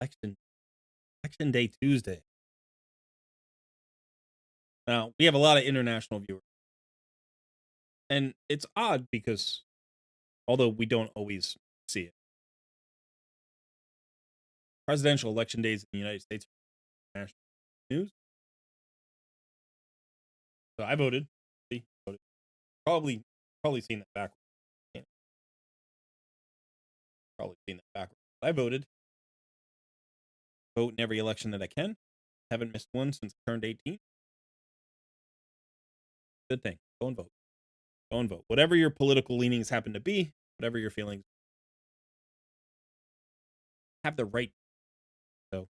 Election Day Tuesday. Now, we have a lot of international viewers. And it's odd because although we don't always see it, presidential election days in the United States are national news. So I voted. Probably seen that backwards. Yeah. Probably seen that backwards. I voted. Vote in every election that I can. Haven't missed one since I turned 18. Good thing. Go and vote. Go and vote. Whatever your political leanings happen to be, whatever your feelings, have the right. So,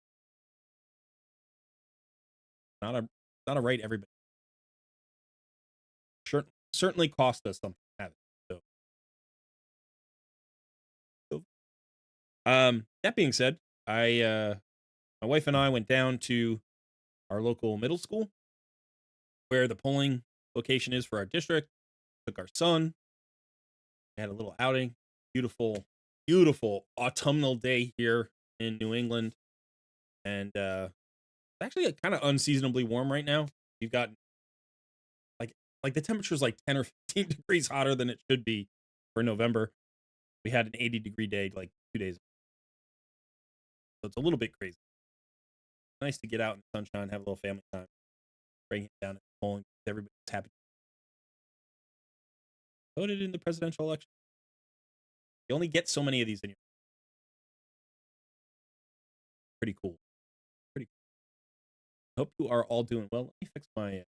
not a right everybody. Certainly cost us something to have it. So, that being said, my wife and I went down to our local middle school where the polling location is for our district. Took our son. We had a little outing. Beautiful, beautiful autumnal day here in New England. And it's actually kind of unseasonably warm right now. You've got like the temperature's like 10 or 15 degrees hotter than it should be for November. We had an 80-degree day like 2 days ago. So it's a little bit crazy. Nice to get out in the sunshine, have a little family time, bring it down at the polling. Everybody's happy. Voted in the presidential election. You only get so many of these in your. Pretty cool. Pretty cool. Hope you are all doing well. Let me fix my.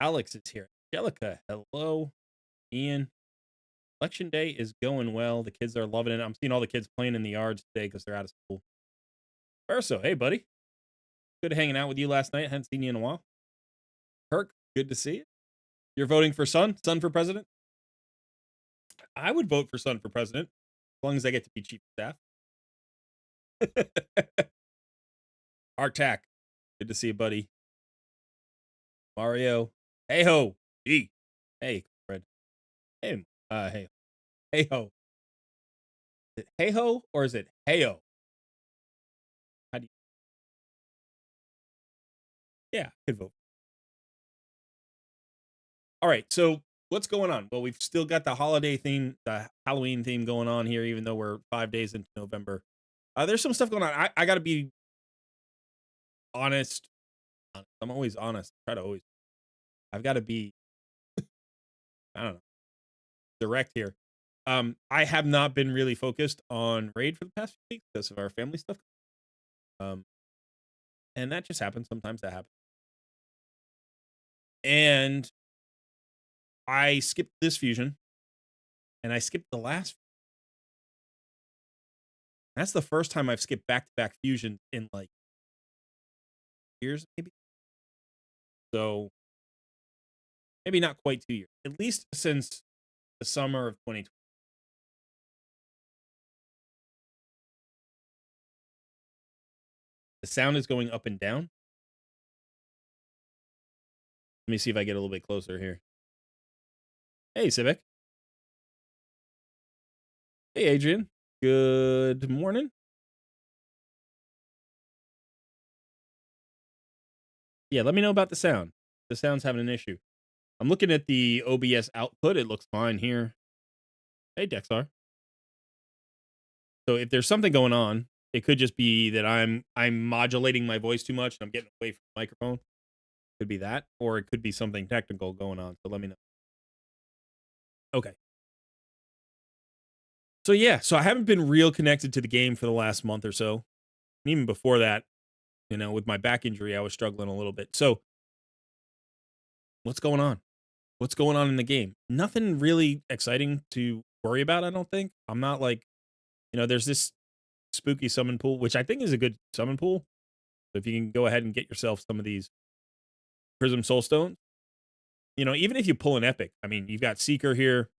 Alex is here. Angelica, hello. Ian. Election day is going well. The kids are loving it. I'm seeing all the kids playing in the yards today because they're out of school. Verso, hey, buddy. Good hanging out with you last night. Hadn't seen you in a while. Kirk, good to see you. You're voting for Son for president? I would vote for Son for president as long as I get to be chief of staff. Artak, good to see you, buddy. Mario, hey ho, G, hey, Fred, hey, hey ho. Is it hey ho or is it hey ho? How do you? Yeah, I could vote. All right, so what's going on? Well, we've still got the holiday theme, the Halloween theme going on here, even though we're 5 days into November. There's some stuff going on. I got to be honest. I'm always honest. Try to always. I've got to be. I don't know. Direct here. I have not been really focused on Raid for the past few weeks because of our family stuff. And that just happens. Sometimes that happens. And I skipped this fusion, and I skipped the last. That's the first time I've skipped back-to-back fusion in like years, maybe. So maybe not quite 2 years, at least since the summer of 2020. The sound is going up and down. Let me see if I get a little bit closer here. Hey, Civic. Hey, Adrian. Good morning. Yeah, let me know about the sound. The sound's having an issue. I'm looking at the OBS output. It looks fine here. Hey, Dexar. So if there's something going on, it could just be that I'm modulating my voice too much and I'm getting away from the microphone. Could be that, or it could be something technical going on. So let me know. Okay. So yeah, so I haven't been real connected to the game for the last month or so. And even before that, with my back injury, I was struggling a little bit. So what's going on? What's going on in the game? Nothing really exciting to worry about, I don't think. I'm not like, there's this spooky summon pool, which I think is a good summon pool. So if you can go ahead and get yourself some of these Prism Soulstones, even if you pull an epic, I mean, you've got Seeker here.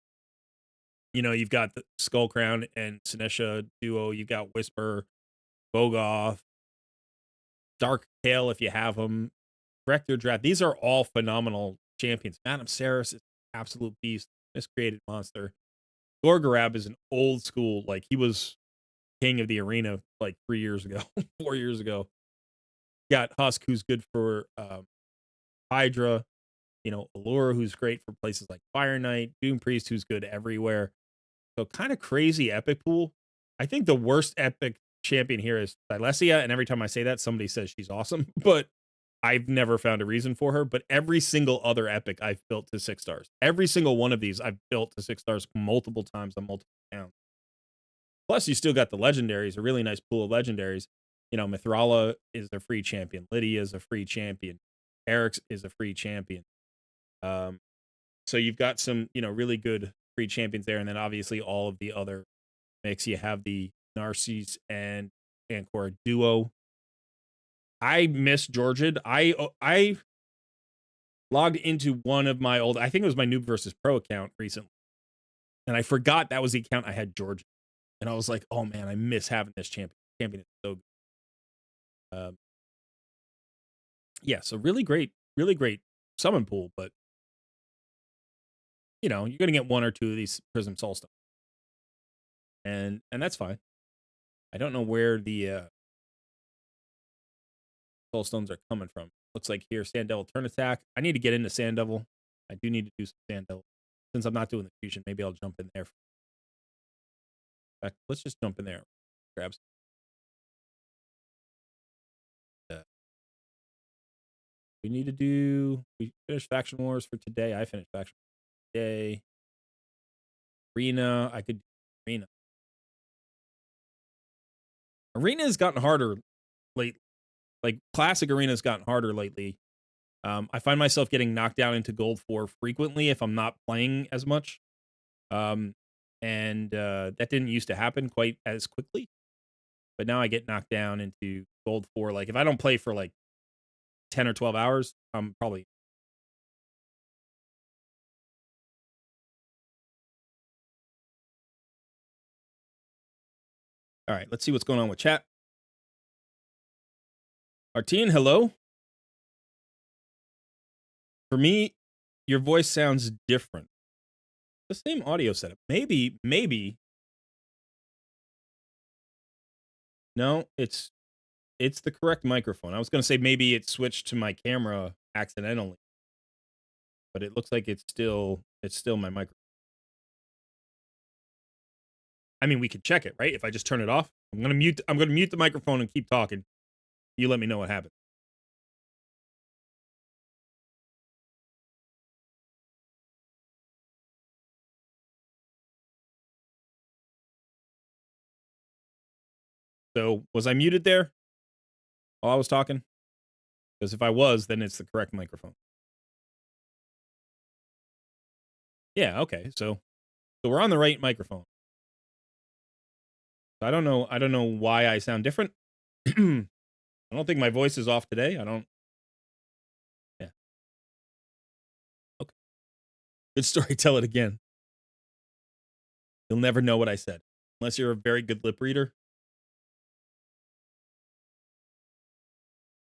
You've got the Skull Crown and Sinesha duo. You've got Whisper, Bogoth, Dark Tail if you have them. Rector Draft. These are all phenomenal champions. Madam Saris is an absolute beast, miscreated monster. Gorgarab is an old school, like he was king of the arena like 3 years ago, 4 years ago. Got Husk, who's good for Hydra. You know, Allura, who's great for places like Fire Knight. Doom Priest, who's good everywhere. So kind of crazy epic pool. I think the worst epic champion here is Thylesia, and every time I say that, somebody says she's awesome, but I've never found a reason for her. But every single other epic I've built to 6 stars. Every single one of these I've built to 6 stars multiple times on multiple accounts. Plus, you still got the legendaries, a really nice pool of legendaries. You know, Mithrala is a free champion. Lydia is a free champion. Eric's is a free champion. So you've got some, you know, really good free champions there, and then obviously all of the other mix. You have the Narcisse and Ancora duo. I miss Georgid. I logged into one of my old, I think it was my Noob versus Pro account recently, and I forgot that was the account I had Georgid, and I was like, oh man, I miss having this champion. Champion is so good. Yeah, so really great summon pool, but you know, you're gonna get 1 or 2 of these Prism Soulstones. And that's fine. I don't know where the Soulstones are coming from. Looks like here, Sand Devil Turn Attack. I need to get into Sand Devil. I do need to do some Sand Devil. Since I'm not doing the fusion, maybe I'll jump in there. In fact, let's just jump in there. Grab some. We need to do, we finished Faction Wars for today. I finished Faction Wars today. Arena, I could do Arena. Arena has gotten harder lately. Like, classic Arena has gotten harder lately. I find myself getting knocked down into Gold 4 frequently if I'm not playing as much. And that didn't used to happen quite as quickly. But now I get knocked down into Gold 4. Like, if I don't play for like 10 or 12 hours, I'm probably... All right, let's see what's going on with chat. Artine, hello. For me, your voice sounds different. The same audio setup. Maybe. No, it's the correct microphone. I was going to say maybe it switched to my camera accidentally, but it looks like it's still my microphone. I mean, we could check it, right? If I just turn it off, I'm going to mute the microphone and keep talking. You let me know what happens. So, was I muted there while I was talking? Because if I was, then it's the correct microphone. Yeah, okay. So we're on the right microphone. I don't know why I sound different. I don't think my voice is off today. I don't. Yeah. Okay. Good story. Tell it again. You'll never know what I said unless you're a very good lip reader.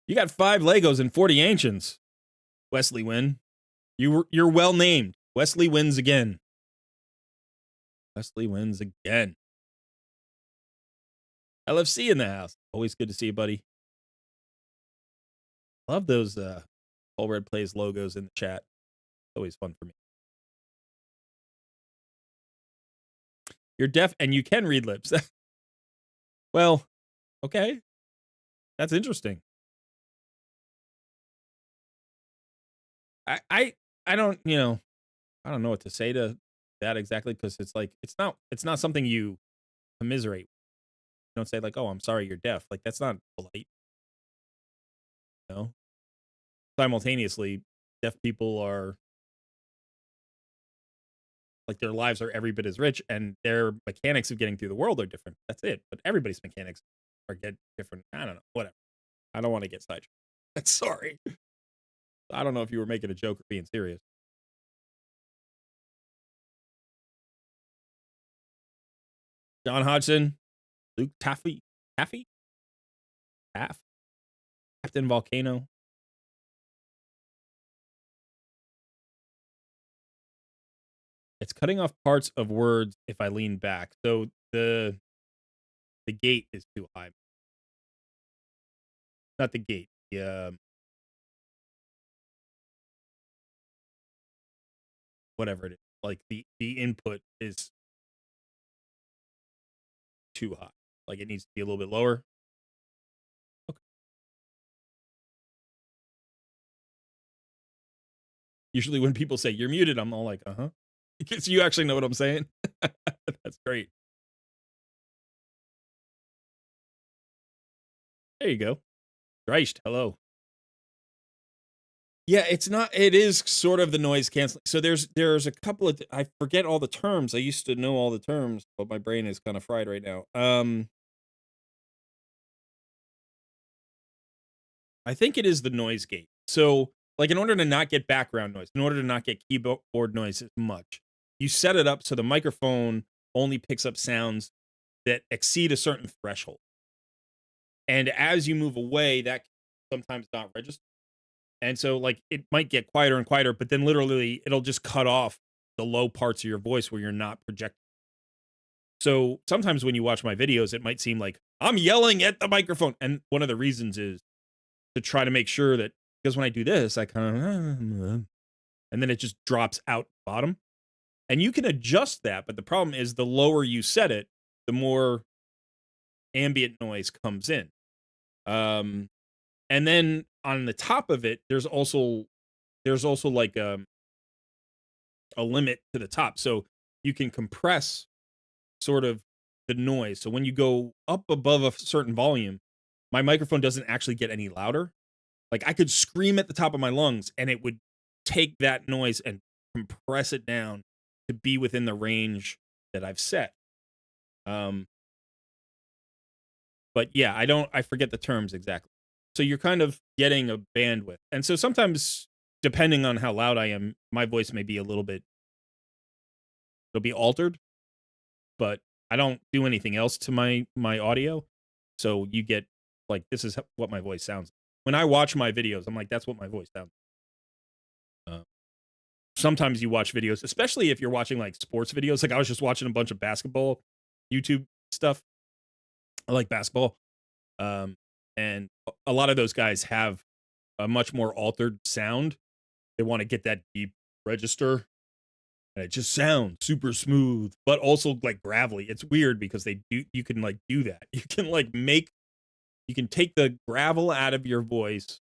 You got 5 Legos and 40 Ancients. Wesley Wynn. You're well named. Wesley wins again. Wesley wins again. LFC in the house. Always good to see you, buddy. Love those Colred Plays logos in the chat. Always fun for me. You're deaf and you can read lips. Well, okay. That's interesting. I don't, you know, I don't know what to say to that exactly, because it's like it's not something you commiserate. You don't say like, "Oh, I'm sorry you're deaf." Like, that's not polite. You know? Simultaneously, deaf people are like, their lives are every bit as rich, and their mechanics of getting through the world are different. That's it. But everybody's mechanics are get different. I don't know. Whatever. I don't want to get sidetracked. Sorry. I don't know if you were making a joke or being serious. John Hodgson, Luke Taffy, Taff, Captain Volcano. It's cutting off parts of words if I lean back. So the gate is too high. Not the gate. The whatever it is. Like the input is too high. Like it needs to be a little bit lower. Okay. Usually when people say you're muted, I'm all like, uh-huh. Because you actually know what I'm saying. That's great. There you go. Dreist, hello. Yeah, it's not. It is sort of the noise canceling. So there's a couple of I forget all the terms. I used to know all the terms, but my brain is kind of fried right now. I think it is the noise gate. So like in order to not get background noise, in order to not get keyboard noise as much, you set it up so the microphone only picks up sounds that exceed a certain threshold. And as you move away, that can sometimes not register. And so like it might get quieter and quieter, but then literally it'll just cut off the low parts of your voice where you're not projecting. So sometimes when you watch my videos, it might seem like I'm yelling at the microphone. And one of the reasons is to try to make sure that because when I do this, I kind of and then it just drops out bottom. And you can adjust that, but the problem is the lower you set it, the more ambient noise comes in. And then on the top of it, there's also like a limit to the top. So you can compress sort of the noise. So when you go up above a certain volume, my microphone doesn't actually get any louder. Like I could scream at the top of my lungs and it would take that noise and compress it down to be within the range that I've set. Um, but yeah, I forget the terms exactly. So you're kind of getting a bandwidth. And so sometimes depending on how loud I am, my voice may be a little bit it'll be altered, but I don't do anything else to my audio. So you get like this is what my voice sounds like. When I watch my videos, I'm like that's what my voice sounds like. Sometimes you watch videos, especially if you're watching like sports videos. Like I was just watching a bunch of basketball YouTube stuff. I like basketball. And a lot of those guys have a much more altered sound. They want to get that deep register and it just sounds super smooth, but also like gravelly. It's weird because you can like do that. You can like you can take the gravel out of your voice.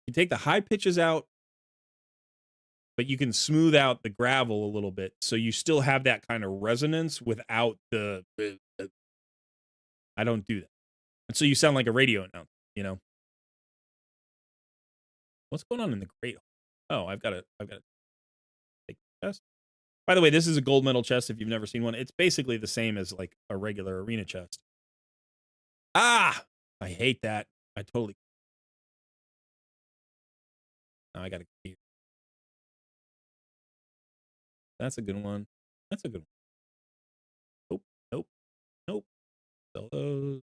You take the high pitches out, but you can smooth out the gravel a little bit. So you still have that kind of resonance without I don't do that. And so you sound like a radio announcer. What's going on in the great? Oh, I've got to take the chest. By the way, this is a gold medal chest if you've never seen one. It's basically the same as like a regular arena chest. Ah, I hate that. I totally. No, I got to. That's a good one. That's a good one. Nope. Nope. Nope. Sell those.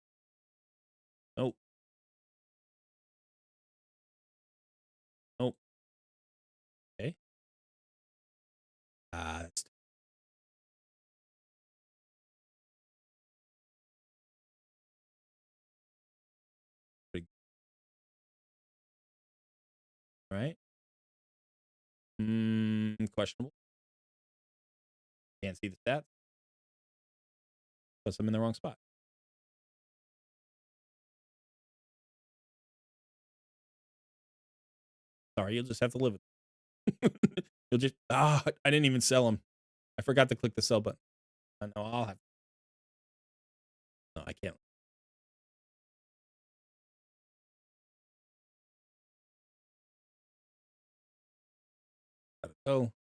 Nope. Nope. Okay. That's pretty right. Questionable. Can't see the stats. Plus, I'm in the wrong spot. Sorry, you'll just have to live with it. You'll just I didn't even sell them. I forgot to click the sell button. I know I'll have. No, I can't. Gotta go.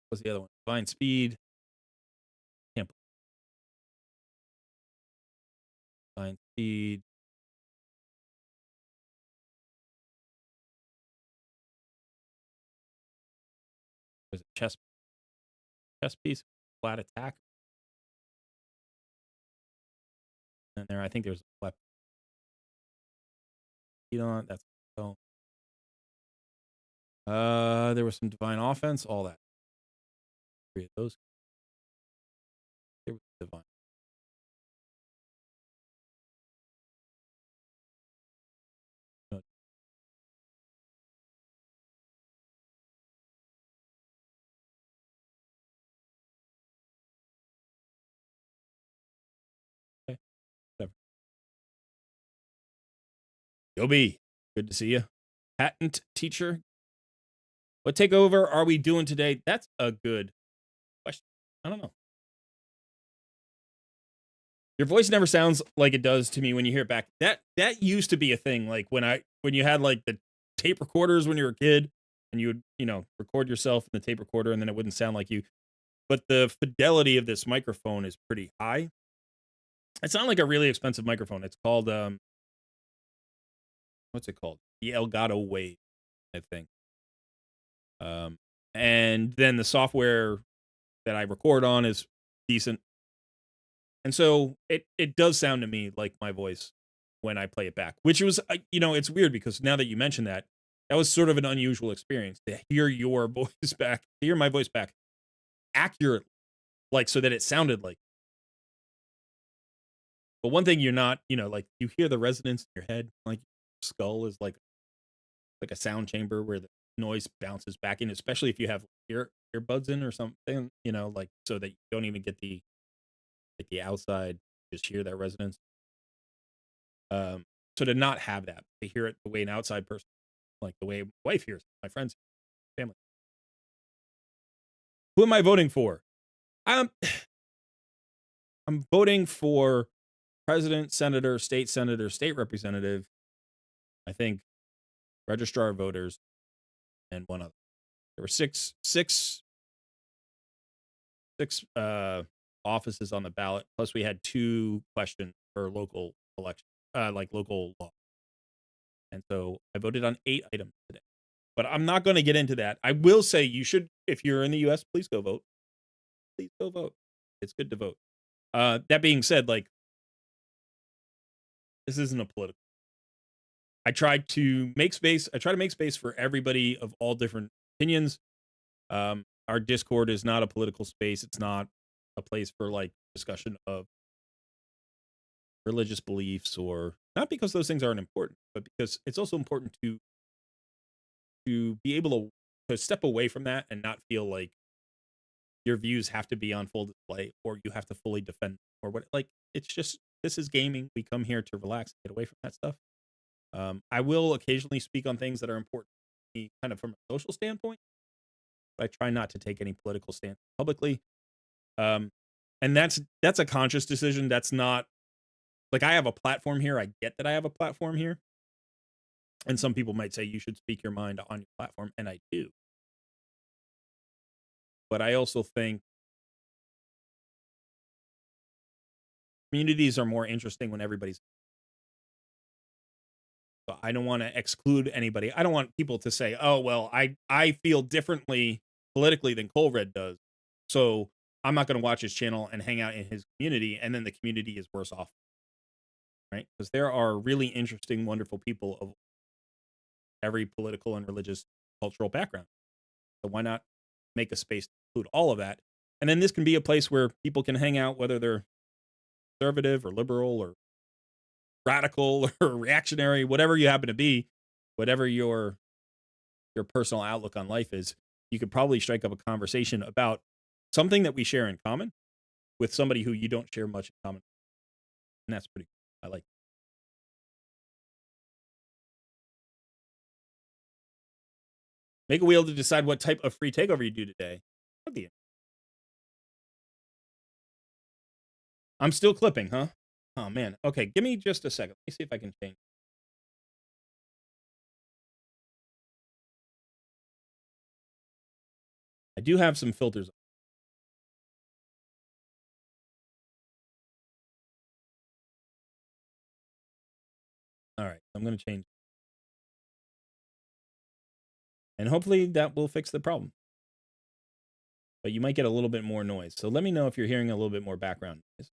What's the other one? Divine speed. Can't. Divine speed. There's a chess piece. Flat attack. And there, I think there's a weapon. On that's so. There was some divine offense, all that. 3 of those. There was divine. No. Okay, whatever. Yobi, good to see you. Patent teacher. What takeover are we doing today? That's a good question. I don't know. Your voice never sounds like it does to me when you hear it back. That used to be a thing, like when you had like the tape recorders when you were a kid, and you would record yourself in the tape recorder, and then it wouldn't sound like you. But the fidelity of this microphone is pretty high. It's not like a really expensive microphone. It's called what's it called? The Elgato Wave, I think. And then the software that I record on is decent. And so it does sound to me like my voice when I play it back, which was, it's weird because now that you mention that, that was sort of an unusual experience to hear your voice back, to hear my voice back accurately, like so that it sounded like. But one thing you're not, like you hear the resonance in your head, like your skull is like a sound chamber where the noise bounces back in, especially if you have earbuds in or something, like so that you don't even get the outside, just hear that resonance. So to not have that, to hear it the way an outside person, like the way my wife hears, my friends, family. Who am I voting for? I'm I'm voting for president, senator, state representative. I think registrar of voters, and one other. There were six offices on the ballot. Plus, we had 2 questions for local election, like local law. And so I voted on 8 items today. But I'm not going to get into that. I will say you should, if you're in the U.S., please go vote. Please go vote. It's good to vote. That being said, like, this isn't a political. I try to make space. I try to make space for everybody of all different opinions. Our Discord is not a political space. It's not a place for like discussion of religious beliefs, or not because those things aren't important, but because it's also important to be able to step away from that and not feel like your views have to be on full display or you have to fully defend or what. Like, it's just, this is gaming. We come here to relax, get away from that stuff. I will occasionally speak on things that are important to me kind of from a social standpoint, but I try not to take any political stance publicly. And that's a conscious decision. That's not like, I have a platform here. I get that I have a platform here. And some people might say you should speak your mind on your platform, and I do. But I also think communities are more interesting when everybody's. So I don't want to exclude anybody. I don't want people to say, "Oh, well, I feel differently politically than Colred does, so I'm not going to watch his channel and hang out in his community," and then the community is worse off, right? Because there are really interesting, wonderful people of every political and religious, cultural background. So why not make a space to include all of that? And then this can be a place where people can hang out, whether they're conservative or liberal or radical or reactionary, whatever you happen to be, whatever your personal outlook on life is. You could probably strike up a conversation about something that we share in common with somebody who you don't share much in common. And that's pretty cool. I like it. Make a wheel to decide what type of free takeover you do today. I'm still clipping, huh? Oh man. Okay, give me just a second. Let me see if I can change. I do have some filters. All right, I'm going to change. And hopefully that will fix the problem. But you might get a little bit more noise. So let me know if you're hearing a little bit more background noise.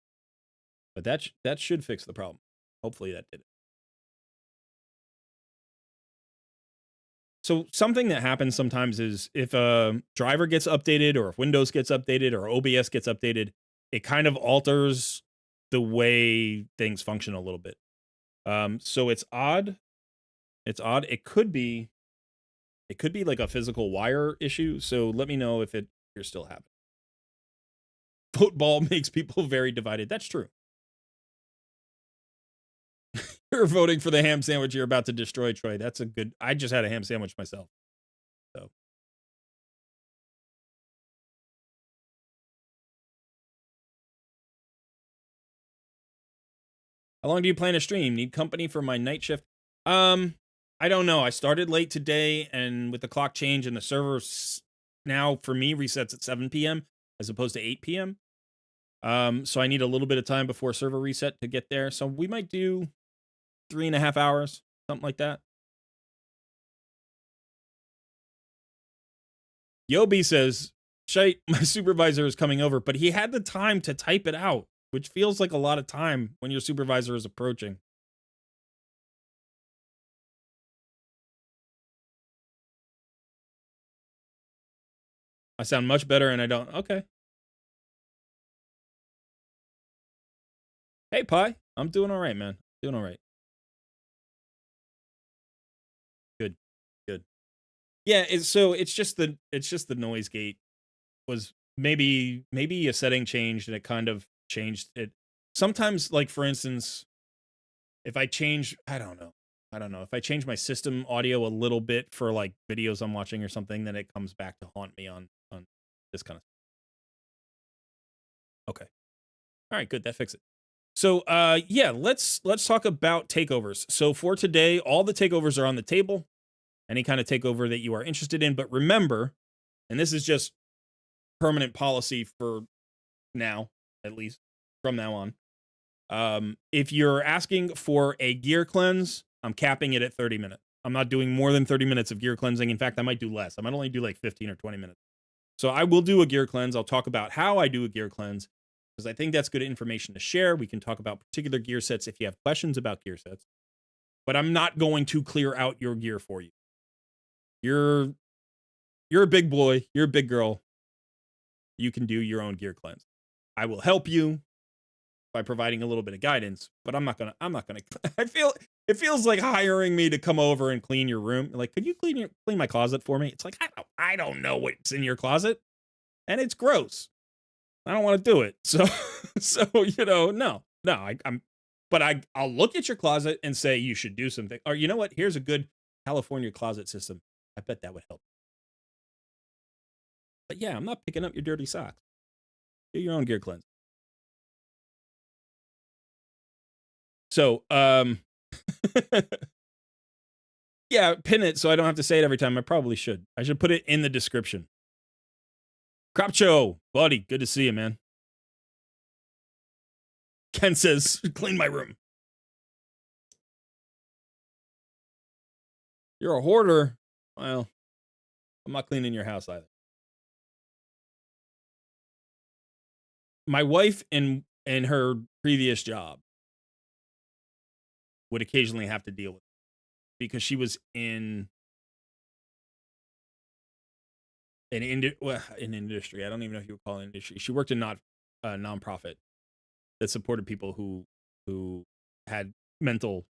But that should fix the problem. Hopefully that did it. So something that happens sometimes is if a driver gets updated or if Windows gets updated or OBS gets updated, it kind of alters the way things function a little bit. So it's odd. It's odd. It could be like a physical wire issue. So let me know if you're still happening. Football makes people very divided. That's true. You're voting for the ham sandwich you're about to destroy, Troy. That's a good. I just had a ham sandwich myself. So. How long do you plan to stream? Need company for my night shift? I don't know. I started late today, and with the clock change and the server now for me resets at 7 p.m. as opposed to 8 p.m. So I need a little bit of time before server reset to get there. So we might do 3.5 hours, something like that. Yobi says, "Shite, my supervisor is coming over, but he had the time to type it out, which feels like a lot of time when your supervisor is approaching." I sound much better and I don't. Okay. Hey, Pi. I'm doing all right, man. Doing all right. Good. Good. Yeah, it's just the noise gate was maybe a setting changed and it kind of changed it. Sometimes, like for instance, if I change, I don't know. If I change my system audio a little bit for like videos I'm watching or something, then it comes back to haunt me on this kind of stuff. Okay. All right, good. That fixes it. So yeah, let's talk about takeovers. So for today, all the takeovers are on the table. Any kind of takeover that you are interested in, but remember, and this is just permanent policy for now, at least from now on. If you're asking for a gear cleanse, I'm capping it at 30 minutes. I'm not doing more than 30 minutes of gear cleansing. In fact, I might do less. I might only do like 15 or 20 minutes. So I will do a gear cleanse. I'll talk about how I do a gear cleanse because I think that's good information to share. We can talk about particular gear sets if you have questions about gear sets, but I'm not going to clear out your gear for you. You're a big boy. You're a big girl. You can do your own gear cleanse. I will help you by providing a little bit of guidance, but I'm not gonna. It feels like hiring me to come over and clean your room. Like, could you clean my closet for me? It's like I don't know what's in your closet, and it's gross. I don't want to do it. So no. I'll look at your closet and say you should do something. Or you know what? Here's a good California closet system. I bet that would help. But yeah, I'm not picking up your dirty socks. Do your own gear cleanse. So, yeah, pin it so I don't have to say it every time. I probably should. I should put it in the description. Cropcho, buddy, good to see you, man. Ken says, clean my room. You're a hoarder. Well, I'm not cleaning your house either. My wife in her previous job would occasionally have to deal with it because she was in an industry. I don't even know if you would call it an industry. She worked in nonprofit that supported people who had mental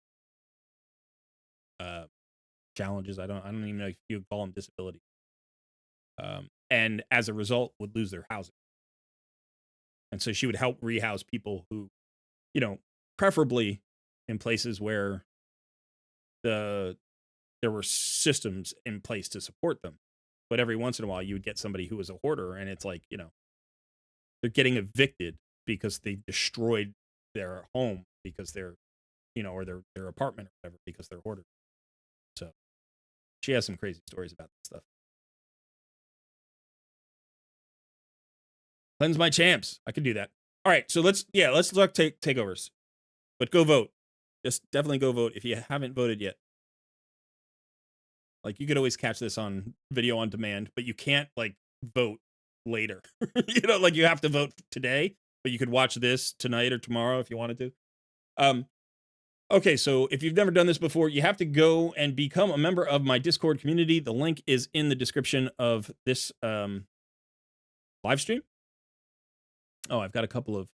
challenges. I don't even know if you would call them disability. And as a result would lose their housing. And so she would help rehouse people who, preferably in places where there were systems in place to support them. But every once in a while you would get somebody who was a hoarder and it's like, they're getting evicted because they destroyed their home because they're, or their apartment or whatever because they're hoarders. So she has some crazy stories about that stuff. Cleanse my champs. I could do that. All right, so let's look takeovers. But go vote. Just definitely go vote if you haven't voted yet. Like you could always catch this on video on demand, but you can't like vote later. Like you have to vote today, but you could watch this tonight or tomorrow if you wanted to. Okay, so if you've never done this before, you have to go and become a member of my Discord community. The link is in the description of this live stream. Oh, I've got a couple of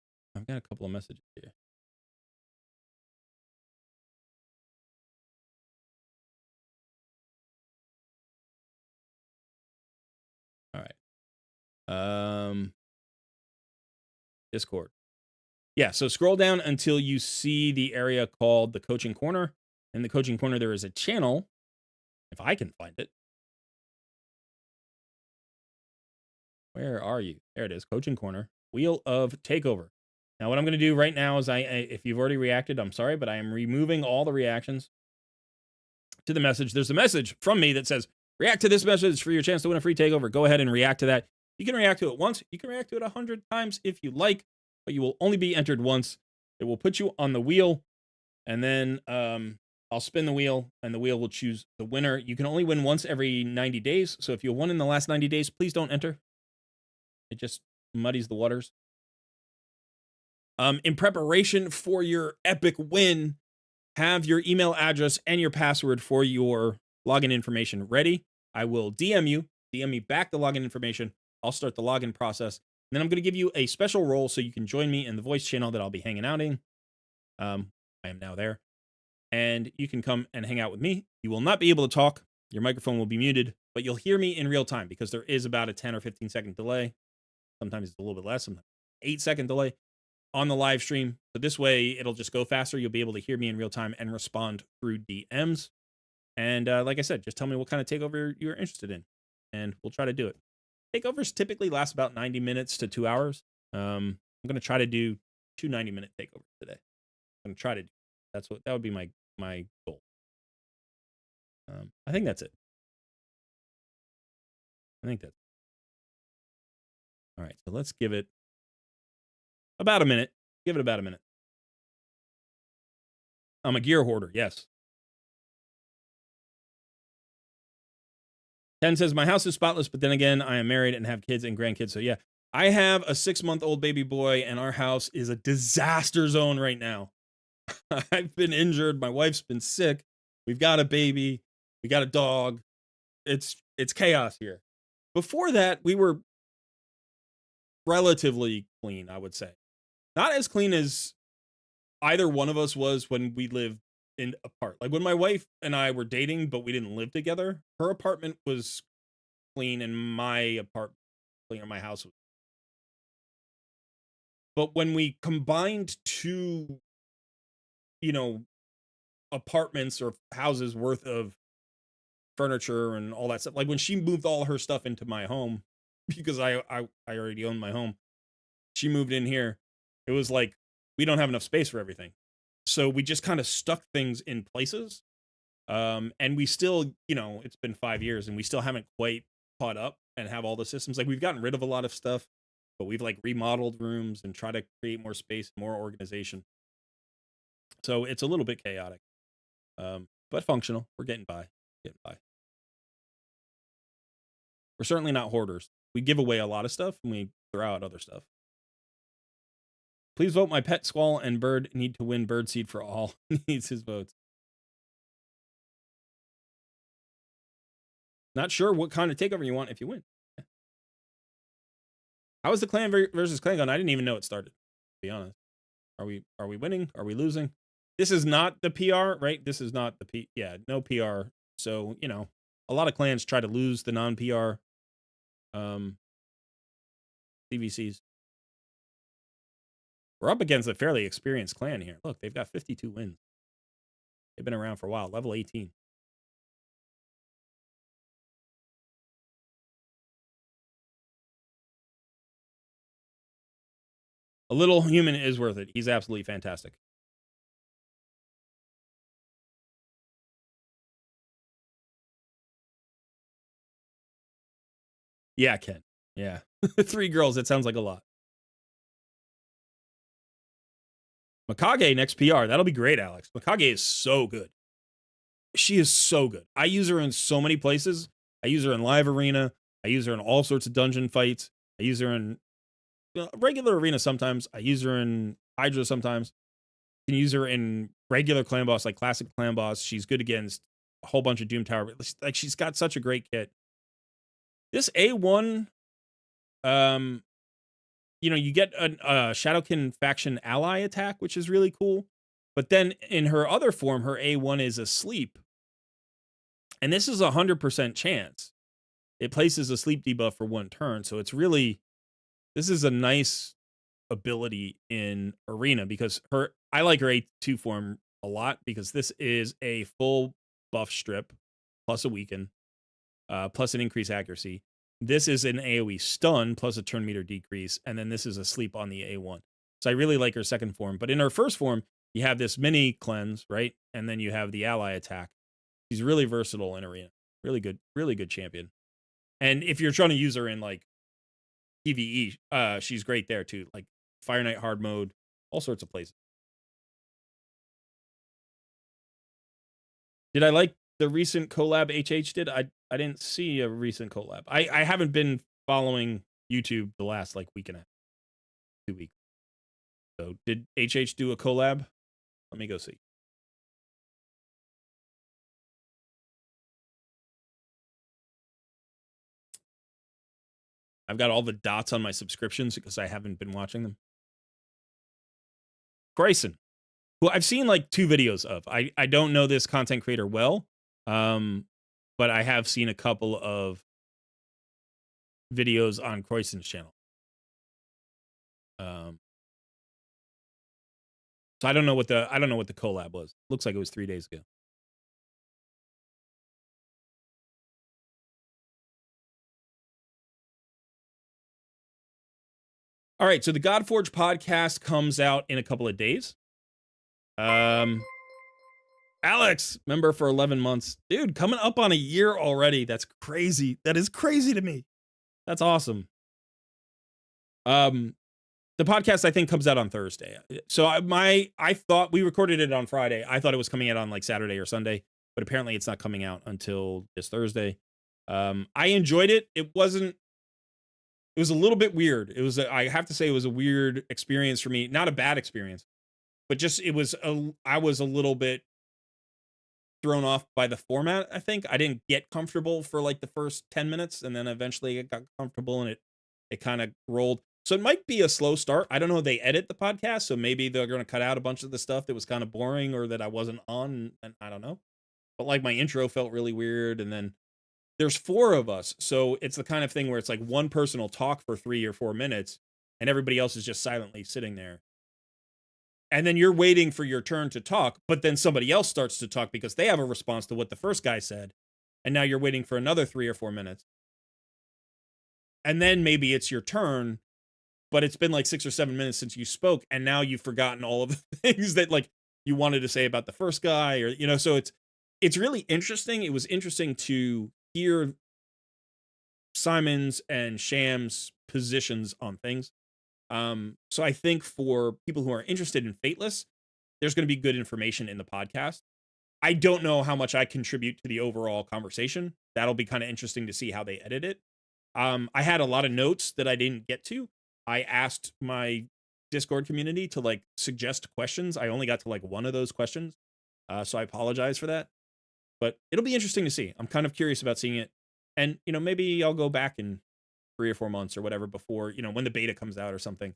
messages here. All right. Discord. Yeah, so scroll down until you see the area called the Coaching Corner. In the Coaching Corner, there is a channel, if I can find it. Where are you? There it is, Coaching Corner, Wheel of Takeover. Now, what I'm going to do right now is if you've already reacted, I'm sorry, but I am removing all the reactions to the message. There's a message from me that says, react to this message for your chance to win a free takeover. Go ahead and react to that. You can react to it once. You can react to it 100 times if you like, but you will only be entered once. It will put you on the wheel, and then I'll spin the wheel, and the wheel will choose the winner. You can only win once every 90 days, so if you won in the last 90 days, please don't enter. It just muddies the waters. In preparation for your epic win, have your email address and your password for your login information ready. I will DM me back the login information. I'll start the login process. And then I'm going to give you a special role so you can join me in the voice channel that I'll be hanging out in. I am now there. And you can come and hang out with me. You will not be able to talk. Your microphone will be muted, but you'll hear me in real time because there is about a 10 or 15 second delay. Sometimes it's a little bit less, sometimes 8-second delay on the live stream. So this way it'll just go faster. You'll be able to hear me in real time and respond through DMs. And like I said, just tell me what kind of takeover you're interested in, and we'll try to do it. Takeovers typically last about 90 minutes to 2 hours. I'm going to try to do 2 90-minute takeovers today. I'm going to try to do that would be my goal. I think that's it. All right, so let's give it about a minute. Give it about a minute. I'm a gear hoarder, yes. Ken says, my house is spotless, but then again, I am married and have kids and grandkids. So yeah, I have a 6-month-old baby boy, and our house is a disaster zone right now. I've been injured. My wife's been sick. We've got a baby. We got a dog. It's chaos here. Before that, we were relatively clean, I would say. Not as clean as either one of us was when we lived apart. Like when my wife and I were dating, but we didn't live together, her apartment was clean and my apartment clean, or my house was. But when we combined 2, apartments or houses worth of furniture and all that stuff, like when she moved all her stuff into my home, because I already owned my home, she moved in here. It was like, we don't have enough space for everything. So we just kind of stuck things in places. And we still, it's been 5 years and we still haven't quite caught up and have all the systems. Like we've gotten rid of a lot of stuff, but we've like remodeled rooms and try to create more space, more organization. So it's a little bit chaotic, but functional. We're getting by. We're certainly not hoarders. We give away a lot of stuff and we throw out other stuff. Please vote. My pet Squall and Bird need to win Birdseed for all. Needs his votes. Not sure what kind of takeover you want if you win. How is the clan versus clan going? I didn't even know it started, to be honest. Are we winning? Are we losing? This is not the PR, right? This is not the no PR. So, a lot of clans try to lose the non-PR CVCs. We're up against a fairly experienced clan here. Look, they've got 52 wins. They've been around for a while. Level 18. A little human is worth it. He's absolutely fantastic. Yeah, Ken. Yeah. 3 girls. That sounds like a lot. Mikage next PR. That'll be great, Alex. Mikage is so good. She is so good. I use her in so many places. I use her in live arena. I use her in all sorts of dungeon fights. I use her in regular arena sometimes. I use her in Hydra sometimes. can use her in regular clan boss, like classic clan boss. She's good against a whole bunch of Doom Tower. Like, she's got such a great kit. This A1, you get a Shadowkin faction ally attack, which is really cool. But then in her other form, her A1 is asleep. And this is 100% chance. It places a sleep debuff for 1 turn. So it's really, this is a nice ability in Arena, because I like her A2 form a lot, because this is a full buff strip plus a weaken, plus an increased accuracy. This is an AoE stun plus a turn meter decrease, and then this is a sleep on the A1. So I really like her second form. But in her first form, you have this mini cleanse, right? And then you have the ally attack. She's really versatile in Arena. Really good champion. And if you're trying to use her in like PvE, she's great there too. Like Fire Knight hard mode, all sorts of places. Did I like the recent collab HH did? I didn't see a recent collab. I haven't been following YouTube the last like week and a half, 2 weeks. So did HH do a collab? Let me go see. I've got all the dots on my subscriptions because I haven't been watching them. Grayson, who I've seen like 2 videos of. I don't know this content creator well, but I have seen a couple of videos on Croyson's channel. So I don't know what the collab was. Looks like it was 3 days ago. All right, so the Godforge podcast comes out in a couple of days. Alex, member for 11 months. Dude, coming up on a year already. That's crazy. That is crazy to me. That's awesome. The podcast I think comes out on Thursday. So I thought we recorded it on Friday. I thought it was coming out on like Saturday or Sunday, but apparently it's not coming out until this Thursday. I enjoyed it. It was a little bit weird. I have to say it was a weird experience for me. Not a bad experience, but just I was a little bit thrown off by the format. I think I didn't get comfortable for like the first 10 minutes, and then eventually it got comfortable and it kind of rolled. So it might be a slow start. I don't know. They edit the podcast, so maybe they're going to cut out a bunch of the stuff that was kind of boring or that I wasn't on, and I don't know. But like my intro felt really weird, and then there's 4 of us, so it's the kind of thing where it's like one person will talk for 3 or 4 minutes, and everybody else is just silently sitting there. And then you're waiting for your turn to talk, but then somebody else starts to talk because they have a response to what the first guy said, and now you're waiting for another 3 or 4 minutes. And then maybe it's your turn, but it's been like 6 or 7 minutes since you spoke, and now you've forgotten all of the things that like you wanted to say about the first guy, or so it's really interesting. It was interesting to hear Simon's and Sham's positions on things. So I think for people who are interested in Fateless, there's going to be good information in the podcast. I don't know how much I contribute to the overall conversation. That'll be kind of interesting to see how they edit it. I had a lot of notes that I didn't get to. I asked my Discord community to like suggest questions. I only got to like 1 of those questions. So I apologize for that, but it'll be interesting to see. I'm kind of curious about seeing it. And, maybe I'll go back in 3 or 4 months or whatever before, when the beta comes out or something.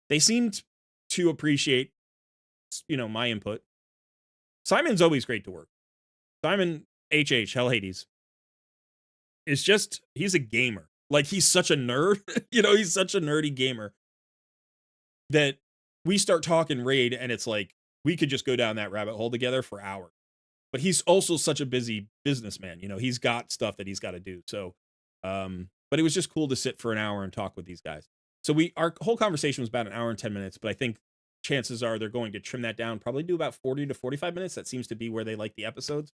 They seemed to appreciate, my input. Simon's always great to work. Simon HH, Hell Hades, is just, he's a gamer. Like, he's such a nerd. He's such a nerdy gamer that we start talking raid and it's like, we could just go down that rabbit hole together for hours. But he's also such a busy businessman. He's got stuff that he's got to do. So, but it was just cool to sit for an hour and talk with these guys. So our whole conversation was about an hour and 10 minutes, but I think chances are they're going to trim that down, probably do about 40 to 45 minutes. That seems to be where they like the episodes,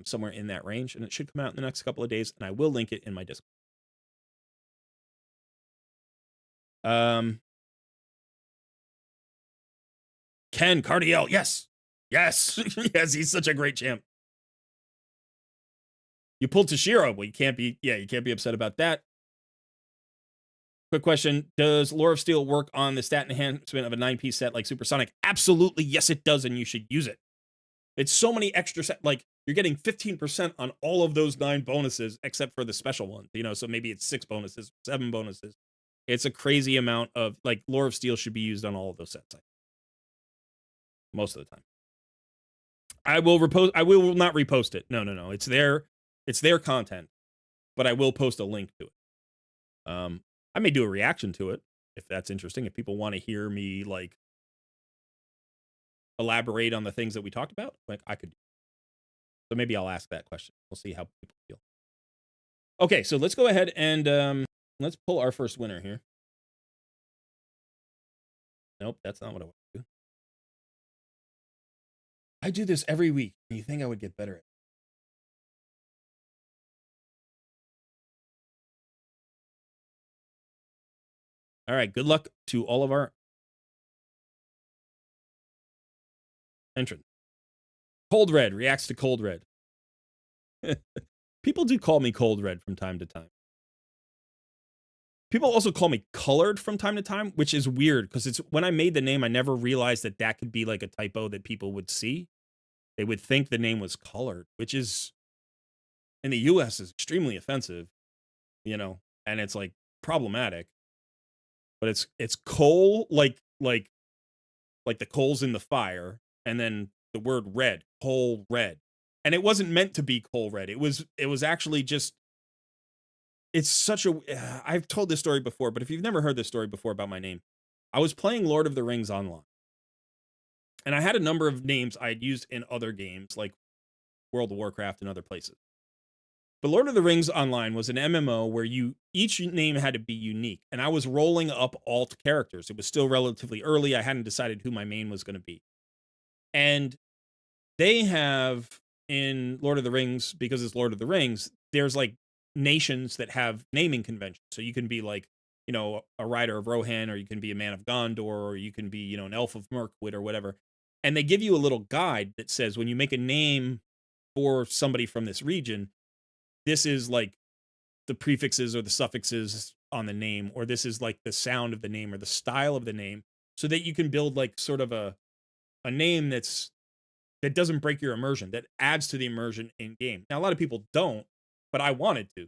somewhere in that range. And it should come out in the next couple of days, and I will link it in my Discord. Ken Cardiel, yes. Yes. Yes, he's such a great champ. You pulled Toshiro. Well, you can't be upset about that. Quick question. Does Lore of Steel work on the stat enhancement of a 9-piece set like Supersonic? Absolutely, yes it does, and you should use it. It's so many extra set, like, you're getting 15% on all of those 9 bonuses, except for the special ones, you know, so maybe it's 6 bonuses, 7 bonuses. It's a crazy amount of, like, Lore of Steel should be used on all of those sets. Most of the time. I will not repost it. No. It's their content, but I will post a link to it. I may do a reaction to it if that's interesting. If people want to hear me like elaborate on the things that we talked about, like I could. So maybe I'll ask that question. We'll see how people feel. Okay, so let's go ahead and let's pull our first winner here. Nope, that's not what I want to do. I do this every week, and you think I would get better at it. All right, good luck to all of our entrants. Cold Red reacts to Cold Red. People do call me Cold Red from time to time. People also call me Colored from time to time, which is weird because it's when I made the name, I never realized that that could be like a typo that people would see. They would think the name was Colored, which is in the US is extremely offensive, you know, and it's like problematic. But it's coal like the coals in the fire, and then the word red, coal red. And it wasn't meant to be coal red. It was actually just it's such a I've told this story before, but if you've never heard this story before about my name, I was playing Lord of the Rings online. And I had a number of names I had used in other games like World of Warcraft and other places. But Lord of the Rings Online was an MMO where each name had to be unique, and I was rolling up alt characters. It was still relatively early. I hadn't decided who my main was going to be. And they have in Lord of the Rings, because it's Lord of the Rings, there's like nations that have naming conventions. So you can be like, you know, a rider of Rohan, or you can be a man of Gondor, or you can be, you know, an elf of Mirkwood or whatever. And they give you a little guide that says when you make a name for somebody from this region, this is like the prefixes or the suffixes on the name, or this is like the sound of the name or the style of the name, so that you can build like sort of a name that doesn't break your immersion, that adds to the immersion in game. Now, a lot of people don't, but I wanted to.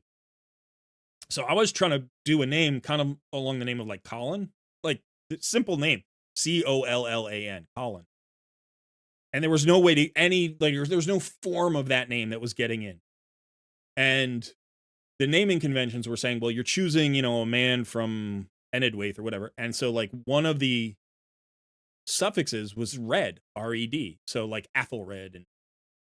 So I was trying to do a name kind of along the name of like Colin, like the simple name, Collan, Colin. And there was no way to there was no form of that name that was getting in. And the naming conventions were saying, well, you're choosing, you know, a man from Enedwaith or whatever. And so like one of the suffixes was red, R-E-D. So like Athelred and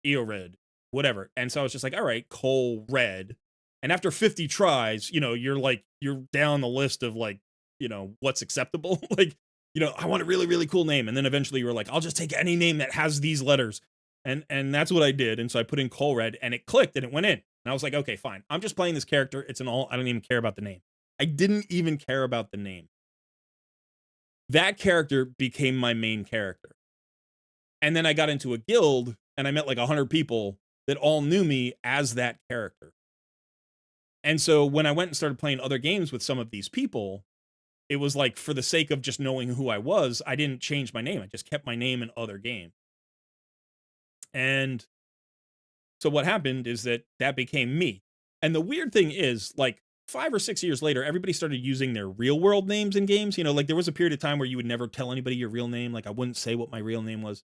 Eored, whatever. And so I was just like, all right, Cole Red. And after 50 tries, you know, you're down the list of like, you know, what's acceptable. Like, you know, I want a really, really cool name. And then eventually you were like, I'll just take any name that has these letters. And that's what I did. And so I put in Colred and it clicked and it went in. And I was like, okay, fine. I'm just playing this character. It's an all, I don't even care about the name. I didn't even care about the name. That character became my main character. And then I got into a guild and I met like 100 people that all knew me as that character. And so when I went and started playing other games with some of these people, it was like for the sake of just knowing who I was, I didn't change my name. I just kept my name in other games. And so what happened is that became me. And the weird thing is, like 5 or 6 years later, everybody started using their real world names in games. You know, like there was a period of time where you would never tell anybody your real name. Like I wouldn't say what my real name was.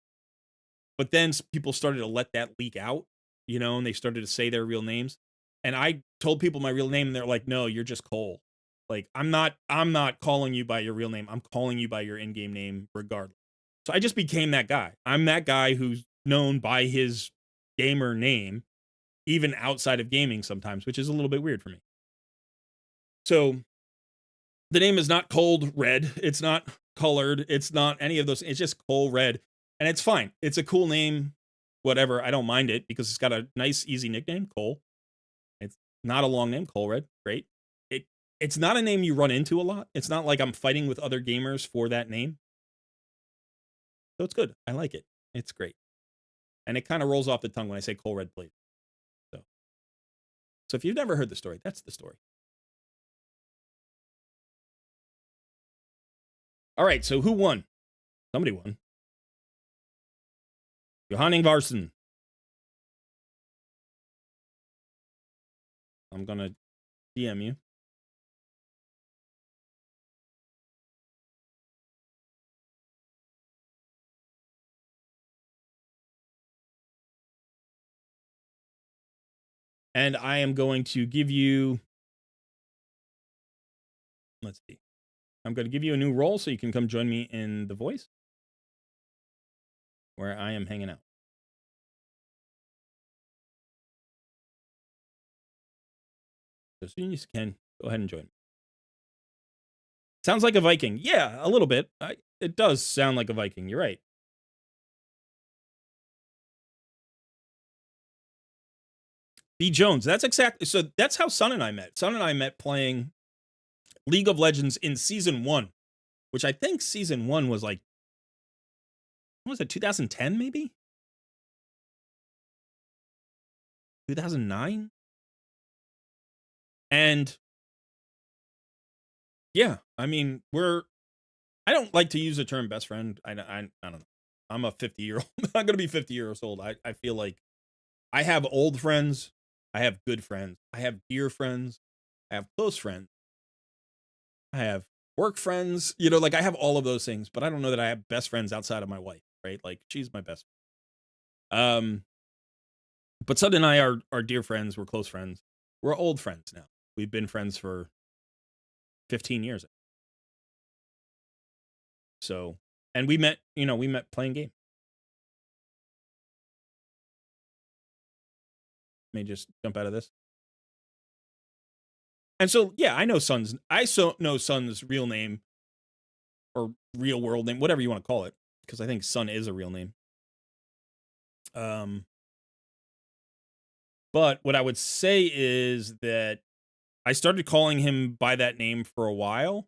But then people started to let that leak out, you know, and they started to say their real names. And I told people my real name and they're like, no, you're just Cole. Like I'm not calling you by your real name. I'm calling you by your in-game name regardless. So I just became that guy. I'm that guy who's known by his gamer name, even outside of gaming sometimes, which is a little bit weird for me. So the name is not Cold Red. It's not Colored. It's not any of those. It's just Cole Red. And it's fine. It's a cool name, whatever. I don't mind it because it's got a nice, easy nickname, Cole. It's not a long name, Colred. Great. It's not a name you run into a lot. It's not like I'm fighting with other gamers for that name. So it's good. I like it. It's great. And it kind of rolls off the tongue when I say Colred, please. So if you've never heard the story, that's the story. All right, so who won? Somebody won. Johanning Varsen. I'm going to DM you. And I am going to give you, let's see. I'm going to give you a new role so you can come join me in The Voice, where I am hanging out. As soon as you can, go ahead and join. Sounds like a Viking. Yeah, a little bit. It does sound like a Viking. You're right. B. Jones. That's exactly. So that's how Son and I met. Son and I met playing League of Legends in season 1, which I think season 1 was like, what was it, 2010 maybe? 2009? And yeah, I mean, I don't like to use the term best friend. I don't know. I'm a 50-year-old. I'm going to be 50 years old. I feel like I have old friends. I have good friends. I have dear friends. I have close friends. I have work friends. You know, like I have all of those things, but I don't know that I have best friends outside of my wife, right? Like she's my best friend. But Sud and I are dear friends. We're close friends. We're old friends now. We've been friends for 15 years. So, and we met playing game. Let me just jump out of this. And so, yeah, I know Sun's real name or real world name, whatever you want to call it, because I think Sun is a real name. But what I would say is that I started calling him by that name for a while,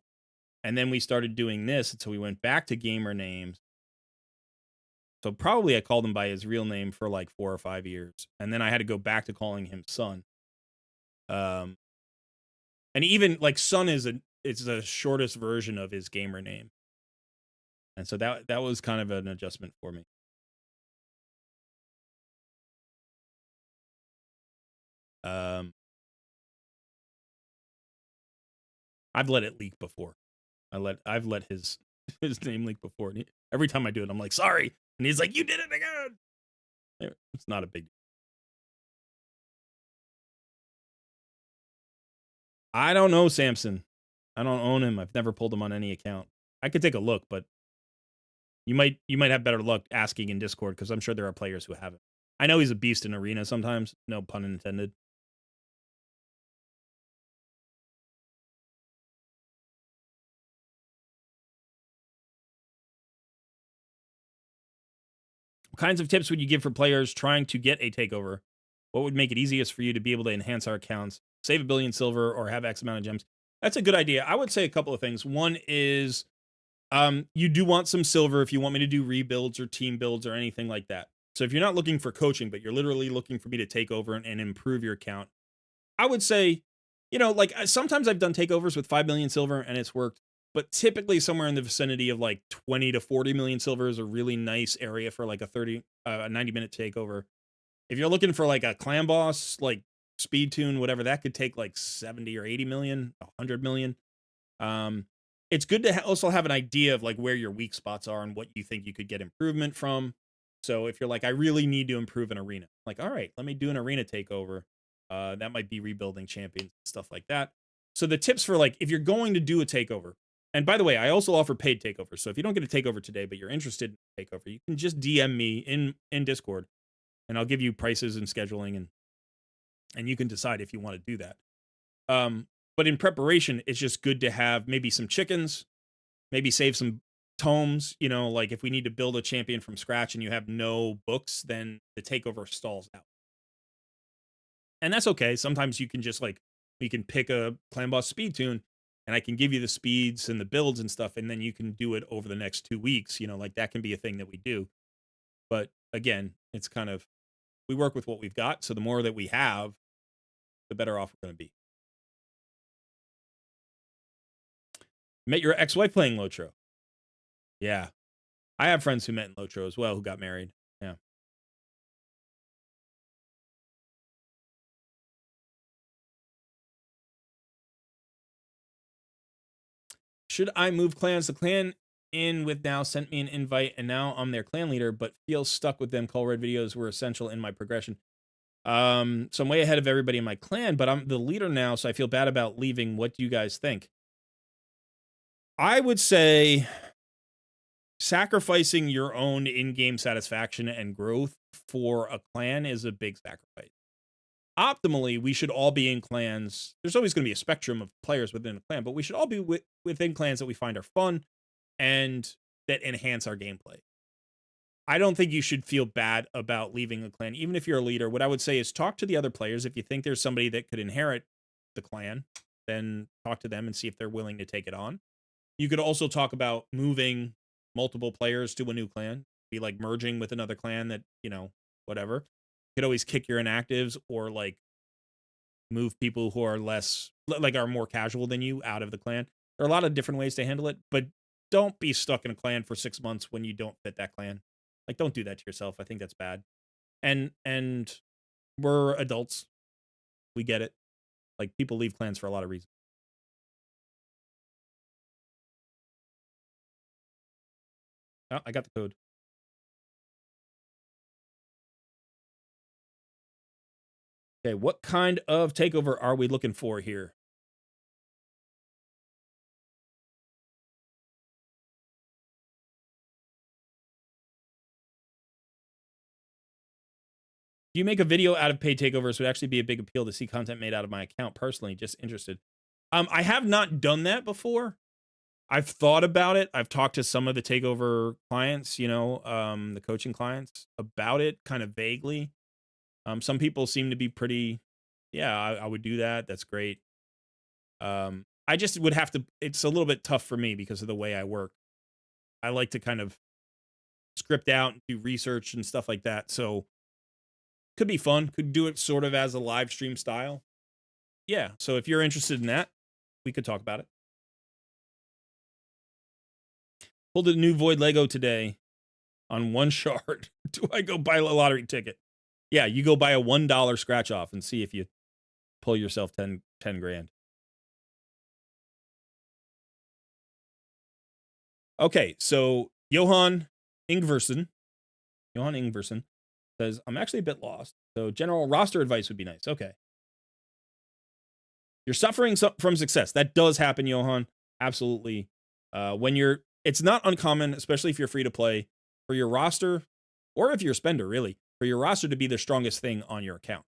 and then we started doing this, and so we went back to gamer names. So probably I called him by his real name for like 4 or 5 years, and then I had to go back to calling him Sun. And even like Sun is the shortest version of his gamer name, and so that was kind of an adjustment for me. I've let it leak before. I've let his name leak before. And every time I do it, I'm like, sorry, and he's like, you did it again. It's not a big deal. I don't know Samson. I don't own him. I've never pulled him on any account. I could take a look, but you might have better luck asking in Discord because I'm sure there are players who haven't. I know he's a beast in arena sometimes. No pun intended. What kinds of tips would you give for players trying to get a takeover? What would make it easiest for you to be able to enhance our accounts, save 1 billion silver, or have X amount of gems? That's a good idea. I would say a couple of things. One is you do want some silver if you want me to do rebuilds or team builds or anything like that. So if you're not looking for coaching, but you're literally looking for me to take over and improve your account, I would say, like sometimes I've done takeovers with 5 million silver and it's worked, but typically somewhere in the vicinity of like 20 to 40 million silver is a really nice area for like a 90-minute takeover. If you're looking for like a clan boss, like speed tune, whatever, that could take like 70 or 80 million, 100 million. It's good to also have an idea of like where your weak spots are and what you think you could get improvement from. So if you're like, I really need to improve an arena, like, all right, let me do an arena takeover. That might be rebuilding champions, stuff like that. So the tips for like, if you're going to do a takeover, and by the way, I also offer paid takeovers. So if you don't get a takeover today, but you're interested in a takeover, you can just DM me in Discord, and I'll give you prices and scheduling, and you can decide if you want to do that. But in preparation, it's just good to have maybe some chickens, maybe save some tomes. Like if we need to build a champion from scratch and you have no books, then the takeover stalls out. And that's okay. Sometimes you can just like, we can pick a clan boss speed tune and I can give you the speeds and the builds and stuff. And then you can do it over the next 2 weeks. Like that can be a thing that we do. But again, it's kind of, we work with what we've got. So the more that we have, the better off we're going to be. Met your ex-wife playing Lotro. Yeah. I have friends who met in Lotro as well who got married. Yeah. Should I move clans? The clan in with now sent me an invite, and now I'm their clan leader, but feel stuck with them. Colred videos were essential in my progression. So I'm way ahead of everybody in my clan, but I'm the leader now, so I feel bad about leaving. What do you guys think? I would say sacrificing your own in-game satisfaction and growth for a clan is a big sacrifice. Optimally, we should all be in clans. There's always going to be a spectrum of players within a clan, but we should all be within clans that we find are fun and that enhance our gameplay. I don't think you should feel bad about leaving a clan, even if you're a leader. What I would say is talk to the other players. If you think there's somebody that could inherit the clan, then talk to them and see if they're willing to take it on. You could also talk about moving multiple players to a new clan, be like merging with another clan that, whatever. You could always kick your inactives or like move people who are less, like are more casual than you out of the clan. There are a lot of different ways to handle it, but don't be stuck in a clan for 6 months when you don't fit that clan. Like, don't do that to yourself. I think that's bad. And we're adults. We get it. Like, people leave clans for a lot of reasons. Oh, I got the code. Okay, what kind of takeover are we looking for here? Do you make a video out of paid takeovers? Would actually be a big appeal to see content made out of my account personally. Just interested. I have not done that before. I've thought about it. I've talked to some of the takeover clients, the coaching clients about it kind of vaguely. Some people seem to be pretty, yeah, I would do that. That's great. I just would have to, it's a little bit tough for me because of the way I work. I like to kind of script out and do research and stuff like that. So could be fun. Could do it sort of as a live stream style. Yeah. So if you're interested in that, we could talk about it. Pulled a new Void Lego today on one shard. Do I go buy a lottery ticket? Yeah, you go buy a $1 scratch off and see if you pull yourself 10 grand. Okay, so Johan Ingverson says, I'm actually a bit lost. So general roster advice would be nice. Okay. You're suffering from success. That does happen, Johan. Absolutely. It's not uncommon, especially if you're free to play, for your roster, or if you're a spender, really, for your roster to be the strongest thing on your account.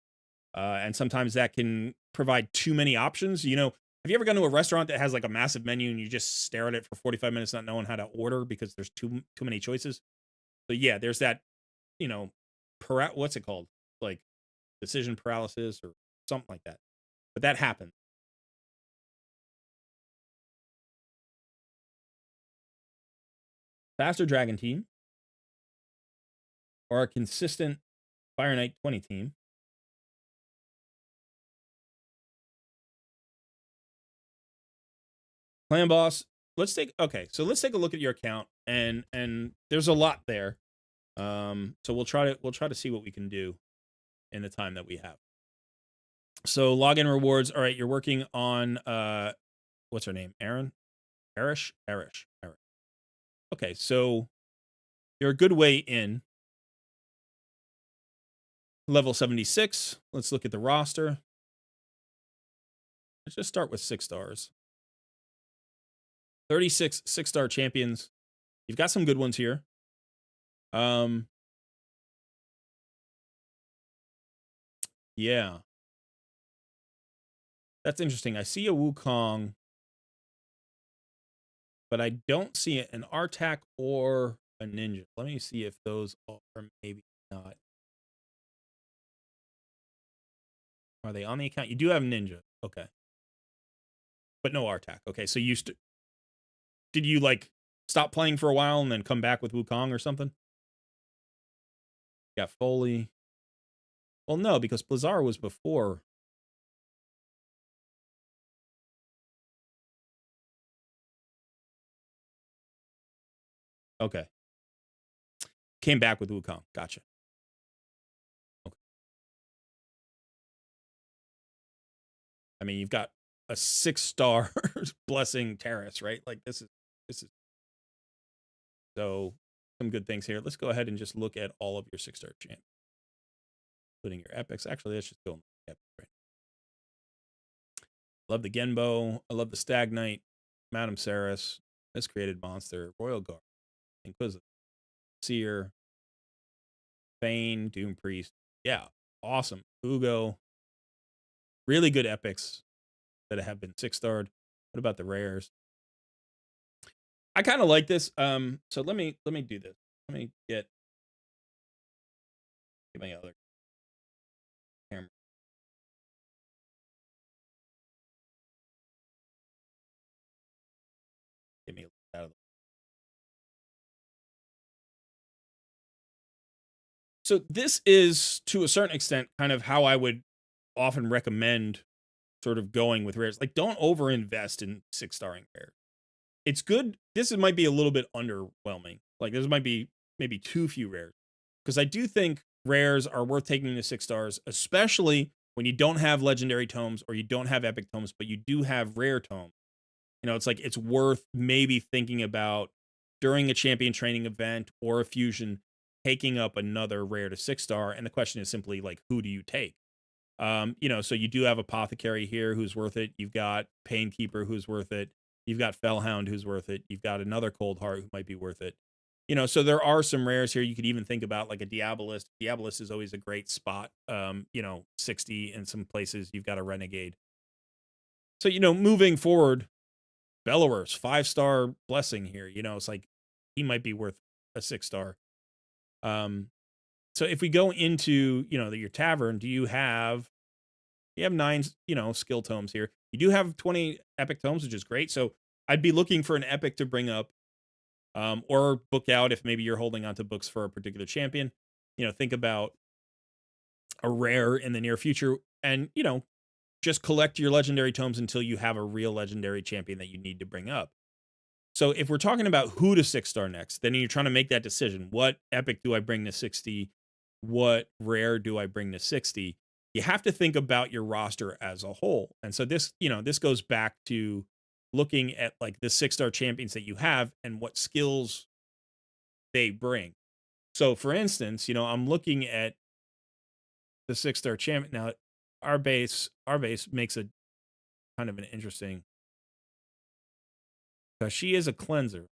And sometimes that can provide too many options. Have you ever gone to a restaurant that has like a massive menu and you just stare at it for 45 minutes not knowing how to order because there's too many choices? So yeah, there's that, what's it called? Like decision paralysis or something like that. But that happens. Faster Dragon team or a consistent Fire Knight 20 team. Clan boss. Let's take a look at your account and there's a lot there. So we'll try to see what we can do in the time that we have. So login rewards. All right, you're working on what's her name? Erish. Okay, so you're a good way in. Level 76. Let's look at the roster. Let's just start with 6 stars. 36 6-star champions. You've got some good ones here. Yeah. That's interesting. I see a Wukong, but I don't see an Artak or a Ninja. Let me see if those are maybe not. Are they on the account? You do have Ninja. Okay. But no Artak. Okay, so did you like stop playing for a while and then come back with Wukong or something? Got Foley. Well, no, because Blizzard was before. Okay. Came back with Wukong. Gotcha. Okay. I mean, you've got a 6-star blessing Terrace, right? Like this is so some good things here. Let's go ahead and just look at all of your 6-star champs, including your epics. Actually, let's just go epic, right? Love the Genbo. I love the Stag Knight, Madame Ceres, Miscreated Monster, Royal Guard, Inquisitor, Seer, Thane, Doom Priest. Yeah, awesome. Ugo. Really good epics that have been 6-starred. What about the rares? I kind of like this. So let me do this. Let me get my other camera. Get me out of the. So this is to a certain extent kind of how I would often recommend sort of going with rares. Like, don't overinvest in 6-starring rares. It's good. This might be a little bit underwhelming. Like, this might be maybe too few rares, because I do think rares are worth taking to 6 stars, especially when you don't have legendary tomes or you don't have epic tomes, but you do have rare tomes. You know, it's like it's worth maybe thinking about during a champion training event or a fusion taking up another rare to 6-star. And the question is simply like, who do you take? You know, so you do have Apothecary here who's worth it. You've got Painkeeper who's worth it. You've got Fellhound who's worth it. You've got another Cold Heart who might be worth it. You know, so there are some rares here. You could even think about like a Diabolist. Diabolist is always a great spot. You know, 60 in some places. You've got a Renegade. So, you know, moving forward, Bellower's 5-star blessing here. You know, it's like he might be worth a 6-star. So if we go into, you know, your tavern, you have 9, you know, skill tomes here. You do have 20 epic tomes, which is great. So I'd be looking for an epic to bring up, or book out if maybe you're holding onto books for a particular champion. You know, think about a rare in the near future, and you know, just collect your legendary tomes until you have a real legendary champion that you need to bring up. So if we're talking about who to 6-star next, then you're trying to make that decision. What epic do I bring to 60? What rare do I bring to 60? You have to think about your roster as a whole. And so this, you know, this goes back to looking at like the 6-star champions that you have and what skills they bring. So for instance, you know, I'm looking at the 6-star champion. Now, our base makes a kind of an interesting, because she is a cleanser.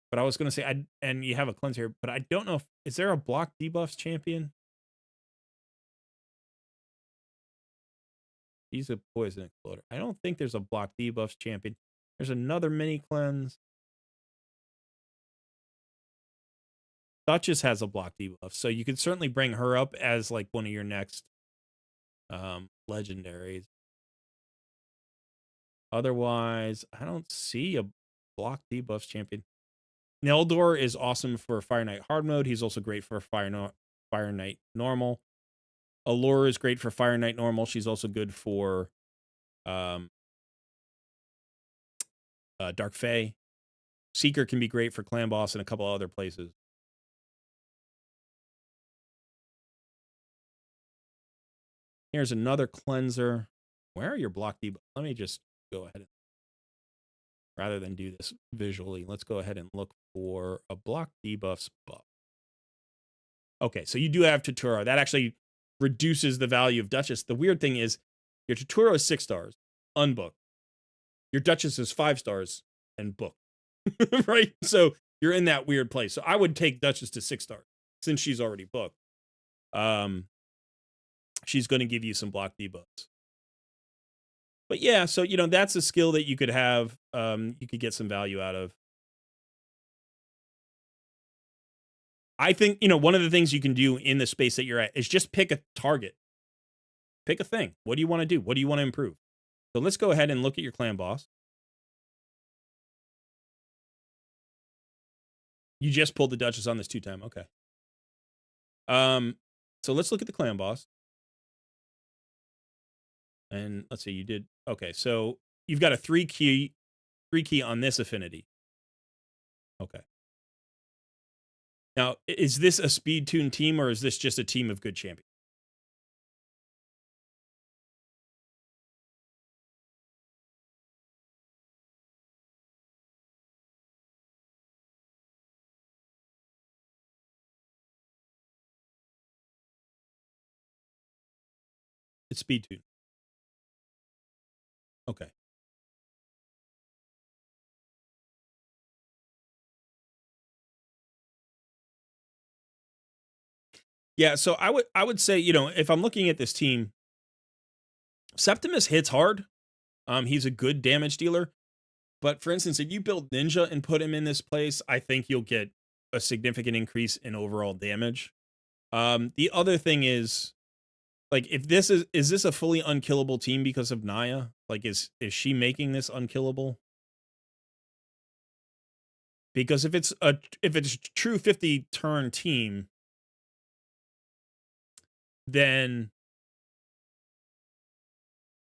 But I was going to say, and you have a cleanser, but I don't know is there a block debuffs champion? He's a poison exploder. I don't think there's a block debuffs champion. There's another mini cleanse. Duchess has a block debuff, so you could certainly bring her up as like one of your next legendaries. Otherwise, I don't see a block debuffs champion. Neldor is awesome for Fire Knight hard mode. He's also great for Fire Knight normal. Allure is great for Fire Knight normal. She's also good for Dark Fae. Seeker can be great for Clan Boss and a couple other places. Here's another cleanser. Where are your block debuffs? Let me just go ahead and, rather than do this visually, let's go ahead and look for a block debuffs buff. Okay, so you do have Totoro. That actually reduces the value of Duchess. The weird thing is your Totoro is 6 stars, unbooked. Your Duchess is 5 stars and booked. Right? So you're in that weird place. So I would take Duchess to 6 stars since she's already booked. She's going to give you some block debuffs. But yeah, so you know that's a skill that you could have. You could get some value out of. I think, you know, one of the things you can do in the space that you're at is just pick a target. Pick a thing. What do you want to do? What do you want to improve? So let's go ahead and look at your clan boss. You just pulled the Duchess on this 2-time. Okay. So let's look at the clan boss. And let's see, you did. Okay, so you've got a 3 key on this affinity. Okay. Now, is this a speed tune team or is this just a team of good champions? It's speed tune. Okay. Yeah, so I would say, if I'm looking at this team, Septimus hits hard. He's a good damage dealer. But for instance, if you build Ninja and put him in this place, I think you'll get a significant increase in overall damage. The other thing is, like, if this is this a fully unkillable team because of Naya? Like, is she making this unkillable? Because if it's a true 50 turn team, then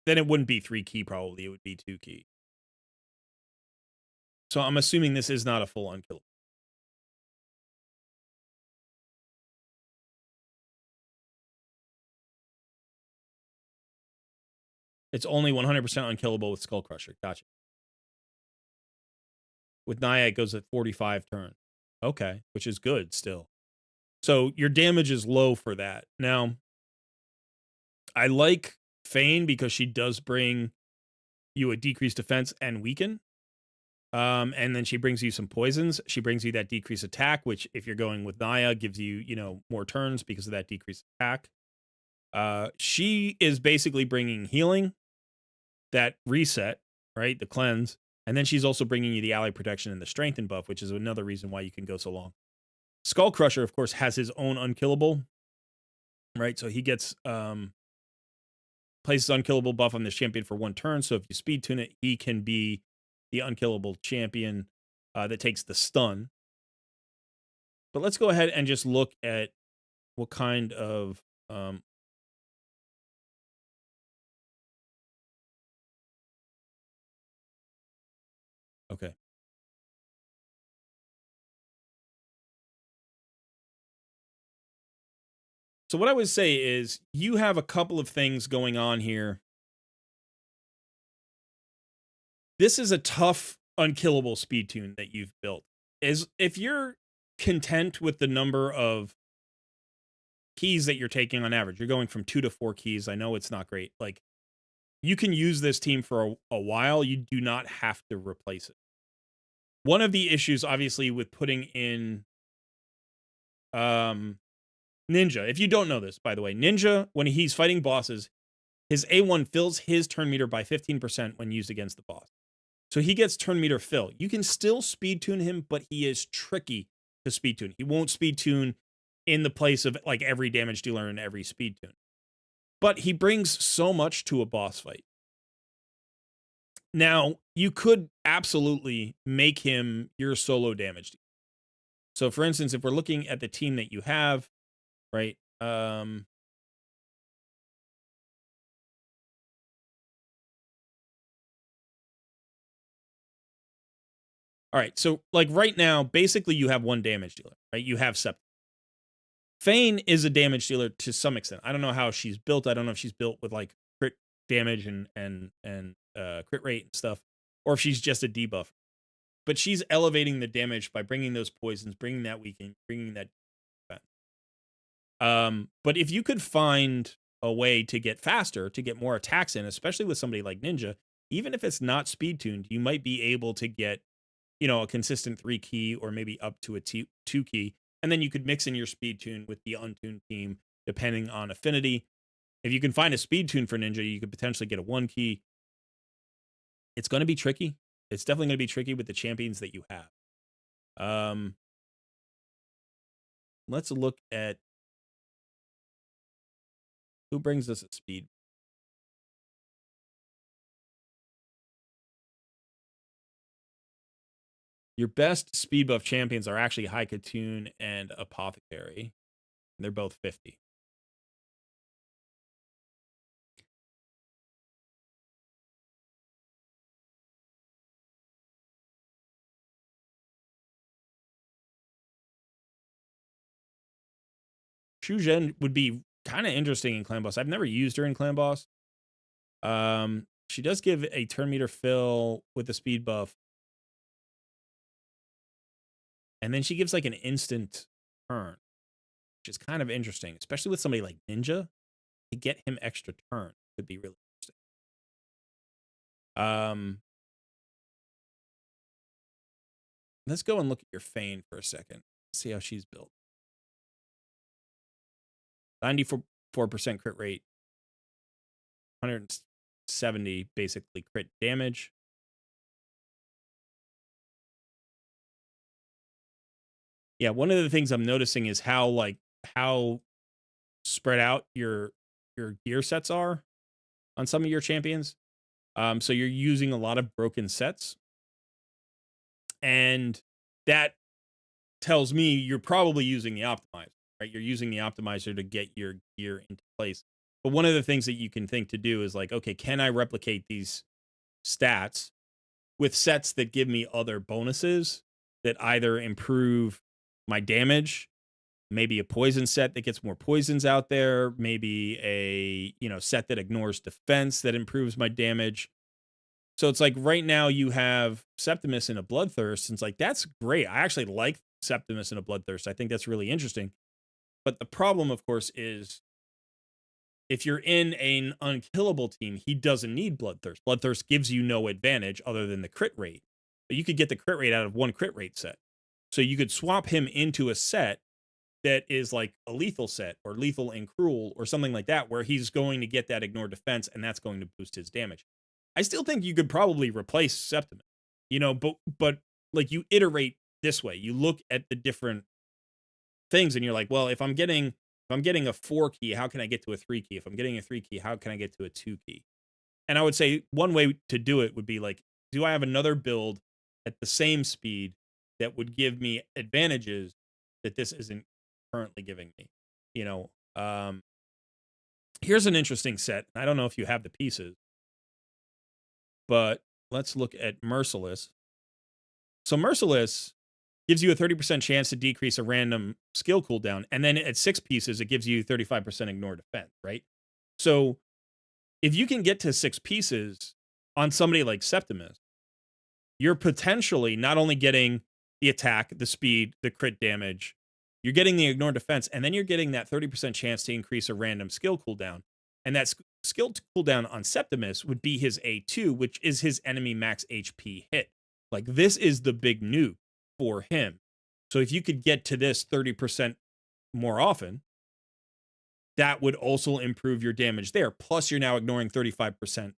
it wouldn't be 3 key probably, it would be 2 key. So I'm assuming this is not a full unkillable. It's only 100% unkillable with Skull Crusher. Gotcha. With Naya, it goes at 45 turn. Okay, which is good still. So your damage is low for that. Now, I like Fane because she does bring you a decreased defense and weaken. And then she brings you some poisons. She brings you that decreased attack, which if you're going with Naya, gives you, more turns because of that decreased attack. She is basically bringing healing, that reset, right? The cleanse. And then she's also bringing you the ally protection and the strengthen buff, which is another reason why you can go so long. Skull Crusher, of course, has his own unkillable, right? So he gets places unkillable buff on this champion for 1 turn. So if you speed tune it, he can be the unkillable champion that takes the stun. But let's go ahead and just look at what kind of okay. So what I would say is you have a couple of things going on here. This is a tough unkillable speed tune that you've built. Is if you're content with the number of keys that you're taking on average, you're going from 2 to 4 keys. I know it's not great. Like, you can use this team for a while. You do not have to replace it. One of the issues, obviously, with putting in Ninja, if you don't know this, by the way, Ninja, when he's fighting bosses, his A1 fills his turn meter by 15% when used against the boss. So he gets turn meter fill. You can still speed tune him, but he is tricky to speed tune. He won't speed tune in the place of like every damage dealer in every speed tune. But he brings so much to a boss fight. Now, you could absolutely make him your solo damage dealer. So for instance, if we're looking at the team that you have, right? All right. So like right now, basically you have 1 damage dealer, right? You have Sept. Fane is a damage dealer to some extent. I don't know how she's built. I don't know if she's built with like crit damage and crit rate and stuff, or if she's just a debuff. But she's elevating the damage by bringing those poisons, bringing that weakening, bringing that defense. But if you could find a way to get faster, to get more attacks in, especially with somebody like Ninja, even if it's not speed tuned, you might be able to get, a consistent 3 key or maybe up to a 2 key. And then you could mix in your speed tune with the untuned team, depending on affinity. If you can find a speed tune for Ninja, you could potentially get a 1 key. It's going to be tricky. It's definitely going to be tricky with the champions that you have. Let's look at who brings us at speed. Your best speed buff champions are actually Haikatune and Apothecary. And they're both 50. Zhen would be kind of interesting in Clan Boss. I've never used her in Clan Boss. She does give a turn meter fill with the speed buff. And then she gives like an instant turn, which is kind of interesting, especially with somebody like Ninja. To get him extra turn could be really interesting. Let's go and look at your Fane for a second. See how she's built. 94% crit rate. 170 basically crit damage. Yeah, one of the things I'm noticing is how spread out your gear sets are on some of your champions. So you're using a lot of broken sets. And that tells me you're probably using the optimizer, right? You're using the optimizer to get your gear into place. But one of the things that you can think to do is like, okay, can I replicate these stats with sets that give me other bonuses that either improve my damage, maybe a poison set that gets more poisons out there, maybe a, set that ignores defense that improves my damage. So it's like right now you have Septimus in a Bloodthirst, and it's like, that's great. I actually like Septimus in a Bloodthirst. I think that's really interesting. But the problem, of course, is if you're in an unkillable team, he doesn't need Bloodthirst. Bloodthirst gives you no advantage other than the crit rate. But you could get the crit rate out of one crit rate set. So you could swap him into a set that is like a lethal set or lethal and cruel or something like that, where he's going to get that ignore defense and that's going to boost his damage. I still think you could probably replace Septimus, but like you iterate this way. You look at the different things and you're like, well, if I'm getting a 4 key, how can I get to a 3 key? If I'm getting a 3 key, how can I get to a 2 key? And I would say one way to do it would be like, do I have another build at the same speed that would give me advantages that this isn't currently giving me? Here's an interesting set. I don't know if you have the pieces, but let's look at Merciless. So Merciless gives you a 30% chance to decrease a random skill cooldown. And then at 6 pieces, it gives you 35% ignore defense, right? So if you can get to 6 pieces on somebody like Septimus, you're potentially not only getting the attack, the speed, the crit damage, you're getting the ignore defense, and then you're getting that 30% chance to increase a random skill cooldown. And that skill cooldown on Septimus would be his A2, which is his enemy max HP hit. Like, this is the big nuke for him. So if you could get to this 30% more often, that would also improve your damage there. Plus, you're now ignoring 35%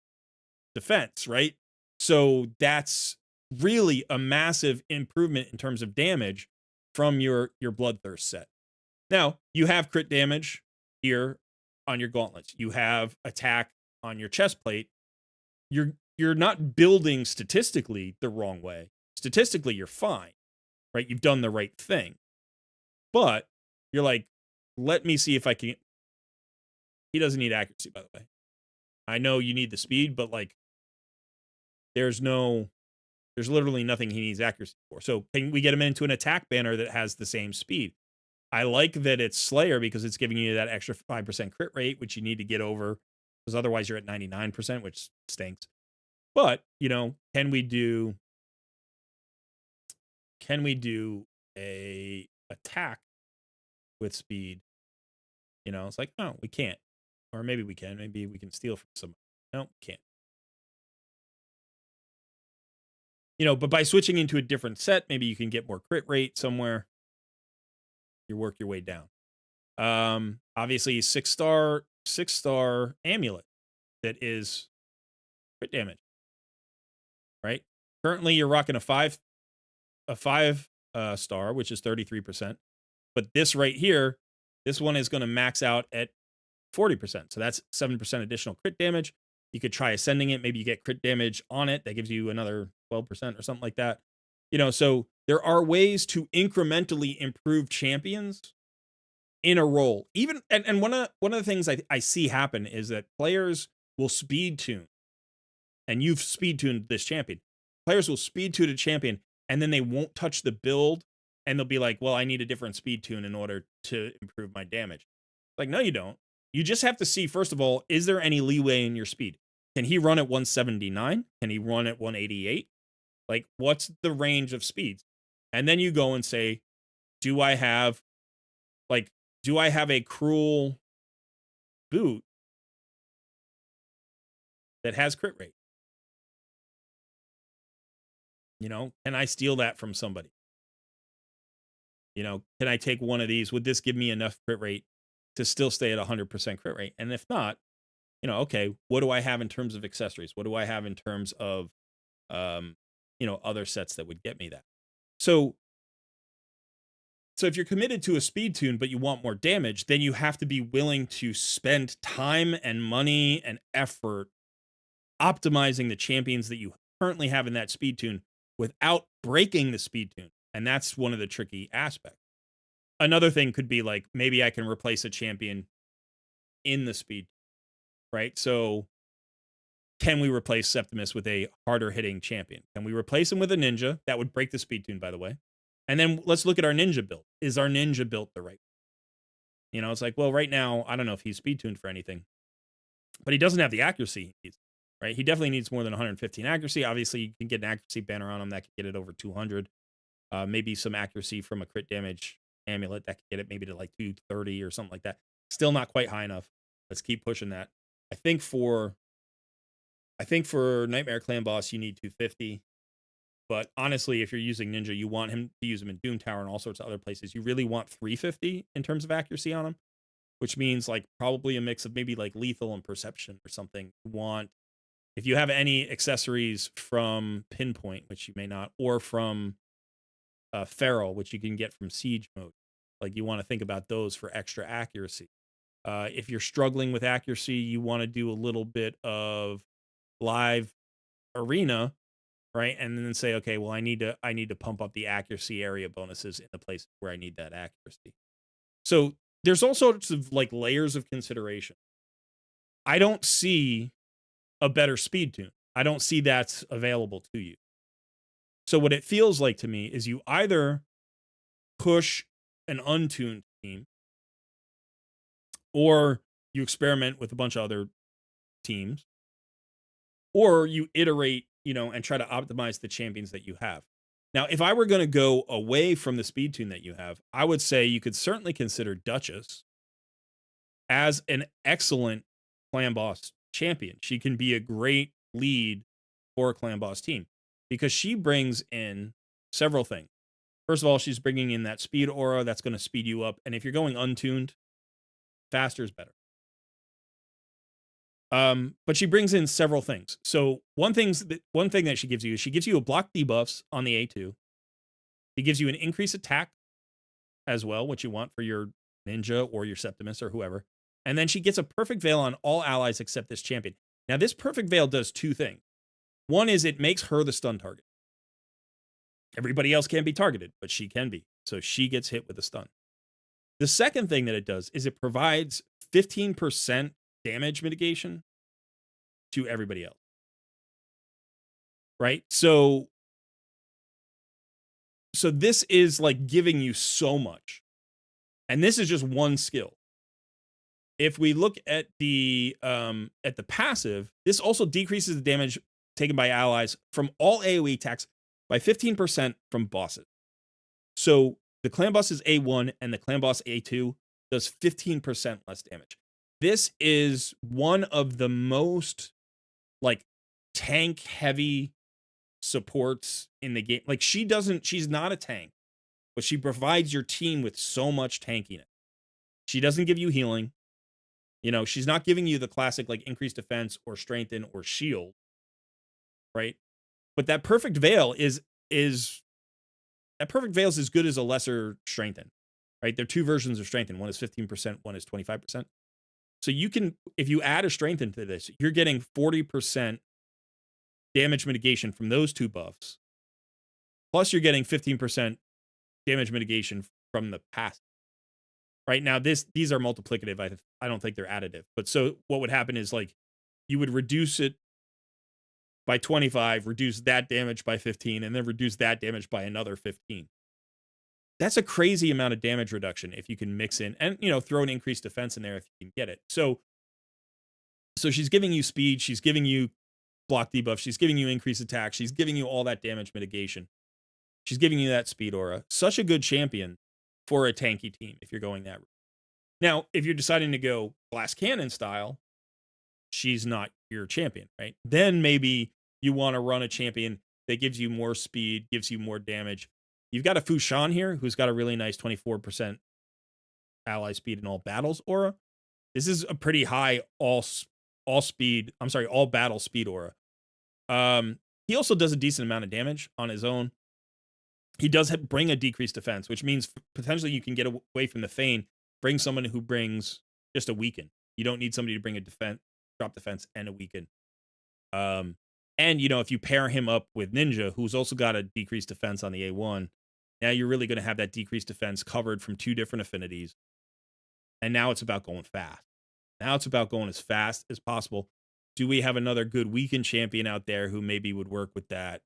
defense, right? So that's really a massive improvement in terms of damage from your Bloodthirst set. Now, you have crit damage here on your gauntlets. You have attack on your chest plate. You're not building statistically the wrong way. Statistically, you're fine, right? You've done the right thing. But you're like, let me see if I can. He doesn't need accuracy, by the way. I know you need the speed, but like, there's literally nothing he needs accuracy for. So can we get him into an attack banner that has the same speed? I like that it's Slayer because it's giving you that extra 5% crit rate, which you need to get over, because otherwise you're at 99%, which stinks. But, can we do a attack with speed? It's like, no, we can't. Or maybe we can. Maybe we can steal from somebody. No, we can't. But by switching into a different set, maybe you can get more crit rate somewhere. You work your way down. Obviously 6-star amulet that is crit damage, right? Currently you're rocking a 5 star, which is 33%. But this right here, this one is going to max out at 40%. So that's 7% additional crit damage. You could try ascending it. Maybe you get crit damage on it. That gives you another 12% or something like that. So there are ways to incrementally improve champions in a role. Even and one of the things I see happen is that players will speed tune. And you've speed tuned this champion. Players will speed tune a champion and then they won't touch the build and they'll be like, well, I need a different speed tune in order to improve my damage. Like, no, you don't. You just have to see, first of all, is there any leeway in your speed? Can he run at 179? Can he run at 188? Like, what's the range of speeds? And then you go and say, do I have a cruel boot that has crit rate? Can I steal that from somebody? Can I take one of these? Would this give me enough crit rate to still stay at 100% crit rate? And if not, okay, what do I have in terms of accessories? What do I have in terms of, other sets that would get me that? So if you're committed to a speed tune, but you want more damage, then you have to be willing to spend time and money and effort optimizing the champions that you currently have in that speed tune without breaking the speed tune. And that's one of the tricky aspects. Another thing could be like, maybe I can replace a champion in the speed, right? So can we replace Septimus with a harder hitting champion? Can we replace him with a ninja? That would break the speed tune, by the way. And then let's look at our ninja build. Is our ninja built the right? It's like, well, right now, I don't know if he's speed tuned for anything, but he doesn't have the accuracy he needs, right? He definitely needs more than 115 accuracy. Obviously, you can get an accuracy banner on him that could get it over 200. Maybe some accuracy from a crit damage amulet that could get it maybe to like 230 or something like that. Still not quite high enough. Let's keep pushing that. I think for Nightmare Clan Boss, you need 250. But honestly, if you're using Ninja, you want him to use him in Doom Tower and all sorts of other places. You really want 350 in terms of accuracy on him, which means like probably a mix of maybe like lethal and perception or something. If you have any accessories from Pinpoint, which you may not, or from Feral, which you can get from Siege mode, like you want to think about those for extra accuracy. If you're struggling with accuracy, you want to do a little bit of live arena, right? And then say, okay, well, I need to pump up the accuracy area bonuses in the places where I need that accuracy. So there's all sorts of like layers of consideration. I don't see a better speed tune. I don't see that's available to you. So what it feels like to me is you either push an untuned team or you experiment with a bunch of other teams, or you iterate, and try to optimize the champions that you have. Now, if I were going to go away from the speed tune that you have, I would say you could certainly consider Duchess as an excellent clan boss champion. She can be a great lead for a clan boss team because she brings in several things. First of all, she's bringing in that speed aura that's going to speed you up. And if you're going untuned, faster is better. But she brings in several things. So one thing that she gives you is she gives you a block debuffs on the A2. She gives you an increased attack as well, what you want for your ninja or your Septimus or whoever. And then she gets a perfect veil on all allies except this champion. Now, this perfect veil does two things. One is it makes her the stun target. Everybody else can't be targeted, but she can be. So she gets hit with a stun. The second thing that it does is it provides 15% damage mitigation to everybody else. Right? So this is like giving you so much. And this is just one skill. If we look at the passive, this also decreases the damage taken by allies from all AoE attacks by 15% from bosses. So the clan boss is A1 and the clan boss A2 does 15% less damage. This is one of the most like tank heavy supports in the game. Like she's not a tank, but she provides your team with so much tankiness. She doesn't give you healing. She's not giving you the classic like increased defense or strengthen or shield. Right? But that perfect veil is as good as a lesser strengthen. Right? There are two versions of strengthen. One is 15%, one is 25%. So you can, if you add a strengthen to this, you're getting 40% damage mitigation from those two buffs. Plus you're getting 15% damage mitigation from the past. Right now, these are multiplicative. I don't think they're additive. But so what would happen is like you would reduce it by 25, reduce that damage by 15, and then reduce that damage by another 15. That's a crazy amount of damage reduction if you can mix in and, throw an increased defense in there if you can get it. So she's giving you speed, she's giving you block debuff, she's giving you increased attack, she's giving you all that damage mitigation. She's giving you that speed aura. Such a good champion for a tanky team if you're going that route. Now, if you're deciding to go glass cannon style, she's not your champion, right? Then maybe you want to run a champion that gives you more speed, gives you more damage. You've got a Fushan here who's got a really nice 24% ally speed in all battles aura. This is a pretty high all battle speed aura. He also does a decent amount of damage on his own. He does bring a decreased defense, which means potentially you can get away from the feign, bring someone who brings just a weaken. You don't need somebody to bring a drop defense and a weaken. And if you pair him up with Ninja, who's also got a decreased defense on the A1, now you're really going to have that decreased defense covered from 2 different affinities. And now it's about going fast. Now it's about going as fast as possible. Do we have another good weaken champion out there who maybe would work with that?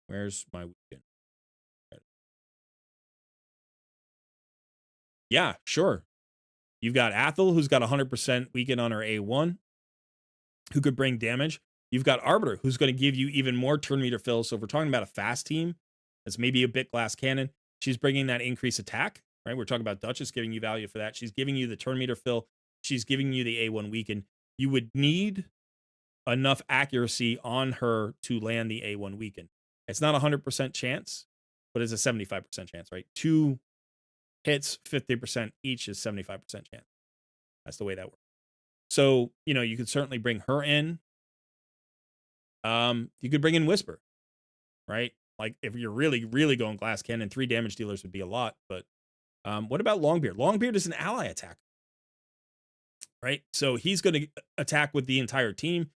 Where's my weekend? Yeah, sure. You've got Athel, who's got 100% weaken on her A1, who could bring damage. You've got Arbiter, who's going to give you even more turn meter fill. So if we're talking about a fast team, that's maybe a bit glass cannon. She's bringing that increased attack, right? We're talking about Duchess giving you value for that. She's giving you the turn meter fill. She's giving you the A1 weaken. You would need enough accuracy on her to land the A1 weaken. It's not a 100% chance, but it's a 75% chance, right? 2 hits, 50% each is 75% chance. That's the way that works. So, you could certainly bring her in. You could bring in Whisper, right? Like if you're really, really going glass cannon, 3 damage dealers would be a lot. But what about Longbeard? Longbeard is an ally attack, right? So he's going to attack with the entire team.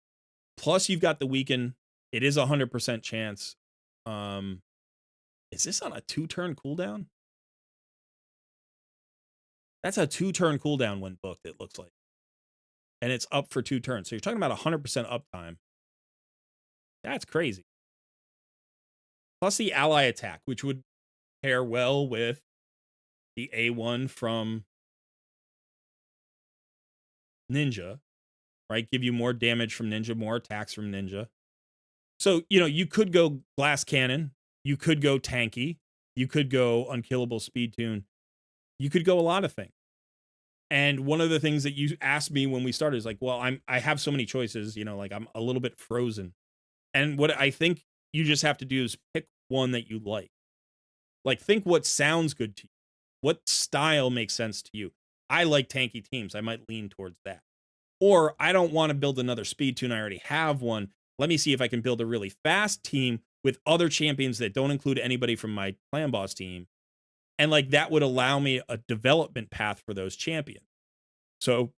Plus you've got the weaken. It is a 100% chance. Is this on a 2-turn cooldown? That's a 2-turn cooldown when booked, it looks like. And it's up for 2 turns. So you're talking about 100% uptime. That's crazy. Plus the ally attack, which would pair well with the A1 from Ninja, right? Give you more damage from Ninja, more attacks from Ninja. So, you could go glass cannon. You could go tanky. You could go unkillable speed tune. You could go a lot of things. And one of the things that you asked me when we started is like, well, I have so many choices, like I'm a little bit frozen. And what I think you just have to do is pick one that you like. Like think what sounds good to you. What style makes sense to you? I like tanky teams. I might lean towards that. Or I don't want to build another speed tune. I already have one. Let me see if I can build a really fast team with other champions that don't include anybody from my clan boss team. And like that would allow me a development path for those champions. So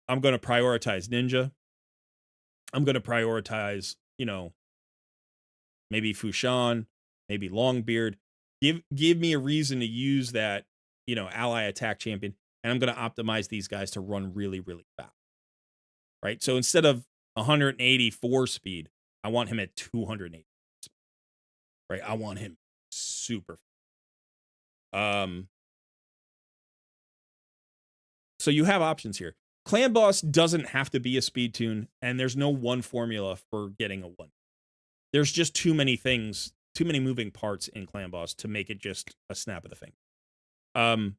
I'm going to prioritize Ninja. I'm going to prioritize, maybe Fushan, maybe Longbeard. Give me a reason to use that, ally attack champion. And I'm going to optimize these guys to run really, really fast. Right? So instead of 184 speed, I want him at 280 speed. Right? I want him super fast. So you have options here. Clan boss doesn't have to be a speed tune, and there's no one formula for getting a 1. There's just too many things, too many moving parts in clan boss to make it just a snap of the finger. And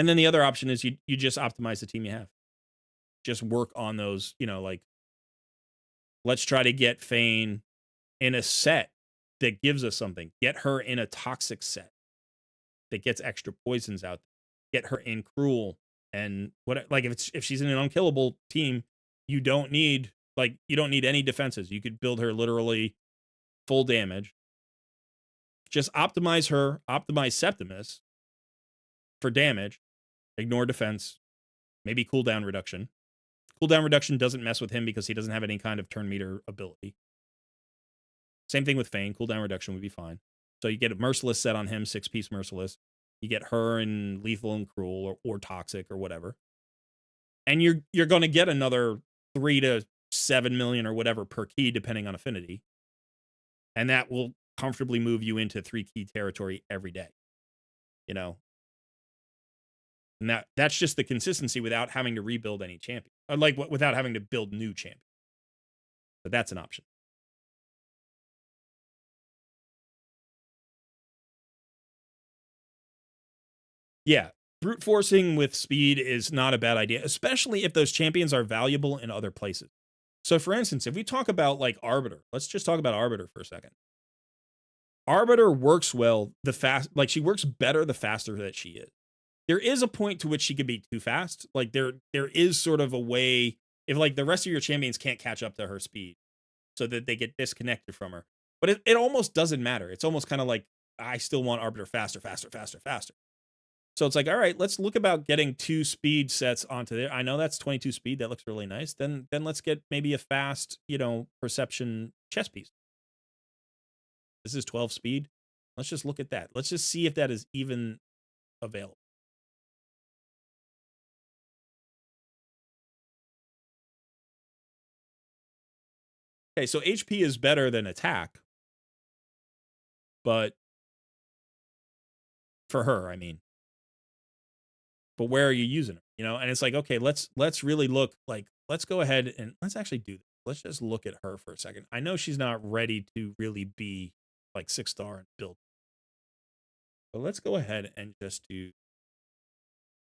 then the other option is you just optimize the team you have. Just work on those, like let's try to get Fane in a set that gives us something. Get her in a toxic set that gets extra poisons out. Get her in cruel. And if she's in an unkillable team, you don't need any defenses. You could build her literally full damage. Just optimize her, optimize Septimus for damage, ignore defense, maybe cooldown reduction. Cooldown reduction doesn't mess with him because he doesn't have any kind of turn meter ability. Same thing with Fane, cooldown reduction would be fine. So you get a Merciless set on him, 6-piece Merciless. You get her in lethal and cruel or toxic or whatever. And you're going to get another 3 to 7 million or whatever per key, depending on affinity. And that will comfortably move you into 3 key territory every day. You know, and that's just the consistency without having to rebuild any champion. Or like without having to build new champions. But that's an option. Yeah, brute forcing with speed is not a bad idea, especially if those champions are valuable in other places. So for instance, if we talk about like Arbiter, let's just talk about Arbiter for a second. Arbiter works well like she works better the faster that she is. There is a point to which she could be too fast. Like there is sort of a way if like the rest of your champions can't catch up to her speed so that they get disconnected from her. But it almost doesn't matter. It's almost kind of like I still want Arbiter faster. So it's like, all right, let's look about getting 2 speed sets onto there. I know that's 22 speed. That looks really nice. Then let's get maybe a fast, perception chess piece. This is 12 speed. Let's just look at that. Let's just see if that is even available. Okay, so HP is better than attack. But for her, I mean. But where are you using her? And it's like, okay, let's really look like let's go ahead and let's actually do this. Let's just look at her for a second. I know she's not ready to really be like 6-star and build. But let's go ahead and just do,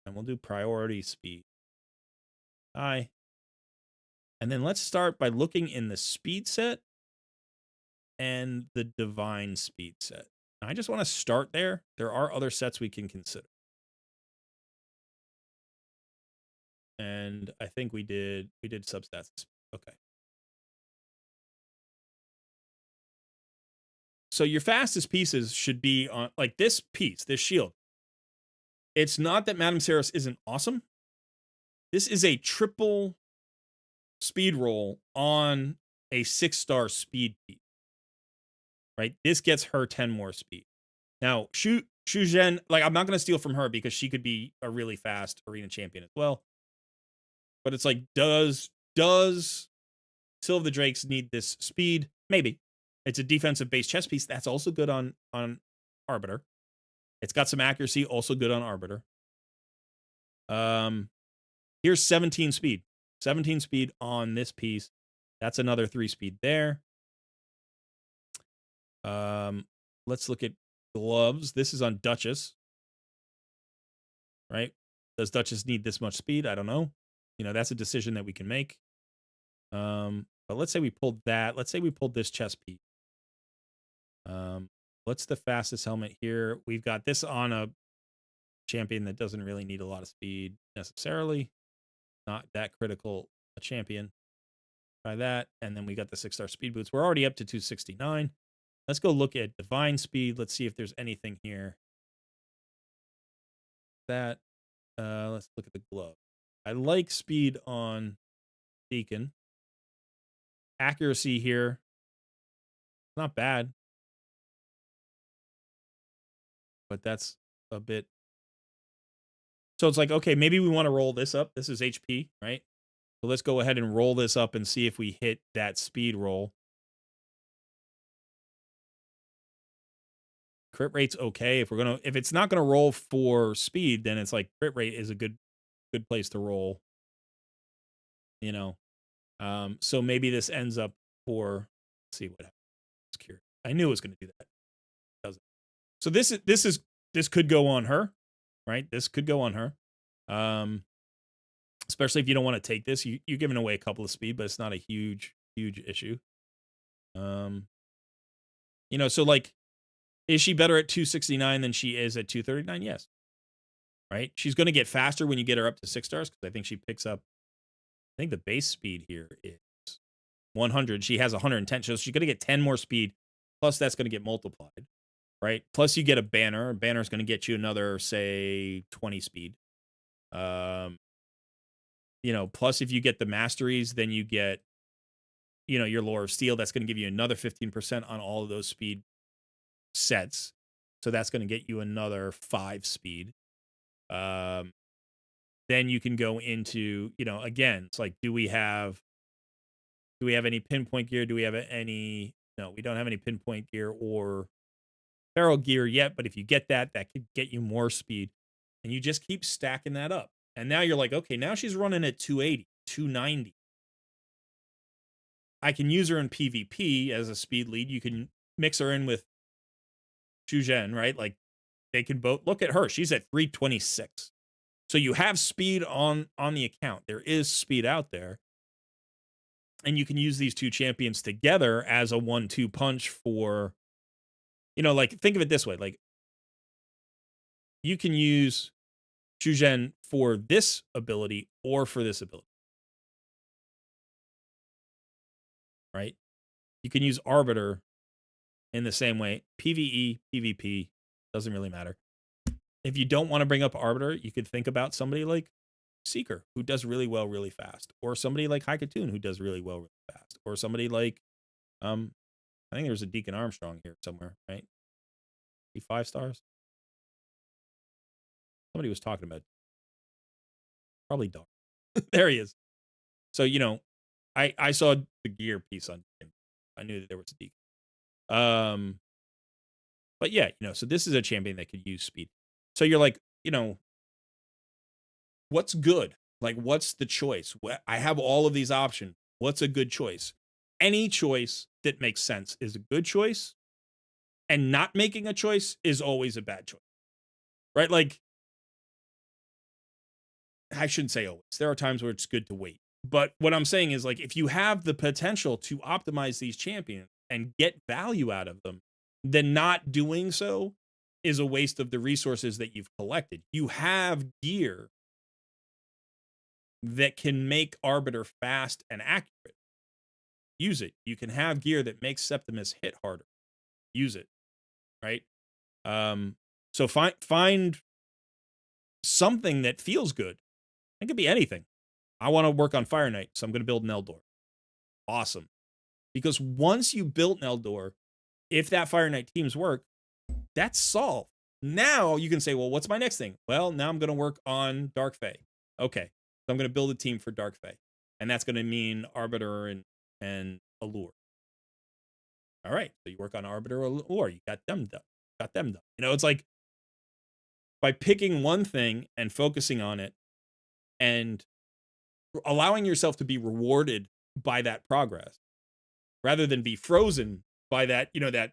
and we'll do priority speed. Hi. And then let's start by looking in the speed set and the divine speed set. I just want to start there. There are other sets we can consider. And I think we did substats. Okay. So your fastest pieces should be on like this piece, this shield. It's not that Madame Saris isn't awesome. This is a triple speed roll on a 6-star speed piece. Right? This gets her 10 more speed. Now, Shu Zhen, like I'm not going to steal from her because she could be a really fast arena champion as well. But it's like, does Sylve the Drakes need this speed? Maybe. It's a defensive based chess piece. That's also good on Arbiter. It's got some accuracy, also good on Arbiter. Here's 17 speed. 17 speed on this piece. That's another 3 speed there. Let's look at gloves. This is on Duchess. Right? Does Duchess need this much speed? I don't know. That's a decision that we can make. But let's say we pulled that. Let's say we pulled this chess piece. What's the fastest helmet here? We've got this on a champion that doesn't really need a lot of speed necessarily. Not that critical a champion. Try that. And then we got the 6-star speed boots. We're already up to 269. Let's go look at divine speed. Let's see if there's anything here. Let's look at the glove. I like speed on Deacon. Accuracy here. Not bad. But that's a bit. So it's like, okay, maybe we want to roll this up. This is HP, right? So let's go ahead and roll this up and see if we hit that speed roll. Crit rate's okay. If it's not gonna roll for speed, then it's like crit rate is a good place to roll. So maybe this ends up for. Let's see what happens. I knew it was gonna do that. It doesn't. So this could go on her, right? This could go on her. Especially if you don't want to take this, you're giving away a couple of speed, but it's not a huge issue. So like, is she better at 269 than she is at 239? Yes. Right? She's going to get faster when you get her up to 6 stars because I think she picks up. I think the base speed here is 100. She has 110, so she's going to get 10 more speed. Plus, that's going to get multiplied. Right? Plus, you get a banner. A banner is going to get you another, say, 20 speed. Plus if you get the masteries, then you get, your Lore of Steel. That's going to give you another 15% on all of those speed sets. So that's going to get you another 5 speed. Then you can go into, again, it's like, do we have any pinpoint gear? Do we have any No, we don't have any pinpoint gear or feral gear yet, but if you get that, that could get you more speed. And you just keep stacking that up. And now you're like, okay, now she's running at 280, 290. I can use her in PvP as a speed lead. You can mix her in with Shuzhen, right? Like they can both look at her. She's at 326. So you have speed on the account. There is speed out there. And you can use these two champions together as a 1-2 punch for, you know, like think of it this way. Like you can use Shuzhen for this ability or for this ability. Right? You can use Arbiter in the same way. PvE, PvP, doesn't really matter. If you don't want to bring up Arbiter, you could think about somebody like Seeker, who does really well really fast, or somebody like Haikatoon, who does really well really fast, or somebody like I think there's a Deacon Armstrong here somewhere, right? He 5 stars. Somebody was talking about probably Dark. There he is. So you know, I saw the gear piece on him. I knew that there was a Deacon. But yeah, you know, so this is a champion that could use speed. So you're like, you know, what's good? Like, what's the choice? I have all of these options. What's a good choice? Any choice that makes sense is a good choice. And not making a choice is always a bad choice. Right? Like, I shouldn't say always. There are times where it's good to wait. But what I'm saying is, like, if you have the potential to optimize these champions and get value out of them, then not doing so is a waste of the resources that you've collected. You have gear that can make Arbiter fast and accurate. Use it. You can have gear that makes Septimus hit harder. Use it. Right? So find something that feels good. It could be anything. I want to work on Fire Knight, so I'm going to build an Eldor. Awesome. Because once you built an Eldor, if that Fire Knight teams work, that's solved. Now you can say, well, what's my next thing? Well, now I'm going to work on Dark Fae. Okay. So I'm going to build a team for Dark Fae. And that's going to mean Arbiter and Allure. All right. So you work on Arbiter or Allure. You got them done. You know, it's like by picking one thing and focusing on it and allowing yourself to be rewarded by that progress rather than be frozen by that, you know, that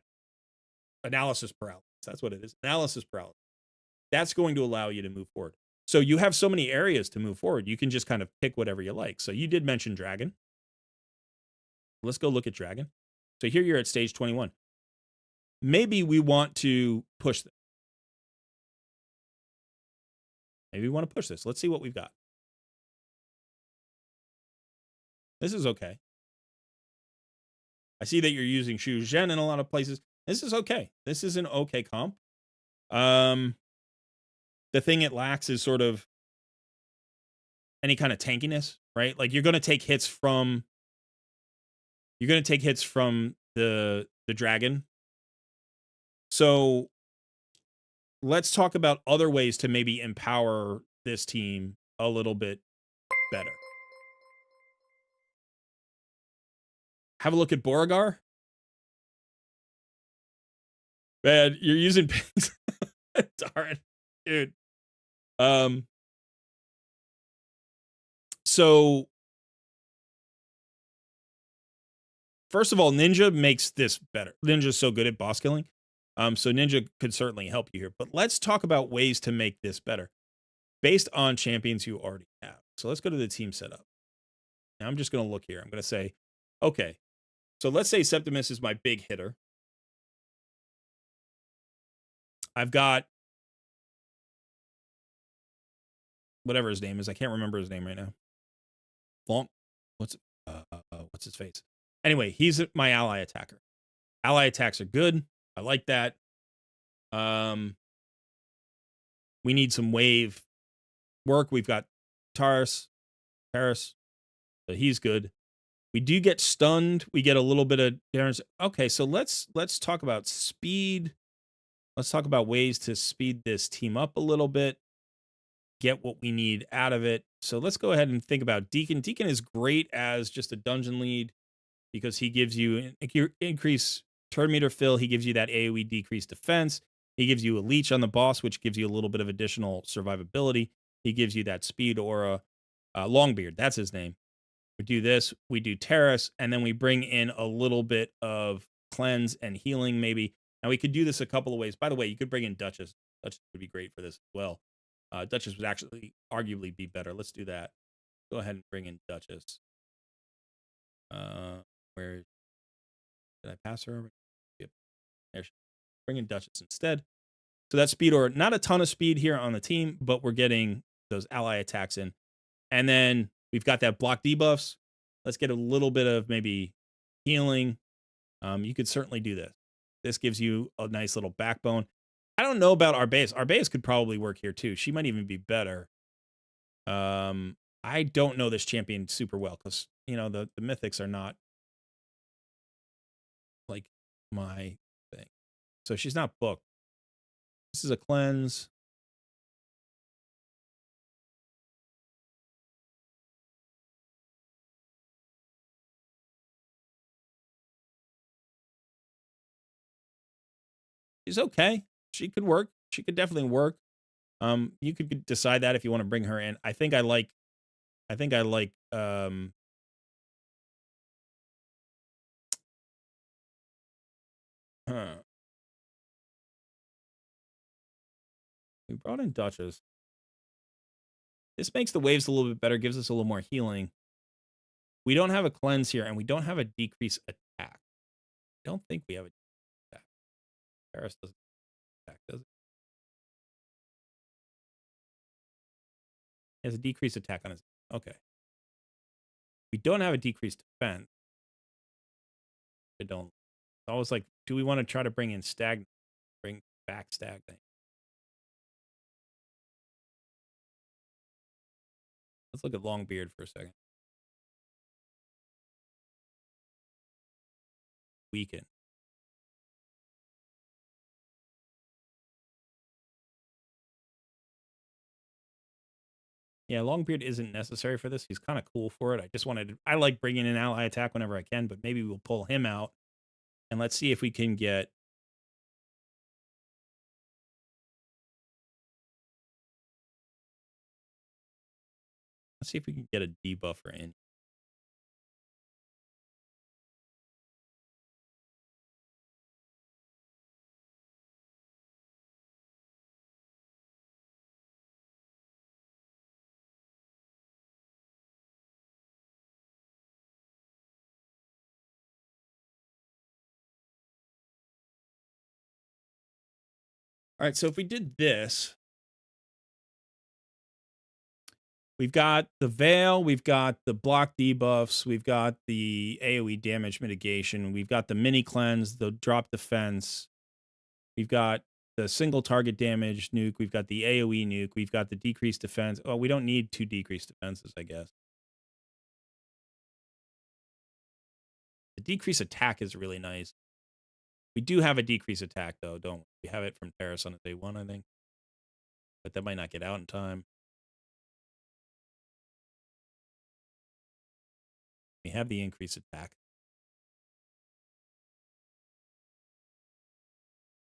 analysis paralysis. That's what it is. Analysis paralysis. That's going to allow you to move forward. So you have so many areas to move forward. You can just kind of pick whatever you like. So you did mention Dragon. Let's go look at Dragon. So here you're at stage 21. Maybe we want to push this. Maybe we want to push this. Let's see what we've got. This is okay. I see that you're using Shu Zhen in a lot of places. This is okay. This is an okay comp. The thing it lacks is sort of any kind of tankiness, right? Like you're going to take hits from the dragon. So let's talk about other ways to maybe empower this team a little bit better. Have a look at Beauregard. Man, you're using pings. Darn, dude. So first of all, Ninja makes this better. Ninja's so good at boss killing. So Ninja could certainly help you here. But let's talk about ways to make this better based on champions you already have. So let's go to the team setup. Now I'm just going to look here. I'm going to say, okay, so let's say Septimus is my big hitter. I've got whatever his name is. I can't remember his name right now. Flonk. What's his face? Anyway, he's my ally attacker. Ally attacks are good. I like that. We need some wave work. We've got Paris. So he's good. We do get stunned. We get a little bit of damage. Okay, so let's talk about speed. Let's talk about ways to speed this team up a little bit. Get what we need out of it. So let's go ahead and think about Deacon. Deacon is great as just a dungeon lead because he gives you increase turn meter fill. He gives you that AoE decreased defense. He gives you a leech on the boss, which gives you a little bit of additional survivability. He gives you that speed aura. Longbeard, that's his name. We do this, we do Terrace, and then we bring in a little bit of cleanse and healing, maybe. Now, we could do this a couple of ways. By the way, you could bring in Duchess. Duchess would be great for this as well. Duchess would actually arguably be better. Let's do that. Go ahead and bring in Duchess. Where did I pass her over? Yep. There she is. Bring in Duchess instead. So that speed, or not a ton of speed here on the team, but we're getting those ally attacks in. And then we've got that block debuffs. Let's get a little bit of maybe healing. You could certainly do this. This gives you a nice little backbone. I don't know about Arbeus. Arbeus could probably work here too. She might even be better. I don't know this champion super well because, you know, the mythics are not like my thing. So she's not booked. This is a cleanse. She's okay. She could work. She could definitely work. You could decide that if you want to bring her in. I think I like huh. We brought in Duchess. This makes the waves a little bit better, gives us a little more healing. We don't have a cleanse here, and we don't have a decrease attack. I don't think we have a attack. Paris doesn't attack, does it? He has a decreased attack on his. Okay. We don't have a decreased defense. I don't. I was like, do we want to try to bring in stagnant? Bring back stagnant. Let's look at Longbeard for a second. Weaken. Yeah, Longbeard isn't necessary for this. He's kind of cool for it. I like bringing in ally attack whenever I can, but maybe we'll pull him out. And let's see if we can get. Let's see if we can get a debuffer in. All right, so if we did this, we've got the Veil, we've got the block debuffs, we've got the AoE damage mitigation, we've got the mini cleanse, the drop defense, we've got the single target damage nuke, we've got the AoE nuke, we've got the decreased defense. Oh, we don't need 2 decreased defenses, I guess. The decreased attack is really nice. We do have a decreased attack, though, don't we? We have it from Terrace on day 1, I think. But that might not get out in time. We have the increased attack.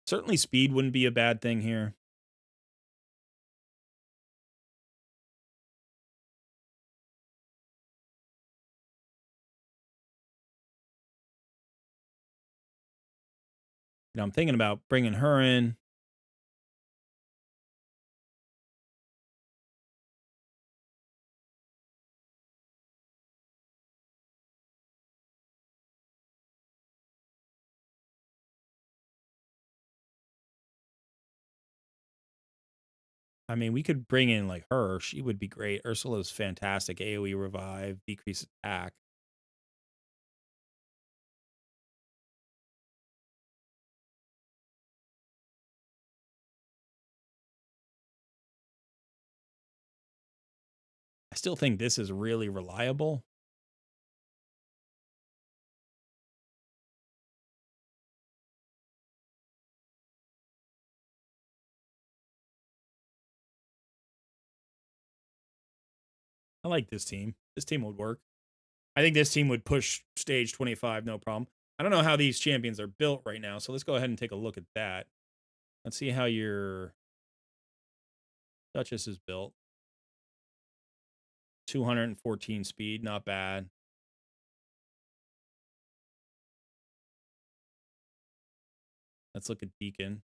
Certainly speed wouldn't be a bad thing here. You know, I'm thinking about bringing her in. I mean, we could bring in like her. She would be great. Ursula's fantastic. AoE revive, decrease attack. I still think this is really reliable. I like this team. This team would work. I think this team would push stage 25, no problem. I don't know how these champions are built right now, so let's go ahead and take a look at that. Let's see how your Duchess is built. 214 speed, not bad. Let's look at Deacon.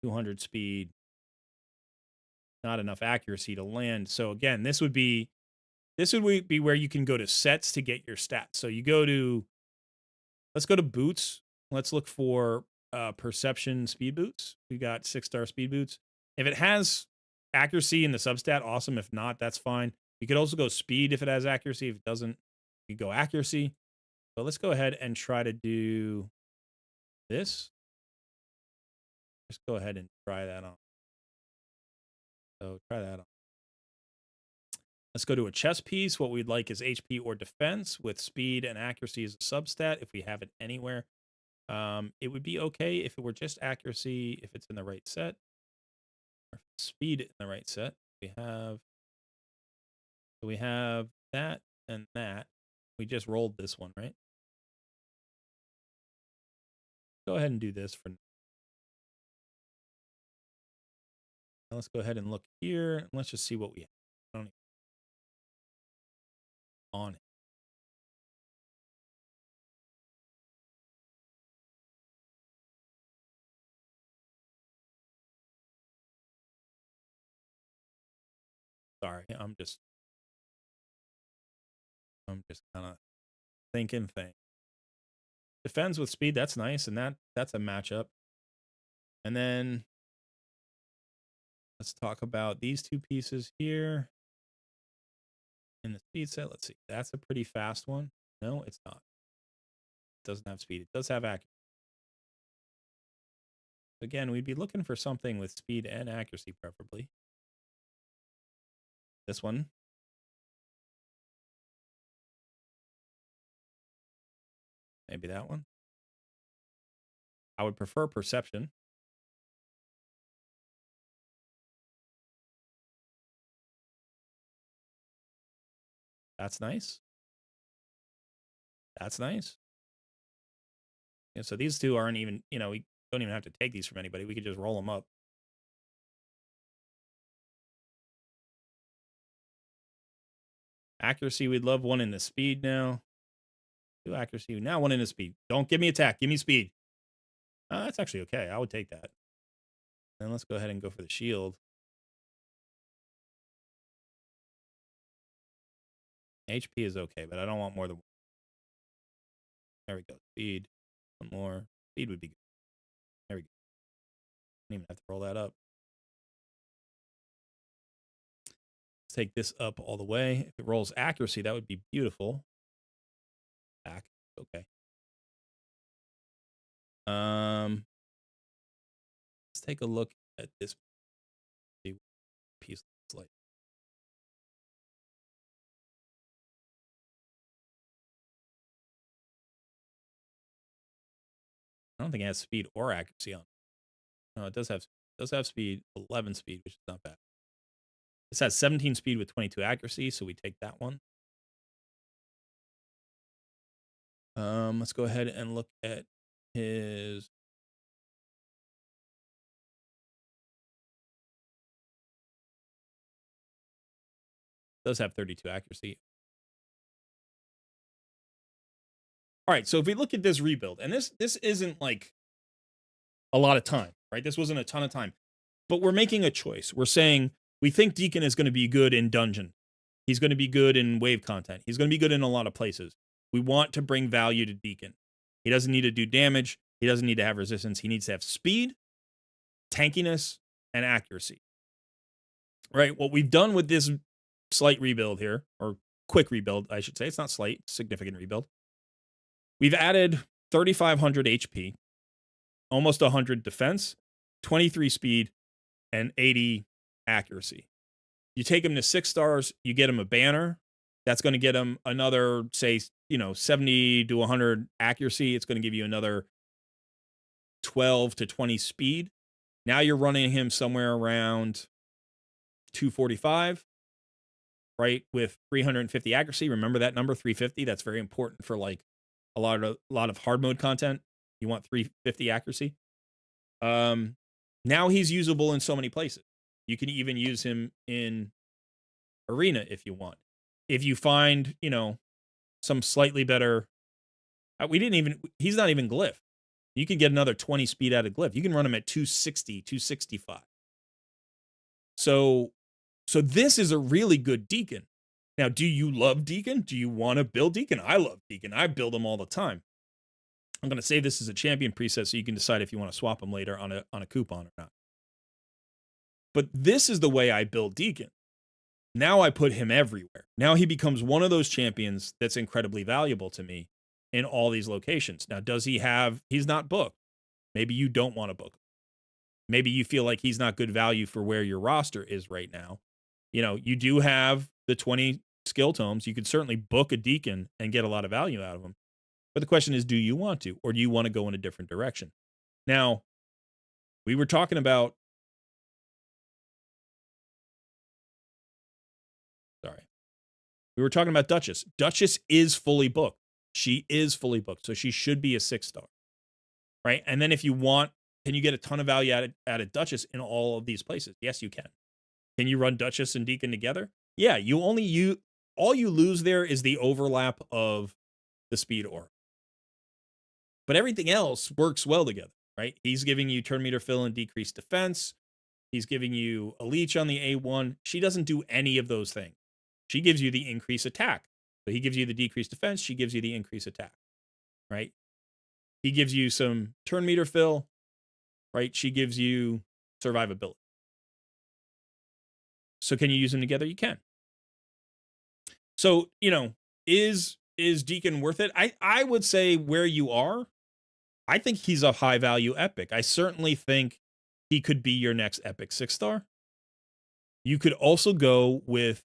200 speed. Not enough accuracy to land. So again, this would be where you can go to sets to get your stats. So you go to, let's go to boots. Let's look for perception speed boots. We got 6-star speed boots. If it has accuracy in the substat, awesome. If not, that's fine. You could also go speed if it has accuracy. If it doesn't, you go accuracy. So let's go ahead and try to do this. Just go ahead and try that on. So try that on. Let's go to a chess piece. What we'd like is HP or defense with speed and accuracy as a substat if we have it anywhere. It would be okay if it were just accuracy if it's in the right set. Or speed in the right set. We have that and that. We just rolled this one, right? Go ahead and do this for now. Now let's go ahead and look here. And let's just see what we have. I don't on it. Sorry, I'm just kind of thinking things. Defends with speed, that's nice, and that's a matchup. And then let's talk about these two pieces here. In the speed set, let's see. That's a pretty fast one. No, it's not. It doesn't have speed. It does have accuracy. Again, we'd be looking for something with speed and accuracy, preferably. This one. Maybe that one. I would prefer perception. That's nice. That's nice. And so these two aren't even, we don't even have to take these from anybody. We could just roll them up. Accuracy, we'd love one in the speed now. 2 accuracy, now 1 in the speed. Don't give me attack, give me speed. That's actually okay. I would take that. And let's go ahead and go for the shield. HP is okay, but I don't want more than 1. There we go. Speed. 1 more. Speed would be good. There we go. Don't even have to roll that up. Let's take this up all the way. If it rolls accuracy, that would be beautiful. Back. Okay. Let's take a look at this piece looks like. I don't think it has speed or accuracy on it. No, it does have speed, 11 speed, which is not bad. This has 17 speed with 22 accuracy, so we take that one. Let's go ahead and look at his. Does have 32 accuracy. All right, so if we look at this rebuild, and this isn't like a lot of time, right? This wasn't a ton of time, but we're making a choice. We're saying we think Deacon is going to be good in dungeon. He's going to be good in wave content. He's going to be good in a lot of places. We want to bring value to Deacon. He doesn't need to do damage. He doesn't need to have resistance. He needs to have speed, tankiness, and accuracy. Right? What we've done with this slight rebuild here, or quick rebuild, I should say. It's not slight, significant rebuild. We've added 3,500 HP, almost 100 defense, 23 speed, and 80 accuracy. You take him to 6 stars, you get him a banner. That's going to get him another, say, 70 to 100 accuracy. It's going to give you another 12 to 20 speed. Now you're running him somewhere around 245. right? With 350 accuracy. Remember that number, 350? That's very important for like a lot of hard mode content. You want 350 accuracy. Now he's usable in so many places. You can even use him in arena if you want. If you find, some slightly better, he's not even glyph. You can get another 20 speed out of glyph. You can run him at 260, 265. So this is a really good Deacon. Now, do you love Deacon? Do you want to build Deacon? I love Deacon. I build him all the time. I'm going to save this as a champion preset so you can decide if you want to swap him later on a coupon or not. But this is the way I build Deacon. Now I put him everywhere. Now he becomes one of those champions that's incredibly valuable to me in all these locations. Now, he's not booked. Maybe you don't want to book him. Maybe you feel like he's not good value for where your roster is right now. You do have the 20 skill tomes. You could certainly book a Deacon and get a lot of value out of him. But the question is, do you want to, or do you want to go in a different direction? Now, we were talking about, Duchess. Duchess is fully booked. She is fully booked, so she should be a 6-star, right? And then if you want, can you get a ton of value out of Duchess in all of these places? Yes, you can. Can you run Duchess and Deacon together? Yeah, all you lose there is the overlap of the speed aura. But everything else works well together, right? He's giving you turn meter fill and decreased defense. He's giving you a leech on the A1. She doesn't do any of those things. She gives you the increased attack. So he gives you the decreased defense. She gives you the increased attack, right? He gives you some turn meter fill, right? She gives you survivability. So can you use them together? You can. So, is Deacon worth it? I would say where you are, I think he's a high value epic. I certainly think he could be your next epic 6-star. You could also go with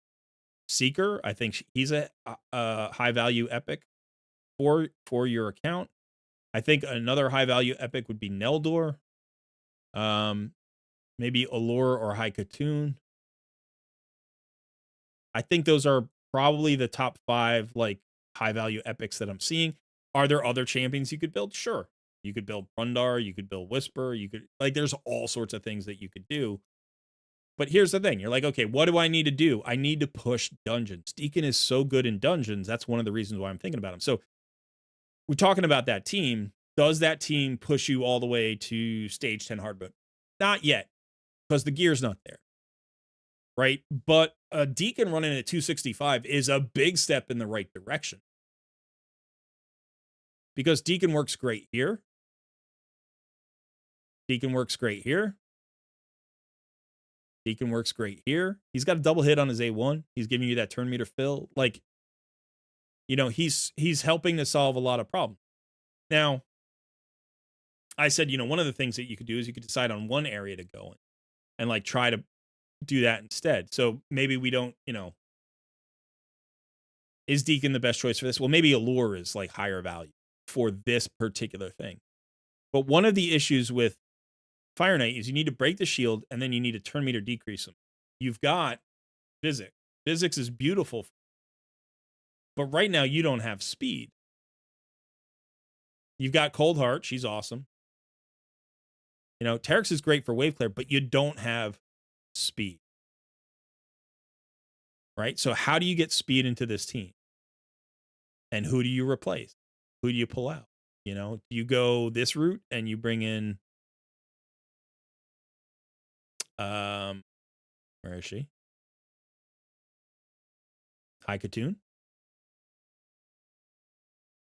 Seeker. I think he's a high value epic for your account. I think another high value epic would be Neldor. Maybe Allure or Haikatoon. I think those are probably the top 5 like high value epics that I'm seeing. Are there other champions you could build? Sure. You could build Brundar, you could build Whisper, there's all sorts of things that you could do. But here's the thing. You're like, okay, what do I need to do? I need to push dungeons. Deacon is so good in dungeons. That's one of the reasons why I'm thinking about him. So we're talking about that team. Does that team push you all the way to stage 10 hard mode? Not yet, because the gear's not there. Right? But a Deacon running at 265 is a big step in the right direction. Because Deacon works great here. Deacon works great here. Deacon works great here. He's got a double hit on his A1. He's giving you that turn meter fill. Like, he's helping to solve a lot of problems. Now, I said, one of the things that you could do is you could decide on one area to go in and like try to do that instead. So maybe we don't, is Deacon the best choice for this? Well, maybe Allure is like higher value for this particular thing. But one of the issues with Fire Knight is you need to break the shield and then you need to turn meter decrease them. You've got physics. Physics is beautiful. But right now you don't have speed. You've got Cold Heart. She's awesome. Terex is great for wave clear, but you don't have speed. Right? So how do you get speed into this team? And who do you replace? Who do you pull out? Do you go this route and you bring in where is she? Haikatoon.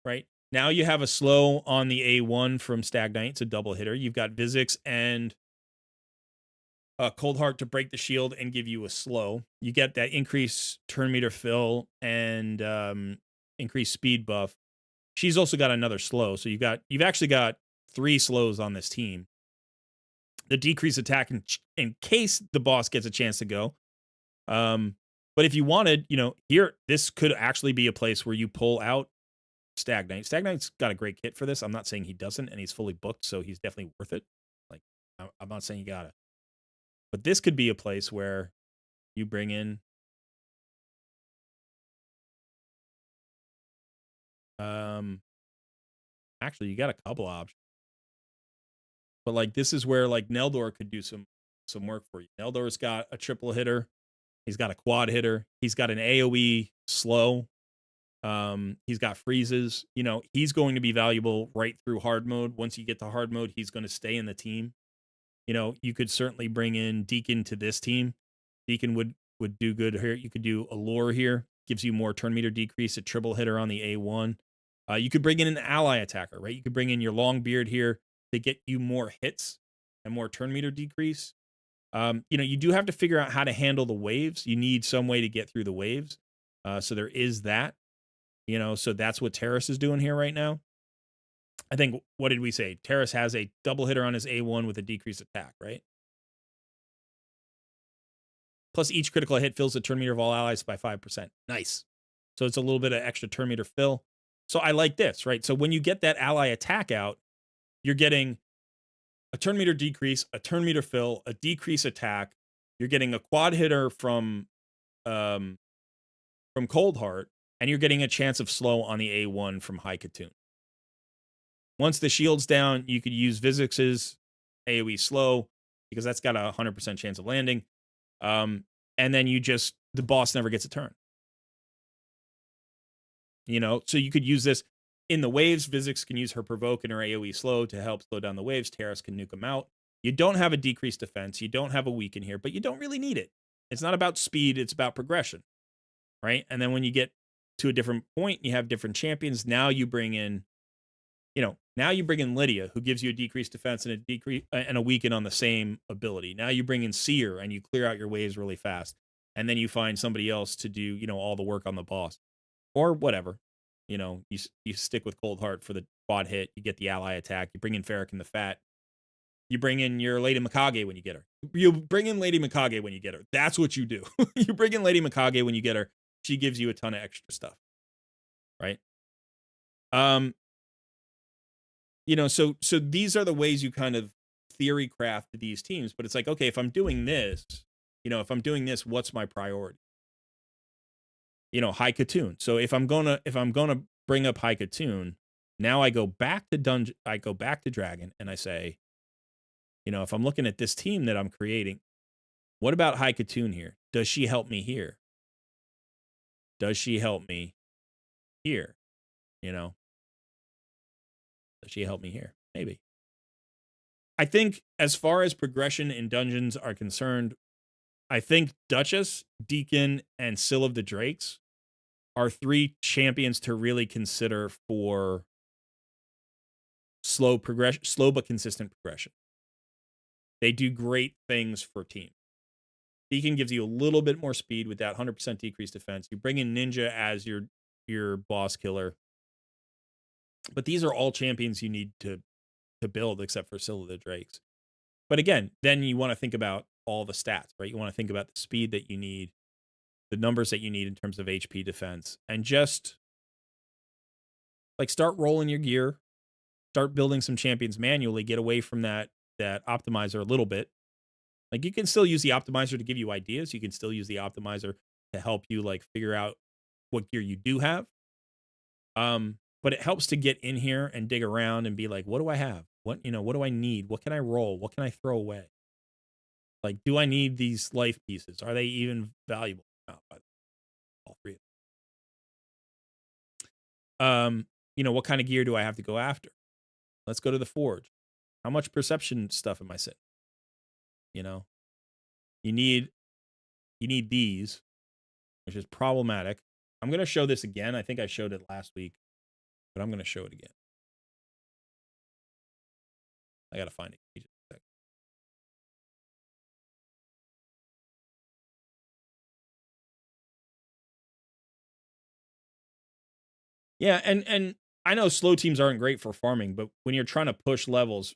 Right? Now you have a slow on the A1 from Stagnite. It's a double hitter. You've got Vizix and Cold Heart to break the shield and give you a slow. You get that increased turn meter fill and increased speed buff. She's also got another slow. So you've actually got 3 slows on this team. The decreased attack in case the boss gets a chance to go. But if you wanted, here, this could actually be a place where you pull out Stagnite. Stagnite's got a great kit for this. I'm not saying he doesn't, and he's fully booked, so he's definitely worth it. Like, I'm not saying you got it. But this could be a place where you bring in Actually, you got a couple options. But like this is where like Neldor could do some work for you. Neldor's got a triple hitter. He's got a quad hitter. He's got an AoE slow. He's got freezes. You know, he's going to be valuable right through hard mode. Once you get to hard mode, he's going to stay in the team. You know, you could certainly bring in Deacon to this team. Deacon would do good here. You could do Allure here. Gives you more turn meter decrease, a triple hitter on the A1. You could bring in an ally attacker, right? You could bring in your Longbeard here to get you more hits and more turn meter decrease. You know, you do have to figure out how to handle the waves. You need some way to get through the waves. So there is that, you know, so that's what Terrace is doing here right now. I think, what did we say? Terrace has a double hitter on his A1 with a decreased attack, right? Plus each critical hit fills the turn meter of all allies by 5%. Nice. So it's a little bit of extra turn meter fill. So I like this, right? So when you get that ally attack out, you're getting a turn meter decrease, a turn meter fill, a decrease attack. You're getting a quad hitter from Cold Heart, and you're getting a chance of slow on the A1 from High Katoon. Once the shield's down, you could use Vizix's AoE slow because that's got a 100% chance of landing. And then the boss never gets a turn. You know, so you could use this in the waves. Vizix can use her provoke and her AoE slow to help slow down the waves. Terrace can nuke them out. You don't have a decreased defense. You don't have a weaken here, but you don't really need it. It's not about speed. It's about progression, right? And then when you get to a different point, you have different champions. Now you bring in, Lydia, who gives you a decreased defense and a weaken on the same ability. Now you bring in Seer and you clear out your waves really fast. And then you find somebody else to do, all the work on the boss. Or whatever. You stick with Cold Heart for the quad hit. You get the ally attack. You bring in Ferric and the Fat. You bring in your Lady Mikage when you get her. You bring in Lady Mikage when you get her. That's what you do. You bring in Lady Mikage when you get her. She gives you a ton of extra stuff. Right? So these are the ways you kind of theory craft these teams. But it's like, okay, if I'm doing this, what's my priority? High Katoon. So if I'm gonna bring up High Katoon, now I go back to Dragon, and I say, if I'm looking at this team that I'm creating, what about High Katoon here? Does she help me here? Does she help me here? Does she help me here? Maybe. I think as far as progression in dungeons are concerned, I think Duchess, Deacon, and Syl of the Drakes are 3 champions to really consider for slow but consistent progression. They do great things for teams. Deacon gives you a little bit more speed with that 100% decreased defense. You bring in Ninja as your boss killer. But these are all champions you need to build except for Syl of the Drakes. But again, then you want to think about all the stats, right? You want to think about the speed that you need, the numbers that you need in terms of HP defense, and just like start rolling your gear, start building some champions manually, get away from that optimizer a little bit. Like you can still use the optimizer to give you ideas. You can still use the optimizer to help you like figure out what gear you do have. But it helps to get in here and dig around and be like, what do I have? What do I need? What can I roll? What can I throw away? Like, do I need these life pieces? Are they even valuable? All 3 of them. What kind of gear do I have to go after? Let's go to the forge. How much perception stuff am I sitting? You need these, which is problematic. I'm going to show this again. I think I showed it last week, but I'm going to show it again. I got to find it. Yeah, and I know slow teams aren't great for farming, but when you're trying to push levels,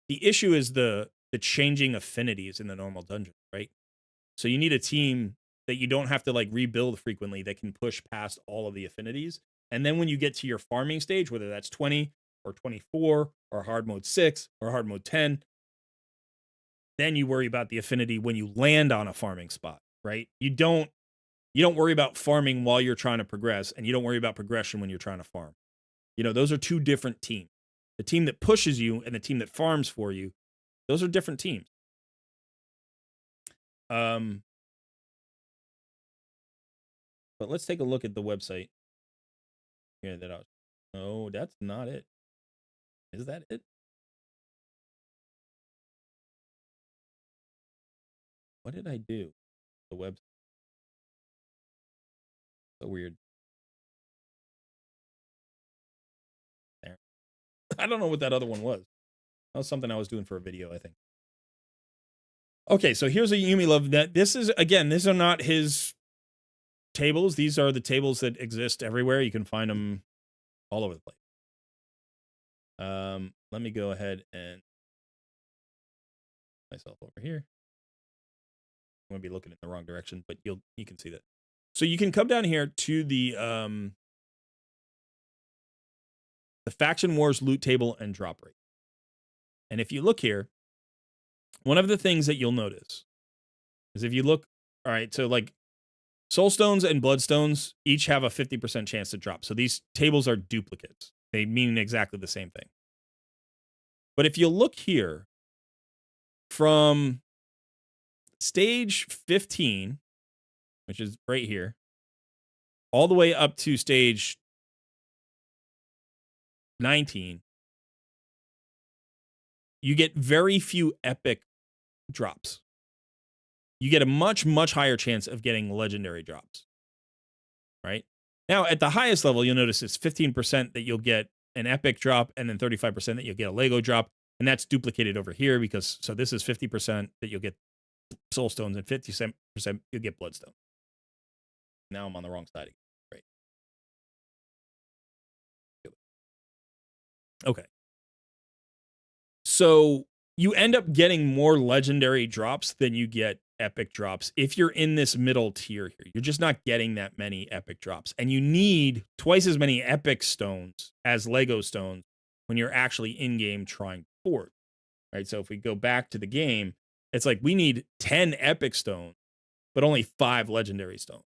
the issue is the changing affinities in the normal dungeon, right? So you need a team that you don't have to like rebuild frequently that can push past all of the affinities. And then when you get to your farming stage, whether that's 20 or 24 or hard mode 6 or hard mode 10, then you worry about the affinity when you land on a farming spot, right? You don't You don't worry about farming while you're trying to progress, and you don't worry about progression when you're trying to farm. You know, those are two different teams. The team that pushes you and the team that farms for you, those are different teams. But let's take a look at the website. Here that I was. No, that's not it. Is that it? What did I do? The website. So weird. There. I don't know what that other one was. That was something I was doing for a video, I think. Okay, so here's a Yumi Love. That this is, again, these are not his tables. These are the tables that exist everywhere. You can find them all over the place. Let me go ahead and myself over here. I'm gonna be looking in the wrong direction, but you can see that. So you can come down here to the Faction Wars loot table and drop rate. And if you look here, one of the things that you'll notice is if you look, all right, so like Soulstones and Bloodstones each have a 50% chance to drop. So these tables are duplicates. They mean exactly the same thing. But if you look here, from stage 15, which is right here, all the way up to stage 19, you get very few epic drops. You get a much, much higher chance of getting legendary drops, right? Now, at the highest level, you'll notice it's 15% that you'll get an epic drop, and then 35% that you'll get a Lego drop, and that's duplicated over here because, so this is 50% that you'll get Soulstones, and 50% you'll get Bloodstone. Now I'm on the wrong side again. Right. Okay. So you end up getting more legendary drops than you get epic drops if you're in this middle tier here. You're just not getting that many epic drops. And you need twice as many epic stones as Lego stones when you're actually in-game trying to forge. Right? So if we go back to the game, it's like we need 10 epic stones, but only 5 legendary stones.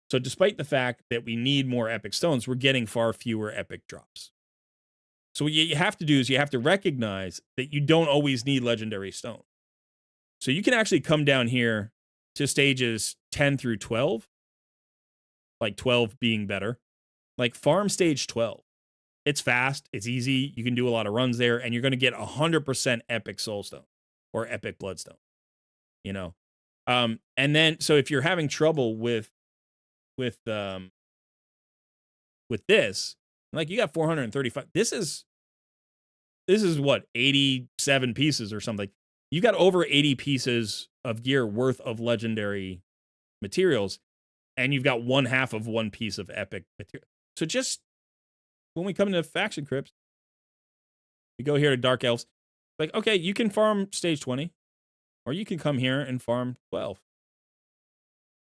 So despite the fact that we need more epic stones, we're getting far fewer epic drops. So what you have to do is you have to recognize that you don't always need legendary stones. So you can actually come down here to stages 10 through 12, like 12 being better, like farm stage 12. It's fast, it's easy, you can do a lot of runs there, and you're going to get 100% epic soulstone or epic bloodstone, you know? And then, so if you're having trouble with this, like you got 435, this is what, 87 pieces or something. You got over 80 pieces of gear worth of legendary materials, and you've got 1/2 of one piece of epic material. So just when we come into faction crypts, we go here to Dark Elves. Like, okay, you can farm stage 20, or you can come here and farm 12.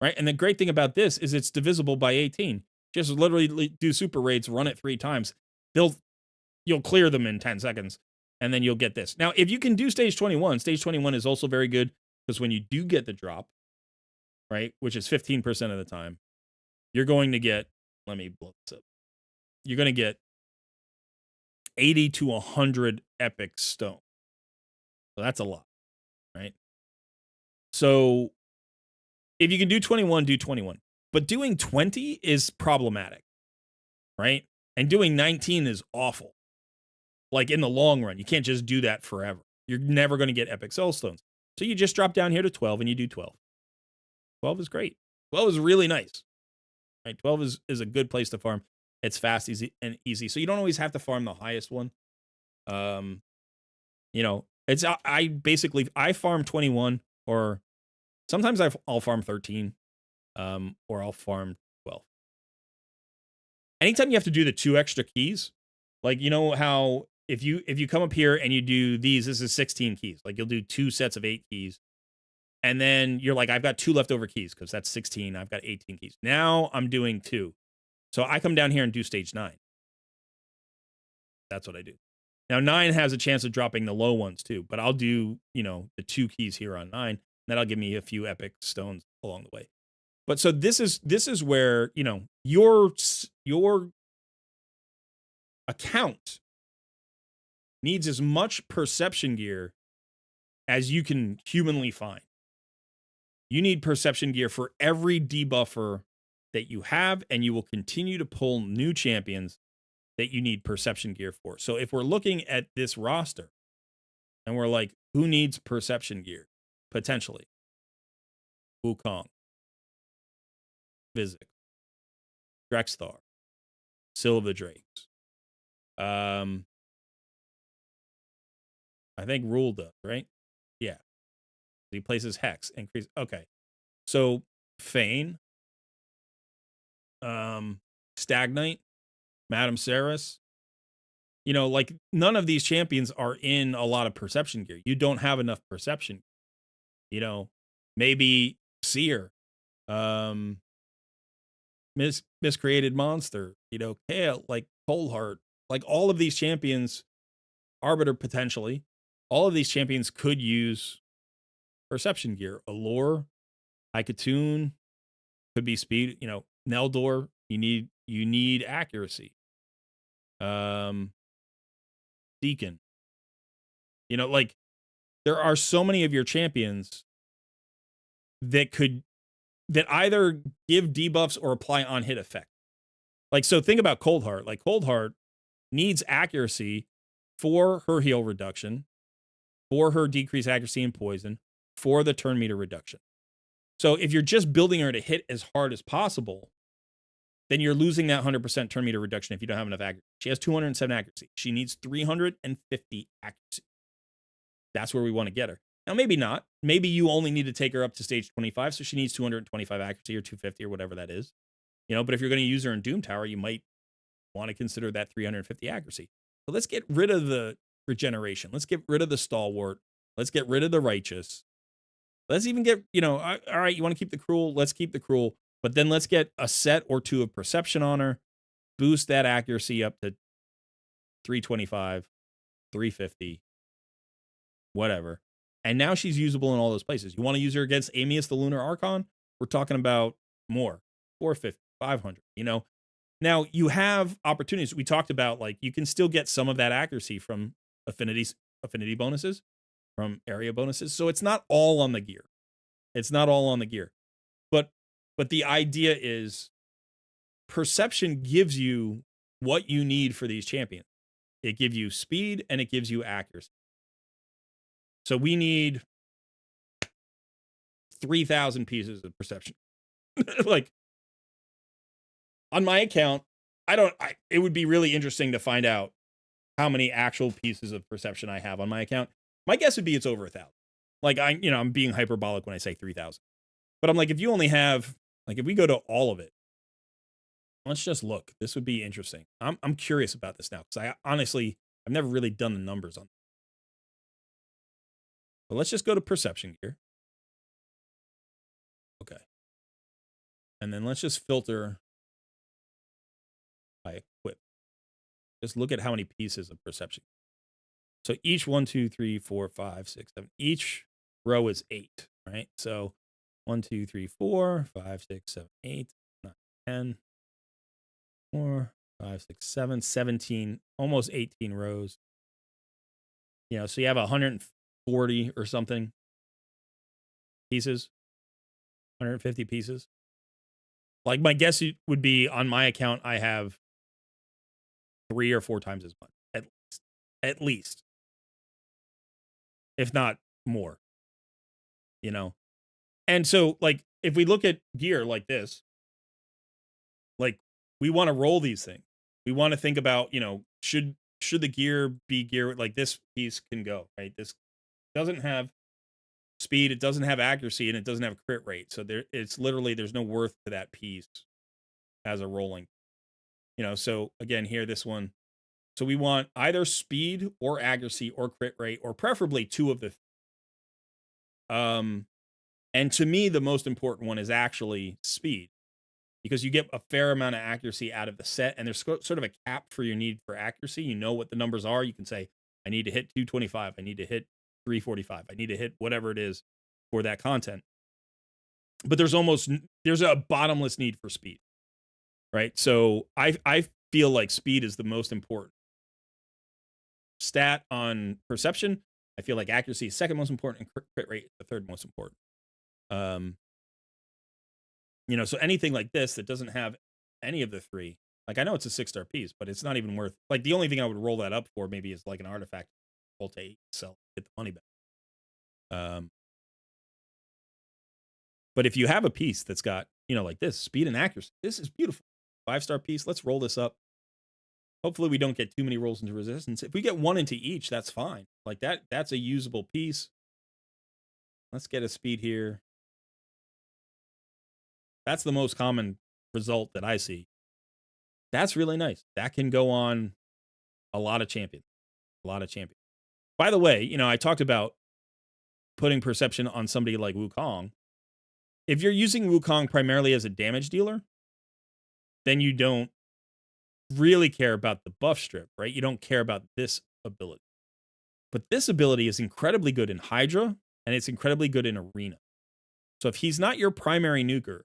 Right? And the great thing about this is it's divisible by 18. Just literally do super raids, run it 3 times. You'll clear them in 10 seconds, and then you'll get this. Now, if you can do stage 21 is also very good, because when you do get the drop, right, which is 15% of the time, you're going to get, let me blow this up. You're going to get 80 to 100 epic stone. So that's a lot, right? So if you can do 21, do 21. But doing 20 is problematic, right? And doing 19 is awful. Like in the long run, you can't just do that forever. You're never going to get epic soulstones. So you just drop down here to 12 and you do 12. 12 is great. 12 is really nice. Right? 12 is a good place to farm. It's fast, easy. So you don't always have to farm the highest one. You know, it's I farm 21, or sometimes I'll farm 13, or I'll farm 12. Anytime you have to do the 2 extra keys, like, you know how if you come up here and you do these, this is 16 keys. Like, you'll do 2 sets of 8 keys. And then you're like, I've got 2 leftover keys because that's 16. I've got 18 keys. Now I'm doing 2. So I come down here and do stage 9. That's what I do. Now 9 has a chance of dropping the low ones too, but I'll do, you know, the 2 keys here on 9. That'll give me a few epic stones along the way. But so this is where, you know, your account needs as much perception gear as you can humanly find. You need perception gear for every debuffer that you have, and you will continue to pull new champions that you need perception gear for. So if we're looking at this roster and we're like, who needs perception gear? Potentially Wukong, Vizik, Drexthar, Silva Drakes. I think Rule does, right? Yeah. He places Hex, increase. Okay. So Fane, Stagnite, Madame Ceres. You know, like none of these champions are in a lot of perception gear. You don't have enough perception. You know, maybe Seer, Miscreated Monster, you know, Kale, like Colred, like all of these champions, Arbiter potentially, all of these champions could use perception gear. Allure, Icatoon, could be speed, you know, Neldor, you need accuracy. Deacon. You know, like there are so many of your champions that either give debuffs or apply on hit effect. Like, so think about Coldheart. Like Coldheart needs accuracy for her heal reduction, for her decreased accuracy and poison, for the turn meter reduction. So if you're just building her to hit as hard as possible, then you're losing that 100% turn meter reduction if you don't have enough accuracy. She has 207 accuracy. She needs 350 accuracy. That's where we want to get her. Now, maybe not. Maybe you only need to take her up to stage 25, so she needs 225 accuracy or 250 or whatever that is. You know, but if you're going to use her in Doom Tower, you might want to consider that 350 accuracy. So let's get rid of the regeneration. Let's get rid of the stalwart. Let's get rid of the righteous. Let's even get, you know, all right, you want to keep the cruel? Let's keep the cruel. But then let's get a set or two of perception on her, boost that accuracy up to 325, 350, whatever. And now she's usable in all those places. You want to use her against Amius the Lunar Archon? We're talking about more, 450, 500, you know? Now, you have opportunities. We talked about, like, you can still get some of that accuracy from affinity bonuses, from area bonuses. So it's not all on the gear. It's not all on the gear. But the idea is perception gives you what you need for these champions. It gives you speed and it gives you accuracy. So we need 3,000 pieces of perception. Like, on my account, it would be really interesting to find out how many actual pieces of perception I have on my account. My guess would be it's over 1,000. Like, I'm being hyperbolic when I say 3,000. But I'm like, if you only have, like, if we go to all of it, let's just look. This would be interesting. I'm curious about this now because I've never really done the numbers on it. But let's just go to perception gear. Okay. And then let's just filter by equip. Just look at how many pieces of perception. So each 1, 2, 3, 4, 5, 6, 7. Each row is 8, right? So 1, 2, 3, 4, 5, 6, 7, 8, 9, 10, 4, 5, 6, 7, 17, almost 18 rows. You know, so you have 140 or something pieces, 150 pieces. Like, my guess would be on my account, I have 3 or 4 times as much, at least, if not more, you know? And so, like, if we look at gear like this, like, we want to roll these things. We want to think about, you know, should the gear be gear, like this piece can go, right? This doesn't have speed, it doesn't have accuracy, and it doesn't have crit rate. So there's no worth to that piece as a rolling. You know, so again, here, this one. So we want either speed or accuracy or crit rate, or preferably 2 of the. And to me, the most important one is actually speed, because you get a fair amount of accuracy out of the set, and there's sort of a cap for your need for accuracy. You know what the numbers are. You can say, I need to hit 225. I need to hit 345. I need to hit whatever it is for that content. but there's a bottomless need for speed, right? So I feel like speed is the most important stat on perception. I feel like accuracy is second most important, and crit rate is the third most important. So anything like this that doesn't have any of the three, like I know it's a 6-star piece, but it's not even worth, like the only thing I would roll that up for maybe is like an artifact, roll to 8, sell, get the money back. But if you have a piece that's got, like this, speed and accuracy, this is beautiful. 5-star piece, let's roll this up. Hopefully we don't get too many rolls into resistance. If we get one into each, that's fine. Like that's a usable piece. Let's get a speed here. That's the most common result that I see. That's really nice. That can go on a lot of champions. A lot of champions. By the way, I talked about putting perception on somebody like Wukong. If you're using Wukong primarily as a damage dealer, then you don't really care about the buff strip, right? You don't care about this ability. But this ability is incredibly good in Hydra, and it's incredibly good in Arena. So if he's not your primary nuker,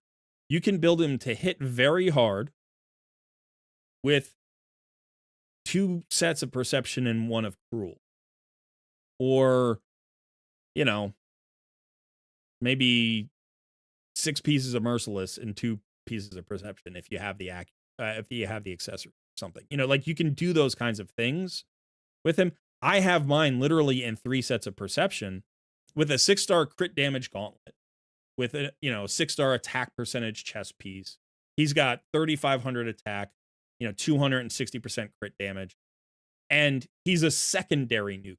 you can build him to hit very hard with 2 sets of perception and 1 of cruel. Or, maybe 6 pieces of merciless and 2 pieces of perception if you have the accessory or something. Like you can do those kinds of things with him. I have mine literally in 3 sets of perception with a 6-star crit damage gauntlet, with a 6-star attack percentage chest piece. He's got 3,500 attack, 260% crit damage, and he's a secondary nuke,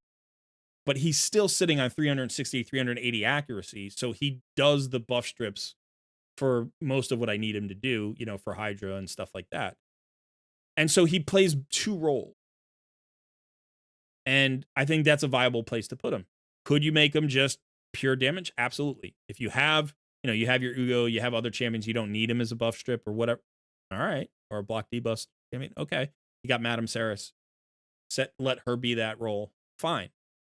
but he's still sitting on 360, 380 accuracy, so he does the buff strips for most of what I need him to do, for Hydra and stuff like that. And so he plays 2 roles. And I think that's a viable place to put him. Could you make him just pure damage? Absolutely. If you have, you have your Ugo, you have other champions, you don't need him as a buff strip or whatever. All right. Or a block debuff. Okay. You got Madame Saris. Let her be that role. Fine.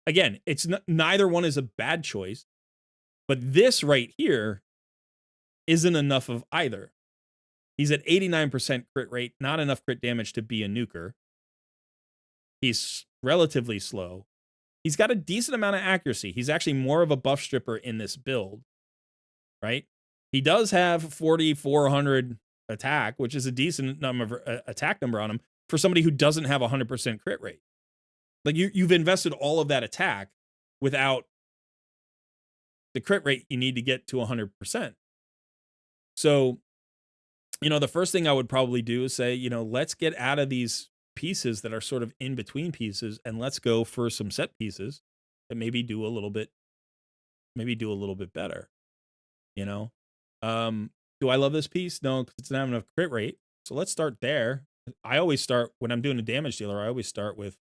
Again, it's neither one is a bad choice, but this right here isn't enough of either. He's at 89% crit rate, not enough crit damage to be a nuker. He's relatively slow. He's got a decent amount of accuracy. He's actually more of a buff stripper in this build, right? He does have 4,400 attack, which is a decent number attack number on him for somebody who doesn't have 100% crit rate. Like you've invested all of that attack without the crit rate you need to get to 100%. So, the first thing I would probably do is say, let's get out of these pieces that are sort of in between pieces and let's go for some set pieces that maybe do a little bit better. Do I love this piece? No, because it's not enough crit rate. So let's start there. I always start when I'm doing a damage dealer. I always start with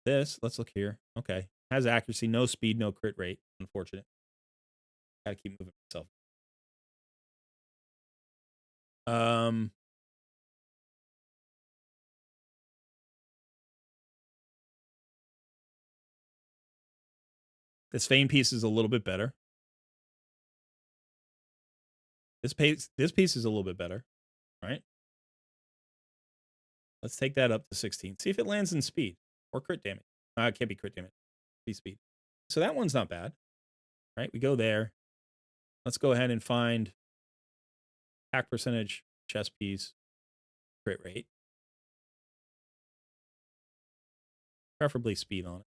this. Let's look here. Okay, has accuracy, no speed, no crit rate. Unfortunate. Gotta keep moving myself. This Fame piece is a little bit better. This piece is a little bit better, right? Let's take that up to 16. See if it lands in speed or crit damage. It can't be crit damage. Be speed. So that one's not bad, right? We go there. Let's go ahead and find attack percentage, chest piece, crit rate. Preferably speed on it.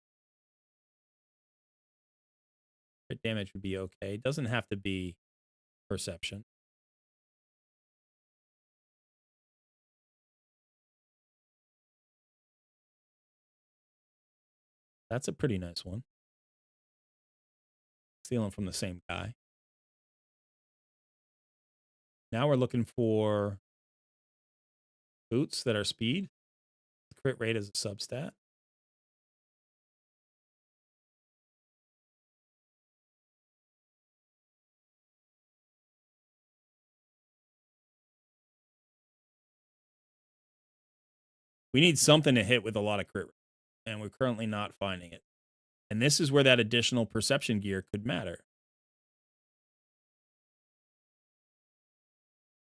Crit damage would be okay. It doesn't have to be perception. That's a pretty nice one. Stealing from the same guy. Now we're looking for boots that are speed. The crit rate is a substat. We need something to hit with a lot of crit rate, and we're currently not finding it. And this is where that additional perception gear could matter.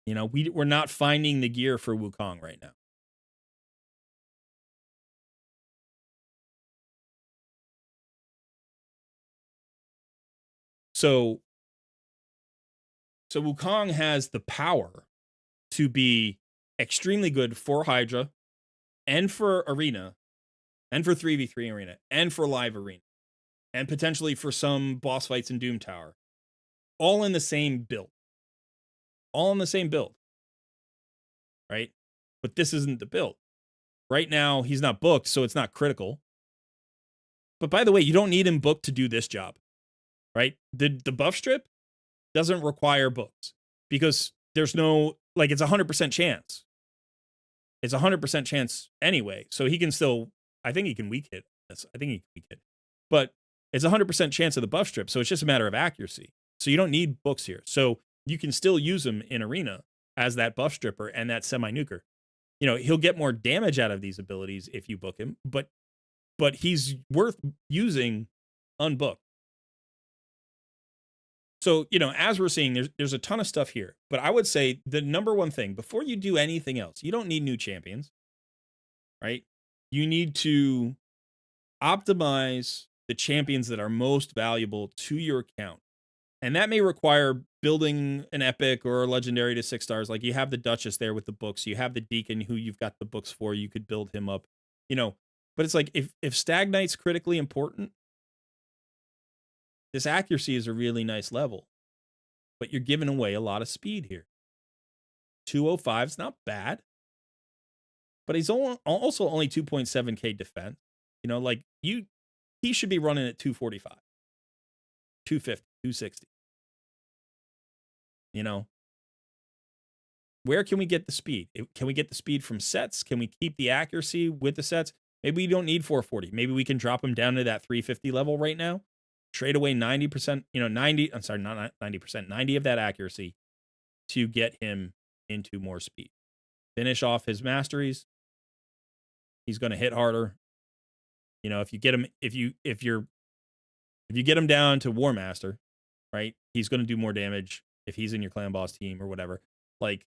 You know, we're not finding the gear for Wukong right now. So Wukong has the power to be extremely good for Hydra and for Arena and for 3v3 Arena and for Live Arena and potentially for some boss fights in Doom Tower. All in the same build. All in the same build. Right? But this isn't the build. Right now, he's not booked, so it's not critical. But by the way, you don't need him booked to do this job. Right? The buff strip doesn't require books because there's no, like, it's 100% chance. It's 100% chance anyway. So he can still, I think he can weak hit. I think he can weak hit. But it's 100% chance of the buff strip. So it's just a matter of accuracy. So you don't need books here. So you can still use him in Arena as that buff stripper and that semi-nuker. You know, he'll get more damage out of these abilities if you book him, but he's worth using unbooked. So, you know, as we're seeing, there's a ton of stuff here. But I would say the number one thing, before you do anything else, you don't need new champions, right? You need to optimize the champions that are most valuable to your account. And that may require building an epic or a legendary to 6 stars. Like you have the Duchess there with the books. You have the Deacon who you've got the books for. You could build him up, you know. But it's like if Stag Knight's critically important, this accuracy is a really nice level. But you're giving away a lot of speed here. 205 is not bad. But he's also only 2.7k defense. You know, like he should be running at 245, 250, 260. You know, where can we get the speed? Can we get the speed from sets? Can we keep the accuracy with the sets? Maybe we don't need 440. Maybe we can drop him down to that 350 level right now. Trade away 90%, you know, 90, I'm sorry, not 90%, 90 of that accuracy to get him into more speed. Finish off his masteries. He's going to hit harder. You know, if you get him, if you get him down to War Master, right? He's going to do more damage if he's in your clan boss team or whatever. Like,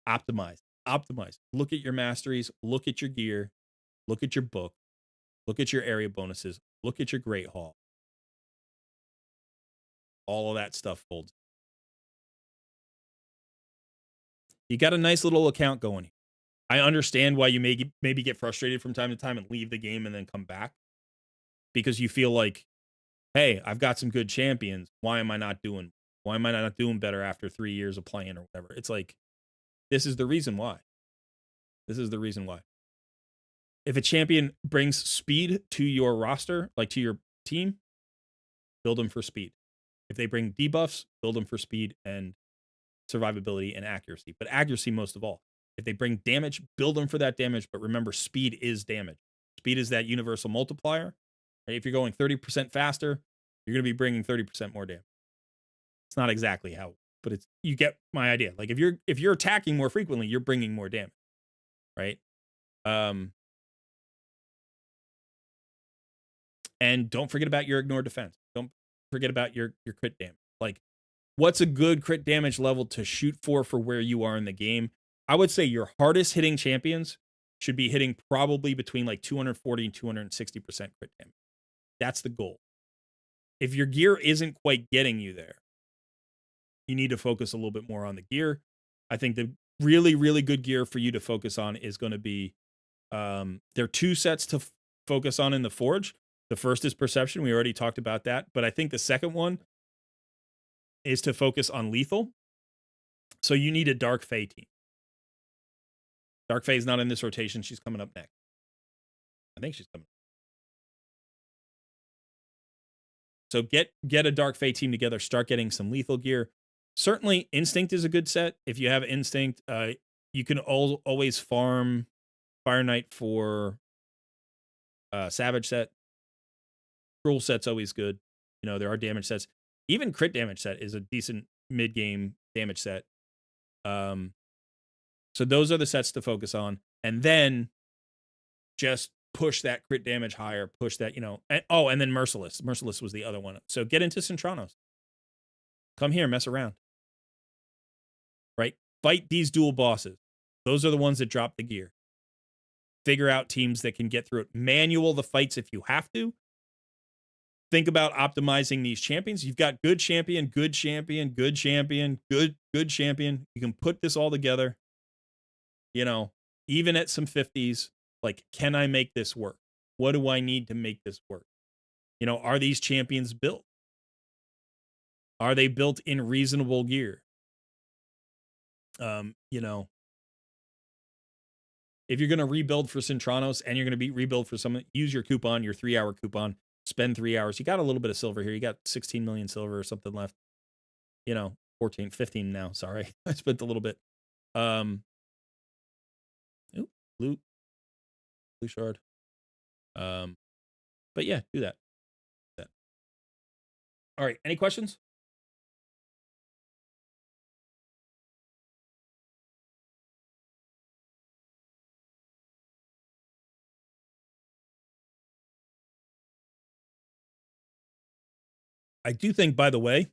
optimize. Look at your masteries. Look at your gear. Look at your book. Look at your area bonuses. Look at your Great Hall. All of that stuff folds. You got a nice little account going here. I understand why you maybe get frustrated from time to time and leave the game and then come back. Because you feel like, hey, I've got some good champions. Why am I not doing better after 3 years of playing or whatever? It's like, this is the reason why. If a champion brings speed to your roster, like to your team, build them for speed. If they bring debuffs, build them for speed and survivability and accuracy. But accuracy most of all. If they bring damage, build them for that damage. But remember, speed is damage. Speed is that universal multiplier. Right? If you're going 30% faster, you're going to be bringing 30% more damage. It's not exactly how, but it's, you get my idea. Like if you're attacking more frequently, you're bringing more damage, right? And don't forget about your ignore defense. Don't forget about your crit damage. Like, what's a good crit damage level to shoot for where you are in the game? I would say your hardest hitting champions should be hitting probably between like 240 and 260% crit damage. That's the goal. If your gear isn't quite getting you there, you need to focus a little bit more on the gear. I think the really, really good gear for you to focus on is going to be, there are 2 sets to focus on in the Forge. The first is Perception. We already talked about that. But I think the second one is to focus on Lethal. So you need a Dark Fae team. Dark Fae is not in this rotation. She's coming up next. I think she's coming up. So get a Dark Fae team together. Start getting some lethal gear. Certainly, Instinct is a good set. If you have Instinct, you can always farm Fire Knight for Savage set. Cruel set's always good. You know, there are damage sets. Even crit damage set is a decent mid-game damage set. So those are the sets to focus on. And then just push that crit damage higher. Push that, you know. And then Merciless. Merciless was the other one. So get into Centranos. Come here, mess around. Right? Fight these dual bosses. Those are the ones that drop the gear. Figure out teams that can get through it. Manual the fights if you have to. Think about optimizing these champions. You've got good champion, good champion, good champion, good champion. You can put this all together. You know, even at some 50s, like, can I make this work? What do I need to make this work? You know, are these champions built? Are they built in reasonable gear? You know, if you're going to rebuild for Centranos and you're going to be rebuild for something, use your coupon, your 3-hour coupon, spend 3 hours. You got a little bit of silver here. You got 16 million silver or something left. You know, 14, 15 now. Sorry. I spent a little bit. Ooh, blue shard. But yeah, do that. All right. Any questions? I do think, by the way,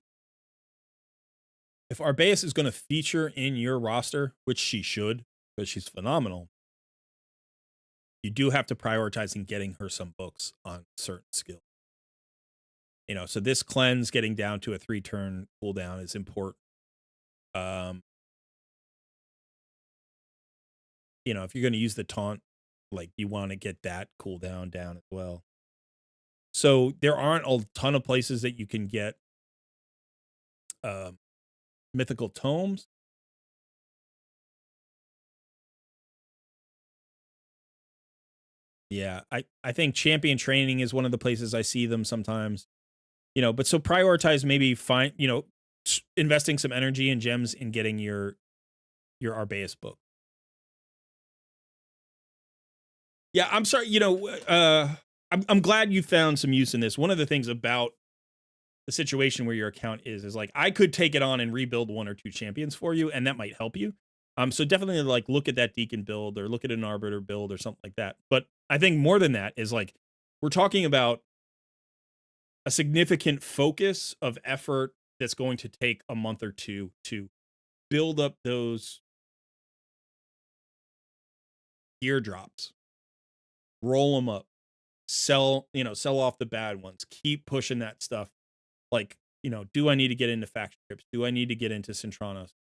if Arbaeus is going to feature in your roster, which she should, because she's phenomenal, you do have to prioritize in getting her some books on certain skills. You know, so this cleanse getting down to a 3-turn cooldown is important. You know, if you're going to use the taunt, like, you want to get that cooldown down as well. So there aren't a ton of places that you can get mythical tomes. Yeah, I think champion training is one of the places I see them sometimes. You know, but so prioritize maybe investing some energy and gems in getting your Arbaeus book. Yeah, I'm sorry. You know, I'm glad you found some use in this. One of the things about the situation where your account is like, I could take it on and rebuild 1 or 2 champions for you, and that might help you. So definitely, like, look at that Deacon build or look at an Arbiter build or something like that. But I think more than that is, like, we're talking about a significant focus of effort that's going to take a month or 2 to build up those gear drops, roll them up, sell off the bad ones, keep pushing that stuff. Like, you know, do I need to get into faction trips? Do I need to get into Centranos?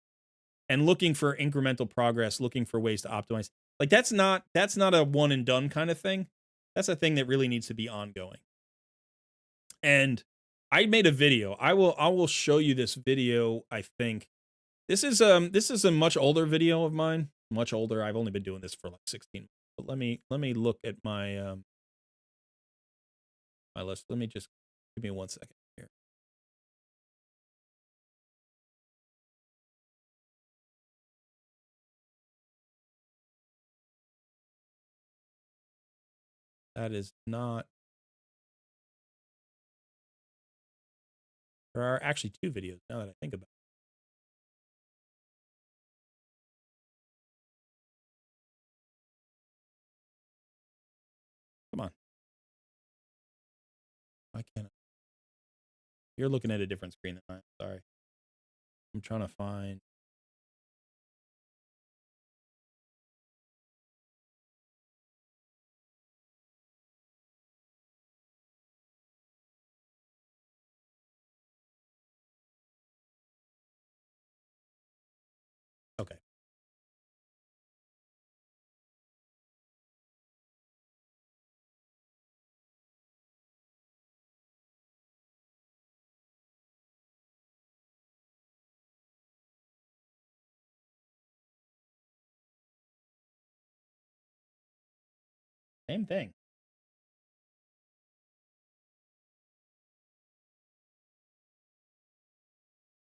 And looking for incremental progress, looking for ways to optimize. Like, that's not a one and done kind of thing. That's a thing that really needs to be ongoing. And I made a video. I will show you this video. I think this is a much older video of mine. Much older. I've only been doing this for like 16 months. But let me look at my my list. Let me just give me 1 second here. That is not. There are actually 2 videos now that I think about it. Come on. Why can't I? You're looking at a different screen than I am. Sorry. I'm trying to find. Okay. Same thing.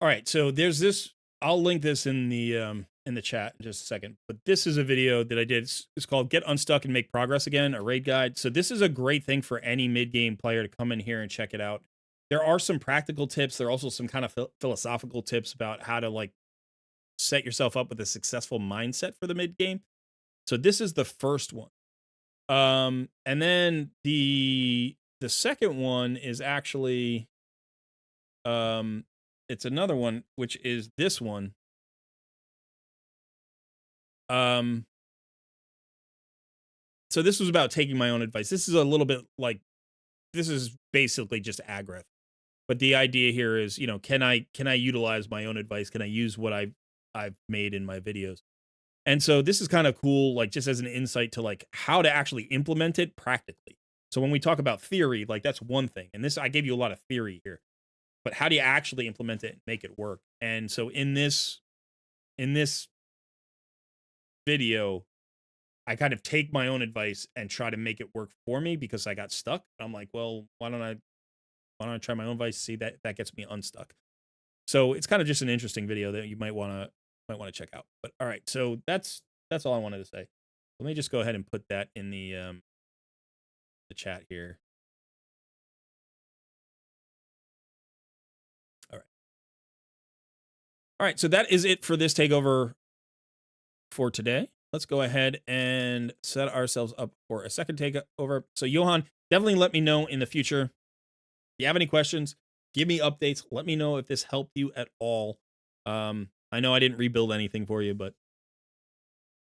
All right, so there's this. I'll link this in the chat in just a second. But this is a video that I did. It's called "Get Unstuck and Make Progress Again," a raid guide. So this is a great thing for any mid-game player to come in here and check it out. There are some practical tips. There are also some kind of philosophical tips about how to, like, set yourself up with a successful mindset for the mid-game. So this is the first one. And then the second one is actually it's another one, which is this one. So this was about taking my own advice. This is a little bit like, this is basically just aggro. But the idea here is, you know, can I utilize my own advice? Can I use what I've made in my videos? And so this is kind of cool, like just as an insight to like how to actually implement it practically. So when we talk about theory, like that's one thing. And this, I gave you a lot of theory here, but how do you actually implement it and make it work? And so in this video, I kind of take my own advice and try to make it work for me because I got stuck. I'm like, well, why don't I try my own advice? See that gets me unstuck. So it's kind of just an interesting video that you might want to check out. But all right, so that's all I wanted to say. Let me just go ahead and put that in the chat here. All right. All right, so that is it for this takeover for today. Let's go ahead and set ourselves up for a second takeover. So Johan, definitely let me know in the future. If you have any questions, give me updates. Let me know if this helped you at all. I know I didn't rebuild anything for you, but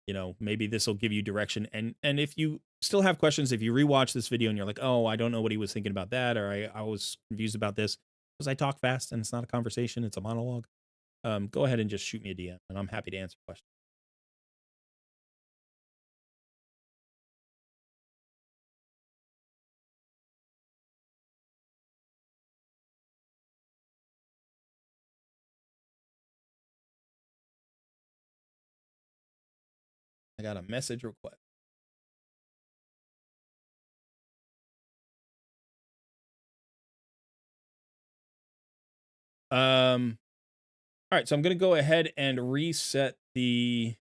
you know, maybe this will give you direction. And if you still have questions, if you rewatch this video and you're like, oh, I don't know what he was thinking about that, or I was confused about this, because I talk fast and it's not a conversation, it's a monologue. Go ahead and just shoot me a DM and I'm happy to answer questions. I got a message request. All right, so I'm going to go ahead and reset the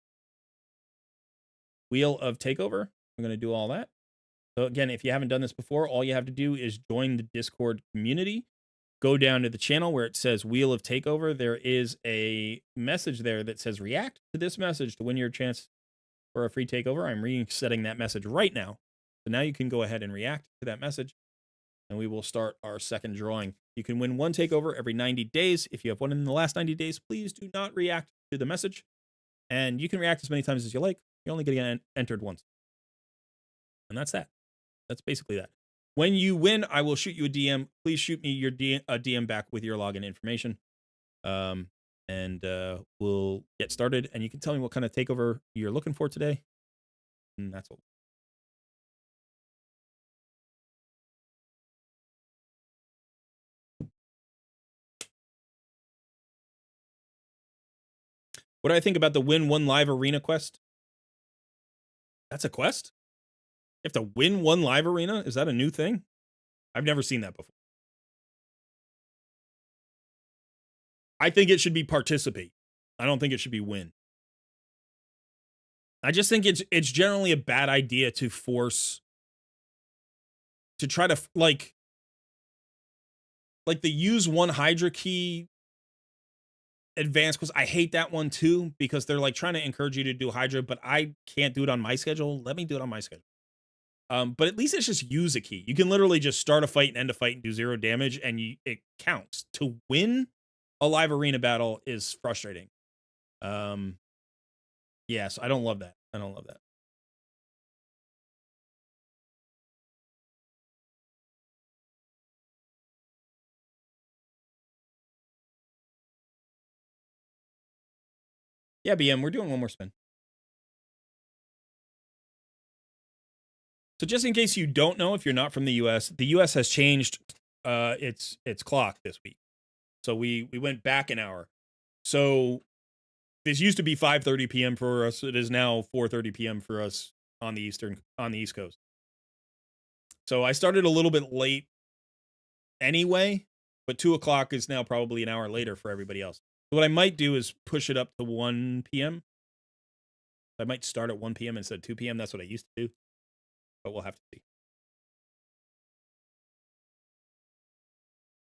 wheel of takeover. I'm going to do all that. So again, if you haven't done this before, all you have to do is join the Discord community. Go down to the channel where it says Wheel of Takeover. There is a message there that says react to this message to win your chance for a free takeover. I'm resetting that message right now. So now you can go ahead and react to that message and we will start our second drawing. You can win one takeover every 90 days. If you have one in the last 90 days, please do not react to the message. And you can react as many times as you like. You're only going to get entered once. And that's that. That's basically that. When you win, I will shoot you a DM. Please shoot me your DM back with your login information. And we'll get started. And you can tell me what kind of takeover you're looking for today. And that's all. What do I think about the win one live arena quest? That's a quest? You have to win one live arena? Is that a new thing? I've never seen that before. I think it should be participate. I don't think it should be win. I just think it's generally a bad idea to force, to try to like the use one Hydra key advanced quest. I hate that one too because they're like trying to encourage you to do Hydra, but I can't do it on my schedule. Let me do it on my schedule. But at least it's just use a key. You can literally just start a fight and end a fight and do 0 damage, and it counts. To win a live arena battle is frustrating. Yes, I don't love that. I don't love that. Yeah, BM, we're doing one more spin. So just in case you don't know, if you're not from the US has changed its clock this week. So we went back an hour. So this used to be 5:30 p.m. for us. It is now 4:30 p.m. for us on the East Coast. So I started a little bit late anyway, but 2 o'clock is now probably an hour later for everybody else. So what I might do is push it up to 1 p.m. I might start at 1 p.m. instead of 2 p.m. That's what I used to do, but we'll have to see.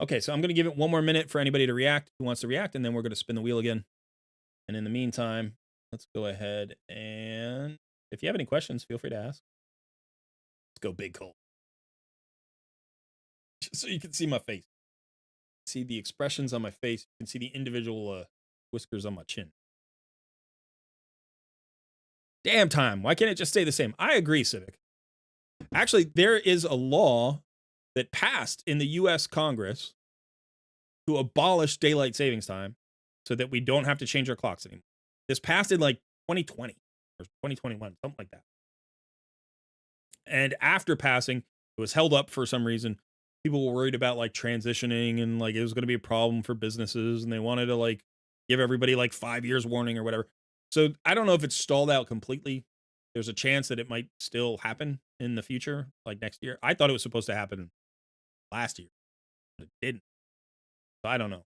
Okay, so I'm going to give it one more minute for anybody to react who wants to react, and then we're going to spin the wheel again. And in the meantime, let's go ahead and if you have any questions, feel free to ask. Let's go Big Cole. Just so you can see my face. See the expressions on my face. You can see the individual whiskers on my chin. Damn time. Why can't it just stay the same? I agree, Civic. Actually, there is a law that passed in the U.S. Congress to abolish daylight savings time so that we don't have to change our clocks anymore. This passed in like 2020 or 2021, something like that. And after passing, it was held up for some reason. People were worried about like transitioning and like it was going to be a problem for businesses and they wanted to like give everybody like 5 years warning or whatever. So I don't know if it's stalled out completely. There's a chance that it might still happen in the future, like next year. I thought it was supposed to happen last year, but it didn't. So I don't know.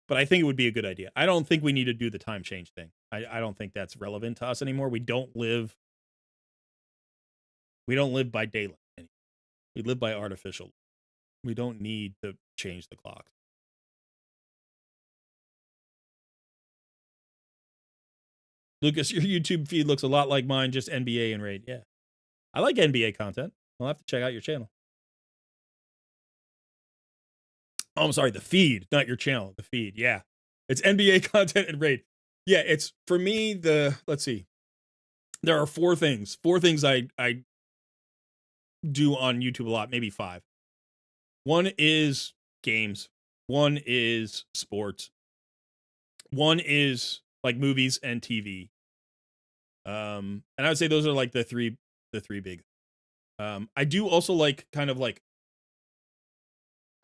But I think it would be a good idea. I don't think we need to do the time change thing. I don't think that's relevant to us anymore. We don't live by daylight anymore. We live by artificial. We don't need to change the clocks. Lucas, your YouTube feed looks a lot like mine, just NBA and Raid. Yeah. I like NBA content. I'll have to check out your channel. Oh, I'm sorry, the feed, not your channel. The feed, yeah. It's NBA content and Raid. Yeah, it's for me, let's see. There are four things. Four things I do on YouTube a lot, maybe five. One is games. One is sports. One is like movies and TV. And I would say those are like the three big. I do also like kind of like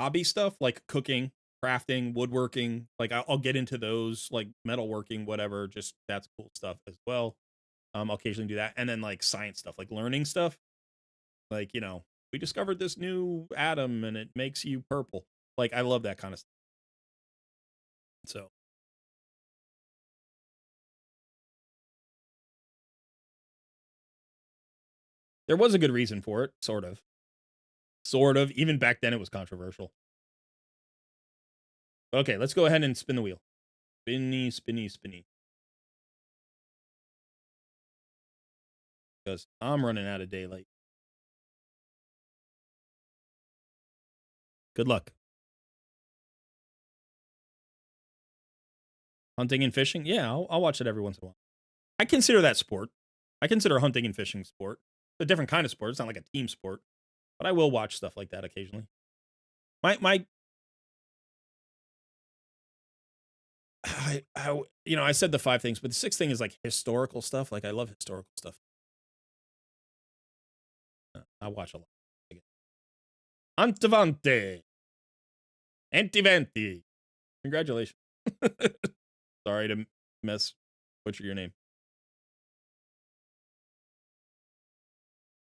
hobby stuff like cooking, crafting, woodworking. Like I'll get into those, like metalworking, whatever. Just that's cool stuff as well. I'll occasionally do that, and then like science stuff, like learning stuff. Like we discovered this new atom and it makes you purple. Like I love that kind of stuff. So there was a good reason for it, sort of. Sort of. Even back then, it was controversial. Okay, let's go ahead and spin the wheel. Spinny, spinny, spinny. Because I'm running out of daylight. Good luck. Hunting and fishing? Yeah, I'll watch it every once in a while. I consider that sport. I consider hunting and fishing sport. It's a different kind of sport. It's not like a team sport. But I will watch stuff like that occasionally. My I said the five things, but the sixth thing is like historical stuff. Like I love historical stuff. I watch a lot. Antavante. Antiventi. Congratulations. Sorry to butcher your name.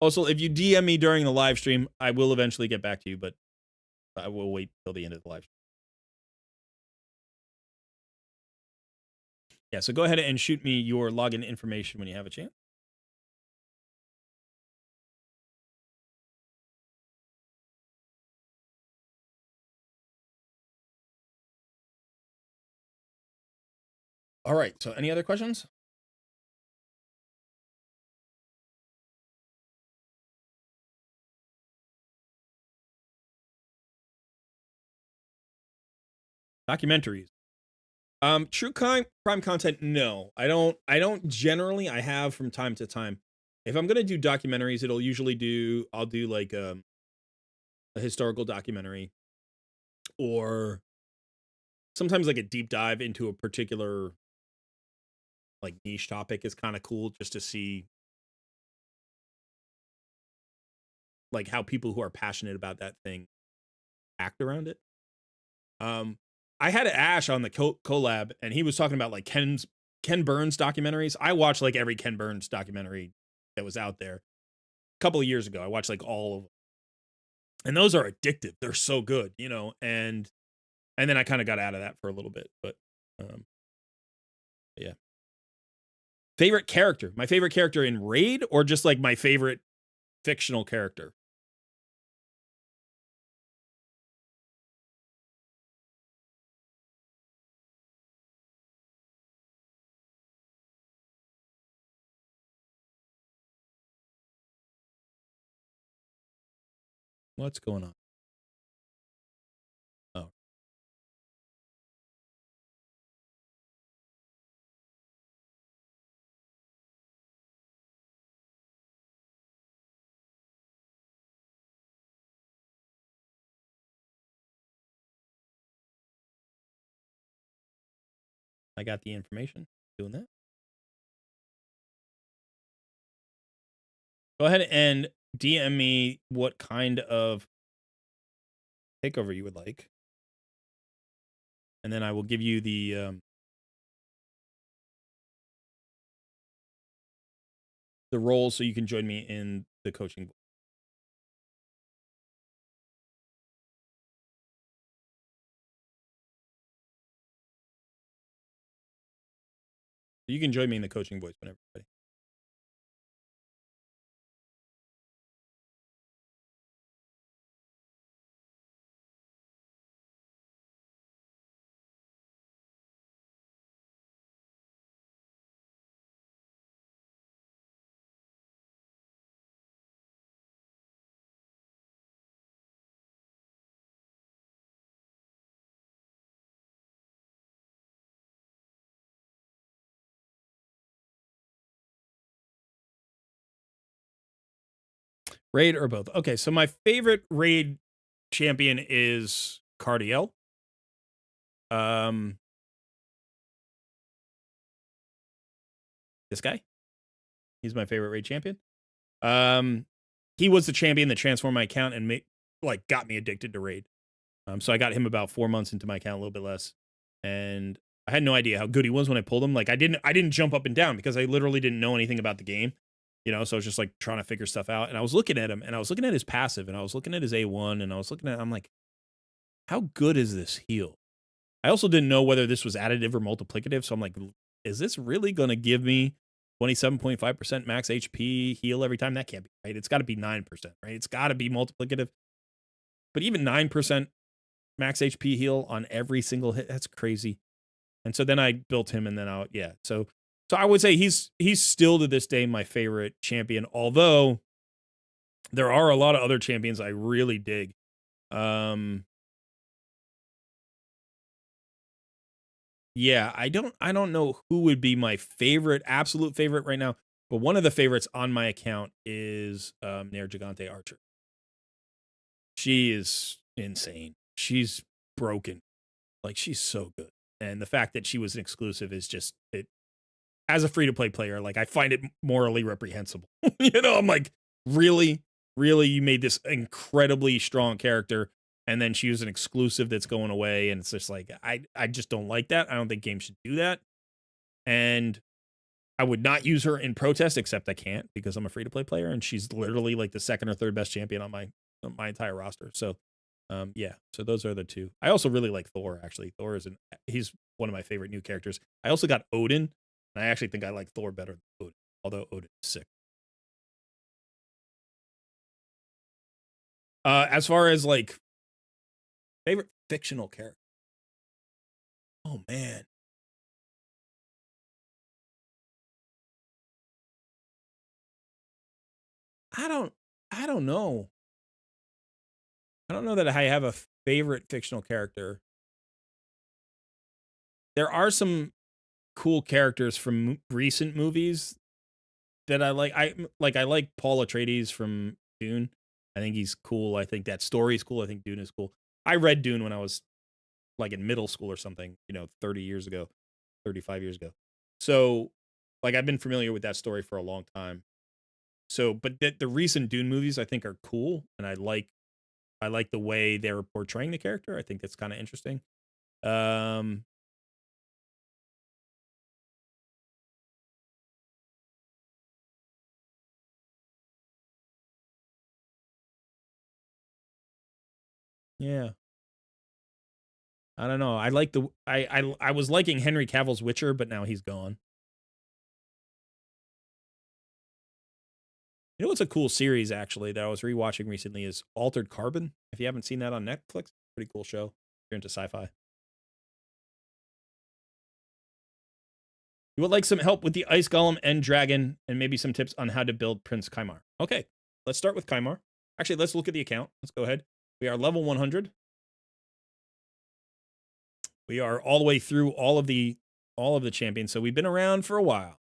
Also, if you DM me during the live stream, I will eventually get back to you, but I will wait till the end of the live stream. Yeah, so go ahead and shoot me your login information when you have a chance. All right, so any other questions? Documentaries. True crime content, no. I don't generally. I have from time to time. If I'm gonna do documentaries, I'll do like a historical documentary, or sometimes like a deep dive into a particular like niche topic is kind of cool just to see like how people who are passionate about that thing act around it. I had Ash on the collab, and he was talking about like Ken Burns documentaries. I watched like every Ken Burns documentary that was out there. A couple of years ago, I watched like all of them, and those are addictive. They're so good, and then I kind of got out of that for a little bit, but yeah. Favorite character? My favorite character in Raid, or just like my favorite fictional character? What's going on? Oh. I got the information. Doing that. Go ahead and DM me what kind of takeover you would like. And then I will give you the role so you can join me in the coaching. You can join me in the coaching voice whenever you're ready. Raid or both? Okay, so my favorite raid champion is Cardiel. This guy. He's my favorite raid champion. He was the champion that transformed my account and got me addicted to raid. So I got him about 4 months into my account, a little bit less, and I had no idea how good he was when I pulled him. Like I didn't jump up and down because I literally didn't know anything about the game, you know. So I was just like trying to figure stuff out, and I was looking at him, and I was looking at his passive, and I was looking at his A1, and I was looking at, I'm like, how good is this heal? I also didn't know whether this was additive or multiplicative, so I'm like, is this really going to give me 27.5% max HP heal every time? That can't be right. It's got to be 9%, right? It's got to be multiplicative. But even 9% max HP heal on every single hit, that's crazy. And so then I built him, and then so I would say he's still to this day my favorite champion, although there are a lot of other champions I really dig. Yeah, I don't know who would be my favorite, absolute favorite right now, but one of the favorites on my account is Nair Gigante Archer. She is insane. She's broken. Like, she's so good. And the fact that she was an exclusive is just, it, as a free-to-play player, like, I find it morally reprehensible. You know, I'm like, really? Really? You made this incredibly strong character, and then she was an exclusive that's going away, and it's just like, I just don't like that. I don't think games should do that. And I would not use her in protest, except I can't because I'm a free-to-play player, and she's literally like the second or third best champion on my entire roster. So yeah, so those are the two. I also really like Thor, actually. He's one of my favorite new characters. I also got Odin, and I actually think I like Thor better than Odin, although Odin is sick. As far as like favorite fictional character. Oh man. I don't I don't know. I don't know that I have a favorite fictional character. There are some cool characters from recent movies that I like. I like Paul Atreides from Dune. I think he's cool. I think that story's cool. I think Dune is cool. I read Dune when I was like in middle school or something, 30 years ago, 35 years ago. So like I've been familiar with that story for a long time. So, but the recent Dune movies I think are cool, and I like the way they're portraying the character. I think that's kind of interesting. Um yeah. I don't know. I like the I was liking Henry Cavill's Witcher, but now he's gone. You know what's a cool series actually that I was rewatching recently is Altered Carbon. If you haven't seen that on Netflix, pretty cool show. If you're into sci-fi. You would like some help with the Ice Golem and Dragon, and maybe some tips on how to build Prince Kimar. Okay, let's start with Kimar. Actually, let's look at the account. Let's go ahead. We are level 100. We are all the way through all of the champions, so we've been around for a while.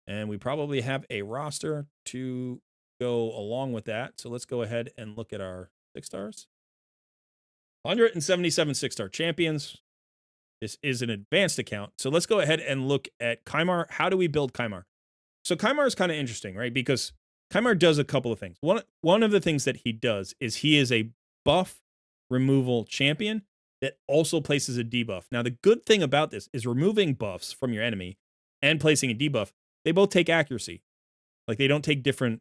And we probably have a roster to go along with that. So let's go ahead and look at our 6 stars. 177 6-star champions. This is an advanced account. So let's go ahead and look at Kimar. How do we build Kimar? So Kimar is kind of interesting, right? Because Kimar does a couple of things. One of the things that he does is he is a buff removal champion that also places a debuff. Now, the good thing about this is removing buffs from your enemy and placing a debuff, they both take accuracy. Like, they don't take different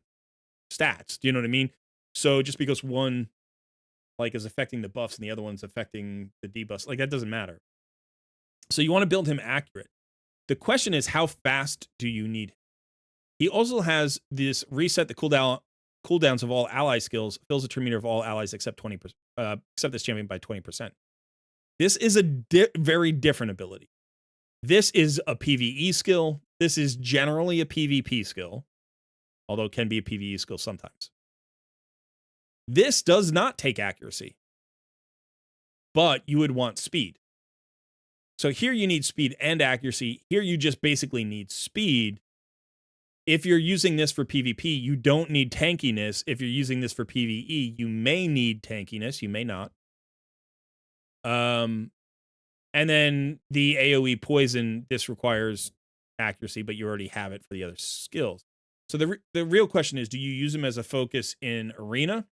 stats. Do you know what I mean? So just because one like is affecting the buffs and the other one's affecting the debuffs, like that doesn't matter. So you want to build him accurate. The question is, how fast do you need him? He also has this reset the cooldowns of all ally skills, fills the turn meter of all allies except 20%, except this champion by 20%. This is a very different ability. This is a PvE skill. This is generally a PvP skill, although it can be a PvE skill sometimes. This does not take accuracy, but you would want speed. So here you need speed and accuracy. Here you just basically need speed. If you're using this for PvP, you don't need tankiness. If you're using this for PvE, you may need tankiness. You may not. And then the AoE poison, this requires accuracy, but you already have it for the other skills. So the real question is, do you use him as a focus in Arena?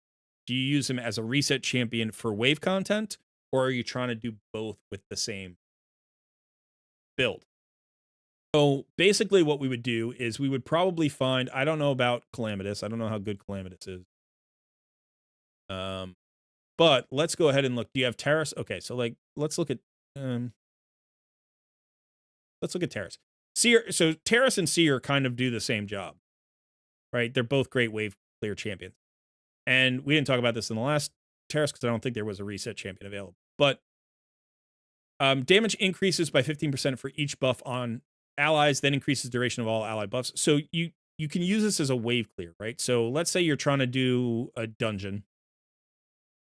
Do you use him as a reset champion for wave content? Or are you trying to do both with the same build? So basically what we would do is we would probably find, I don't know about Calamitous. I don't know how good Calamitous is. But let's go ahead and look. Do you have Terrace? Okay, so like let's look at Terrace. Seer, so Terrace and Seer kind of do the same job. Right? They're both great wave clear champions. And we didn't talk about this in the last Terrace because I don't think there was a reset champion available. But damage increases by 15% for each buff on allies, then increases duration of all ally buffs. So you can use this as a wave clear, right? So let's say you're trying to do a dungeon.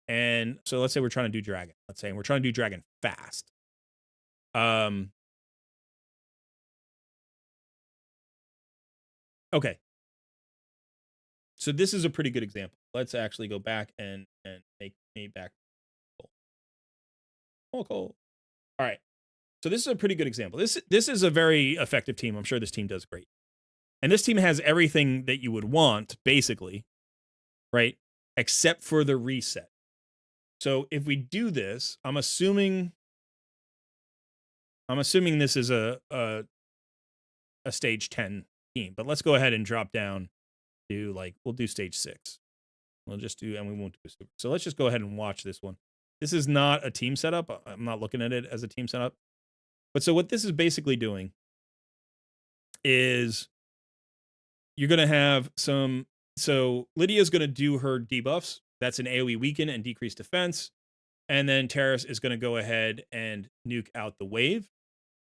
And so let's say we're trying to do dragon. Let's say we're trying to do dragon fast. Okay. So this is a pretty good example. Let's actually go back and make me back. Cool. All right. So this is a pretty good example. This is a very effective team. I'm sure this team does great. And this team has everything that you would want, basically, right? Except for the reset. So if we do this, I'm assuming this is a stage 10 team. But let's go ahead and drop down to, like, we'll do stage 6. We'll just do, and we won't do super. So let's just go ahead and watch this one. This is not a team setup. I'm not looking at it as a team setup. But so what this is basically doing is you're going to have some, so Lydia's going to do her debuffs. That's an AoE weaken and decrease defense. And then Terrace is going to go ahead and nuke out the wave.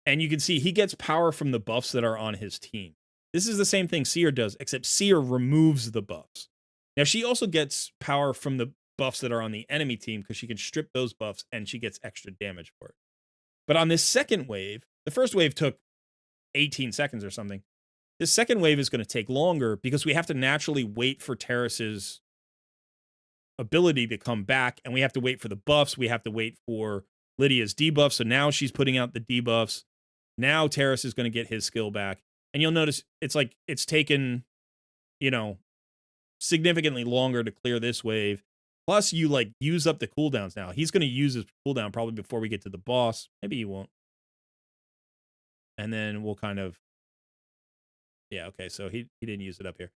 And you can see he gets power from the buffs that are on his team. This is the same thing Seer does, except Seer removes the buffs. Now, she also gets power from the buffs that are on the enemy team because she can strip those buffs and she gets extra damage for it. But on this second wave, the first wave took 18 seconds or something. This second wave is going to take longer because we have to naturally wait for Terrace's ability to come back, and we have to wait for the buffs. We have to wait for Lydia's debuffs. So now she's putting out the debuffs. Now Terrace is going to get his skill back. And you'll notice it's like it's taken, significantly longer to clear this wave. Plus, you like use up the cooldowns now. He's going to use his cooldown probably before we get to the boss. Maybe he won't. And then we'll kind of, yeah, okay. So he didn't use it up here.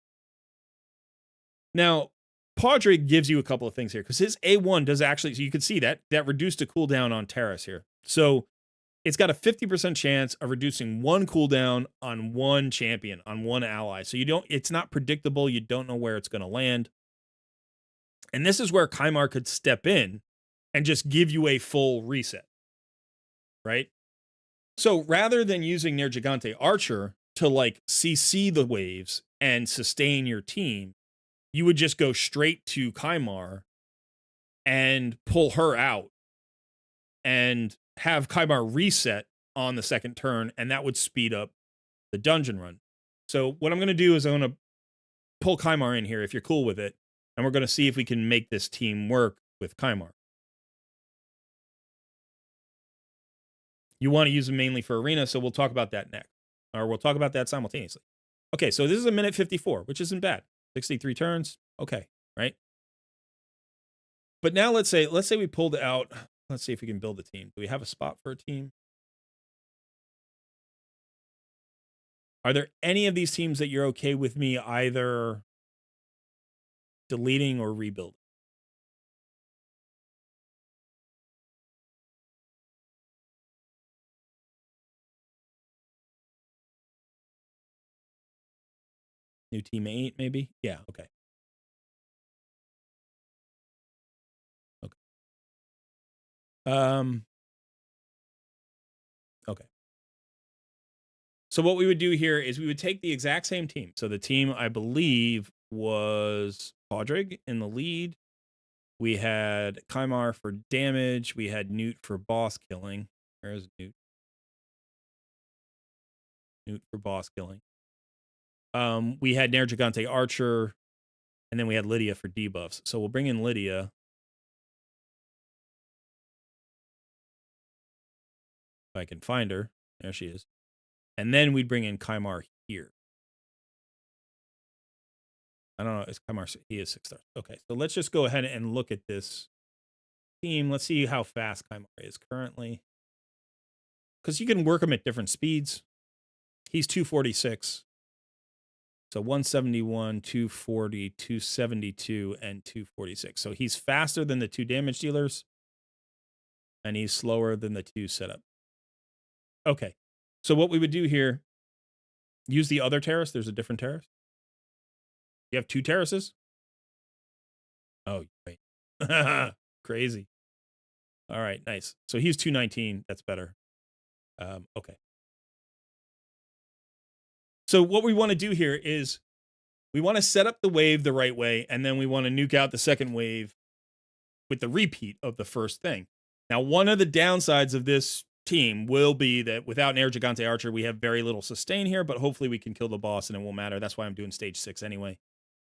Now, Padre gives you a couple of things here because his A1 does actually, so you can see that reduced a cooldown on Terrace here. So it's got a 50% chance of reducing one cooldown on one champion, on one ally. So it's not predictable. You don't know where it's going to land. And this is where Kimar could step in and just give you a full reset, right? So rather than using Ner Gigante Archer to like CC the waves and sustain your team, you would just go straight to Kimar and pull her out and have Kimar reset on the second turn, and that would speed up the dungeon run. So what I'm going to do is I'm going to pull Kimar in here if you're cool with it, and we're going to see if we can make this team work with Kimar. You want to use them mainly for arena, so we'll talk about that next. Or we'll talk about that simultaneously. Okay, so this is a minute 54, which isn't bad. 63 turns. Okay, right? But now let's say we pulled out. Let's see if we can build a team. Do we have a spot for a team? Are there any of these teams that you're okay with me either deleting or rebuilding? New team 8, maybe? Yeah, okay. Okay. Okay. So what we would do here is we would take the exact same team. So the team, I believe, was Podrick in the lead. We had Kimar for damage. We had Newt for boss killing. Where's Newt? Newt for boss killing. We had Nair Gigante Archer, and then we had Lydia for debuffs. So we'll bring in Lydia. If I can find her. There she is. And then we'd bring in Kimar here. I don't know. It's Kimar. He is 6 stars. Okay, so let's just go ahead and look at this team. Let's see how fast Kimar is currently. Because you can work him at different speeds. He's 246. So 171, 240, 272, and 246. So he's faster than the 2 damage dealers. And he's slower than the 2 setup. Okay. So what we would do here, use the other terrace. There's a different terrace. You have 2 terraces? Oh, wait. Crazy. All right, nice. So he's 219. That's better. Okay. So what we want to do here is we want to set up the wave the right way, and then we want to nuke out the second wave with the repeat of the first thing. Now, one of the downsides of this team will be that without Nair Gigante Archer, we have very little sustain here, but hopefully we can kill the boss and it won't matter. That's why I'm doing stage 6 anyway.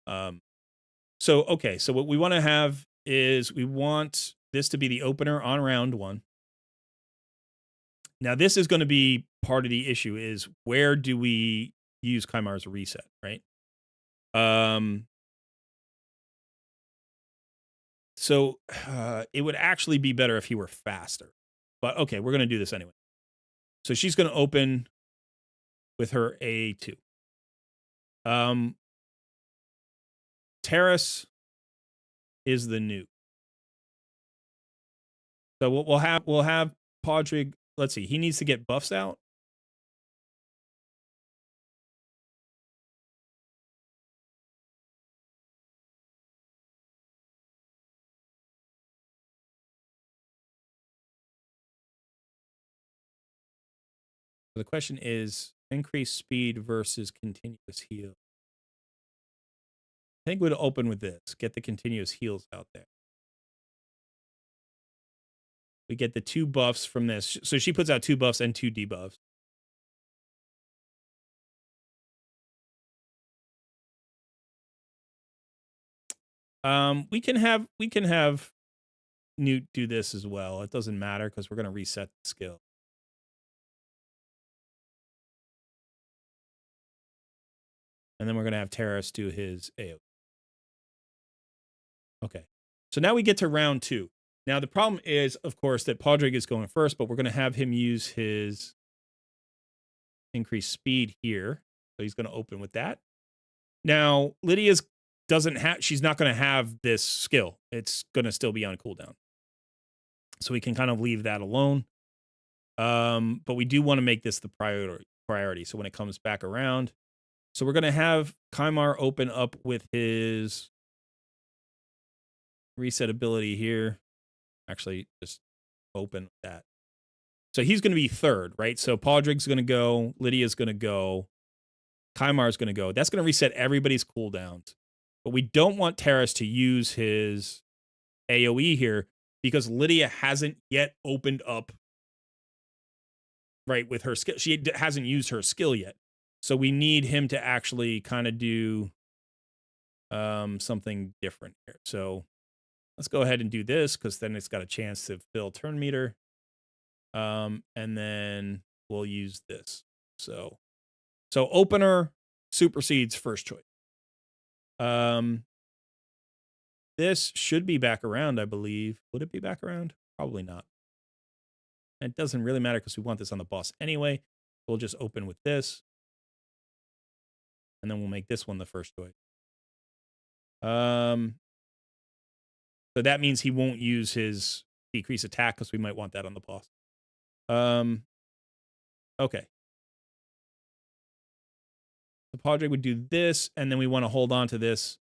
Okay, so what we want to have is we want this to be the opener on round 1. Now, this is going to be part of the issue is where do we use Kimar's reset, right? So it would actually be better if he were faster. But okay, we're going to do this anyway. So she's going to open with her A2. Terrace is the nuke. So we'll have Podrick. Let's see. He needs to get buffs out. So the question is increase speed versus continuous heal. I think we'd open with this. Get the continuous heals out there. We get the 2 buffs from this. So she puts out 2 buffs and 2 debuffs. We can have Newt do this as well. It doesn't matter because we're going to reset the skill. And then we're going to have Terrace do his AoE. Okay. So now we get to round 2. Now the problem is, of course, that Podrick is going first, but we're going to have him use his increased speed here. So he's going to open with that. Now, Lydia's she's not going to have this skill. It's going to still be on cooldown. So we can kind of leave that alone. But we do want to make this the priority. So when it comes back around, so we're going to have Kimar open up with his reset ability here. Actually, just open that. So he's going to be 3rd, right? So Podrick's going to go. Lydia's going to go. Kimar's going to go. That's going to reset everybody's cooldowns. But we don't want Terrace to use his AoE here because Lydia hasn't yet opened up, right, with her skill. She hasn't used her skill yet. So we need him to actually kind of do something different here. So let's go ahead and do this because then it's got a chance to fill turn meter. And then we'll use this. So opener supersedes first choice. This should be back around, I believe. Would it be back around? Probably not. It doesn't really matter because we want this on the boss anyway. We'll just open with this. And then we'll make this one the first choice. So that means he won't use his decrease attack because we might want that on the boss. Okay. The Padre would do this, and then we want to hold on to this.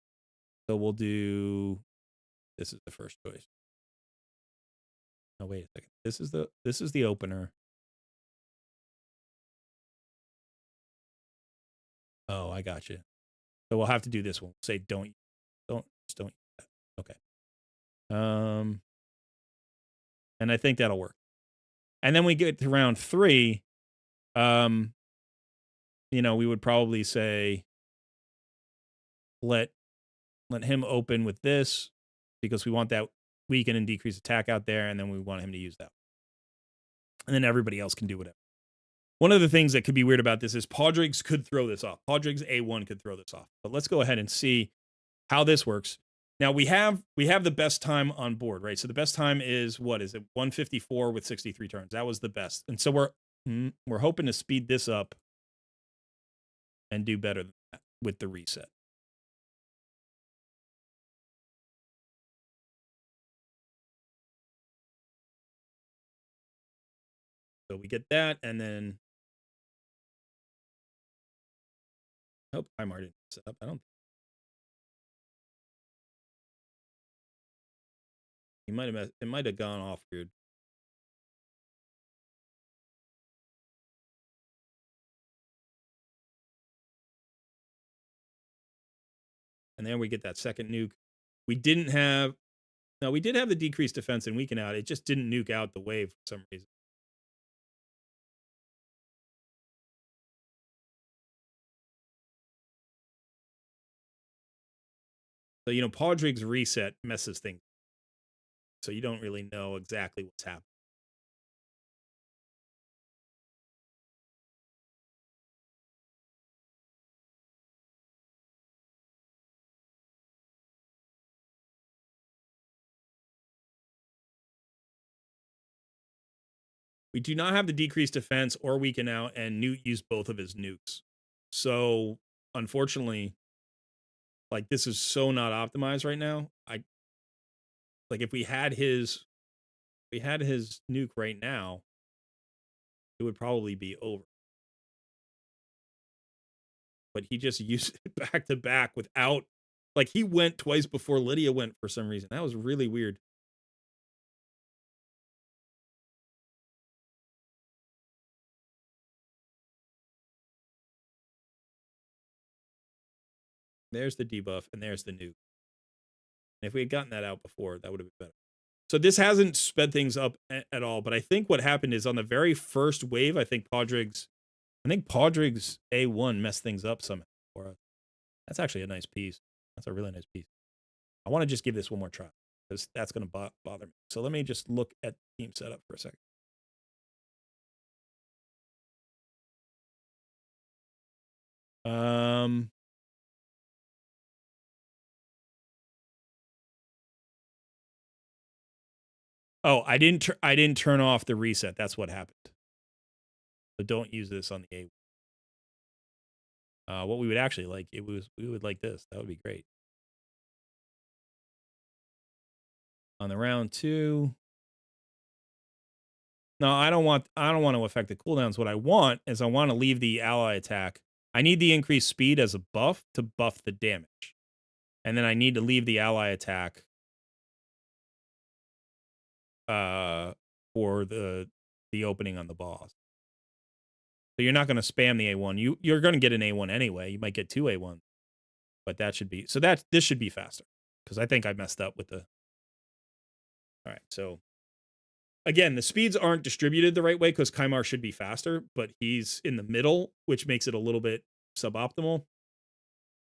So we'll do, this is the first choice. No, wait a second. This is the opener. Oh, I got you. So we'll have to do this one. Say don't use that. Okay. And I think that'll work. And then we get to round 3. You know, we would probably say let him open with this because we want that weaken and decrease attack out there, and then we want him to use that. And then everybody else can do whatever. One of the things that could be weird about this is Podrigs could throw this off. Podrigs A1 could throw this off. But let's go ahead and see how this works. Now we have the best time on board, right? So the best time is, what is it? 154 with 63 turns. That was the best. And so we're hoping to speed this up and do better than that with the reset. So we get that, and then hope Kimar didn't set up. I don't. He might have. It might have gone off weird. And then we get that second nuke. We didn't have. No, we did have the decreased defense and weaken out. It just didn't nuke out the wave for some reason. So, you know, Podrig's reset messes things. So you don't really know exactly what's happening. We do not have the decreased defense or weaken out, and Newt used both of his nukes. So, unfortunately, like, this is so not optimized right now. Like, if we had his nuke right now, it would probably be over. But he just used it back to back without, like, he went twice before Lydia went for some reason. That was really weird. There's the debuff, and there's the nuke. And if we had gotten that out before, that would have been better. So this hasn't sped things up at all, but I think what happened is on the very first wave, I think Podrigs A1 messed things up somehow for us. That's actually a nice piece. That's a really nice piece. I want to just give this one more try because that's going to bother me. So let me just look at team setup for a second. Oh, I didn't turn off the reset. That's what happened. So don't use this on the A1. What we would actually like, we would like this. That would be great. On the round 2. No, I don't want to affect the cooldowns. What I want is I want to leave the ally attack. I need the increased speed as a buff to buff the damage. And then I need to leave the ally attack for the opening on the boss. So you're not going to spam the A1. You're going to get an A1 anyway. You might get 2 A1s. But that should be, so this should be faster. Because I think I messed up with the. All right, so again, the speeds aren't distributed the right way because Kimar should be faster, but he's in the middle, which makes it a little bit suboptimal.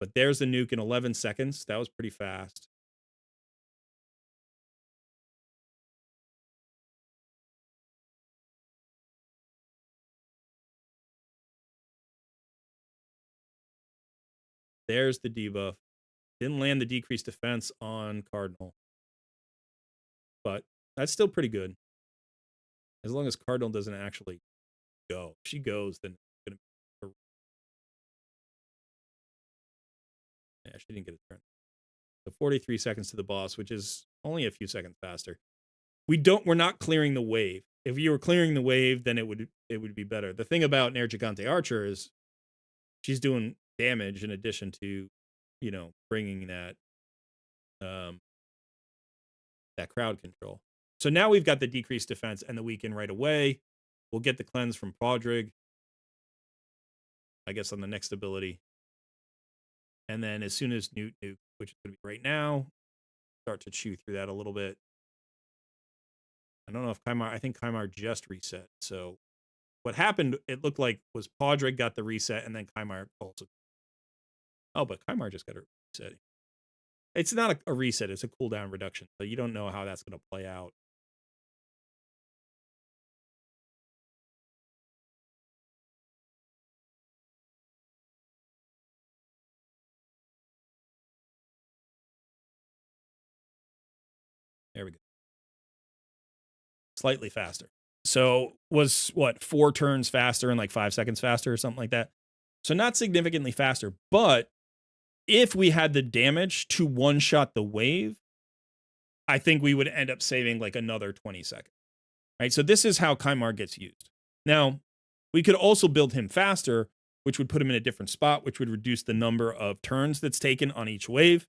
But there's the nuke in 11 seconds. That was pretty fast. There's the debuff. Didn't land the decreased defense on Cardinal. But that's still pretty good. As long as Cardinal doesn't actually go. If she goes, then it's going to be... Yeah, she didn't get a turn. So 43 seconds to the boss, which is only a few seconds faster. We're not clearing the wave. If you were clearing the wave, then it would be better. The thing about Nair Gigante Archer is she's doing damage in addition to, bringing that that crowd control. So now we've got the decreased defense and the weaken right away. We'll get the cleanse from Podrick, I guess, on the next ability. And then as soon as Newt, which is going to be right now, start to chew through that a little bit. I don't know if I think Kimar just reset. So what happened, it looked like, was Podrick got the reset and then Kimar also. Oh, but Kimar just got a reset. It's not a reset, it's a cooldown reduction. So you don't know how that's going to play out. There we go. Slightly faster. So was what, 4 turns faster and like 5 seconds faster or something like that. So not significantly faster, but if we had the damage to one-shot the wave, I think we would end up saving like another 20 seconds. Right? So this is how Kimar gets used. Now, we could also build him faster, which would put him in a different spot, which would reduce the number of turns that's taken on each wave.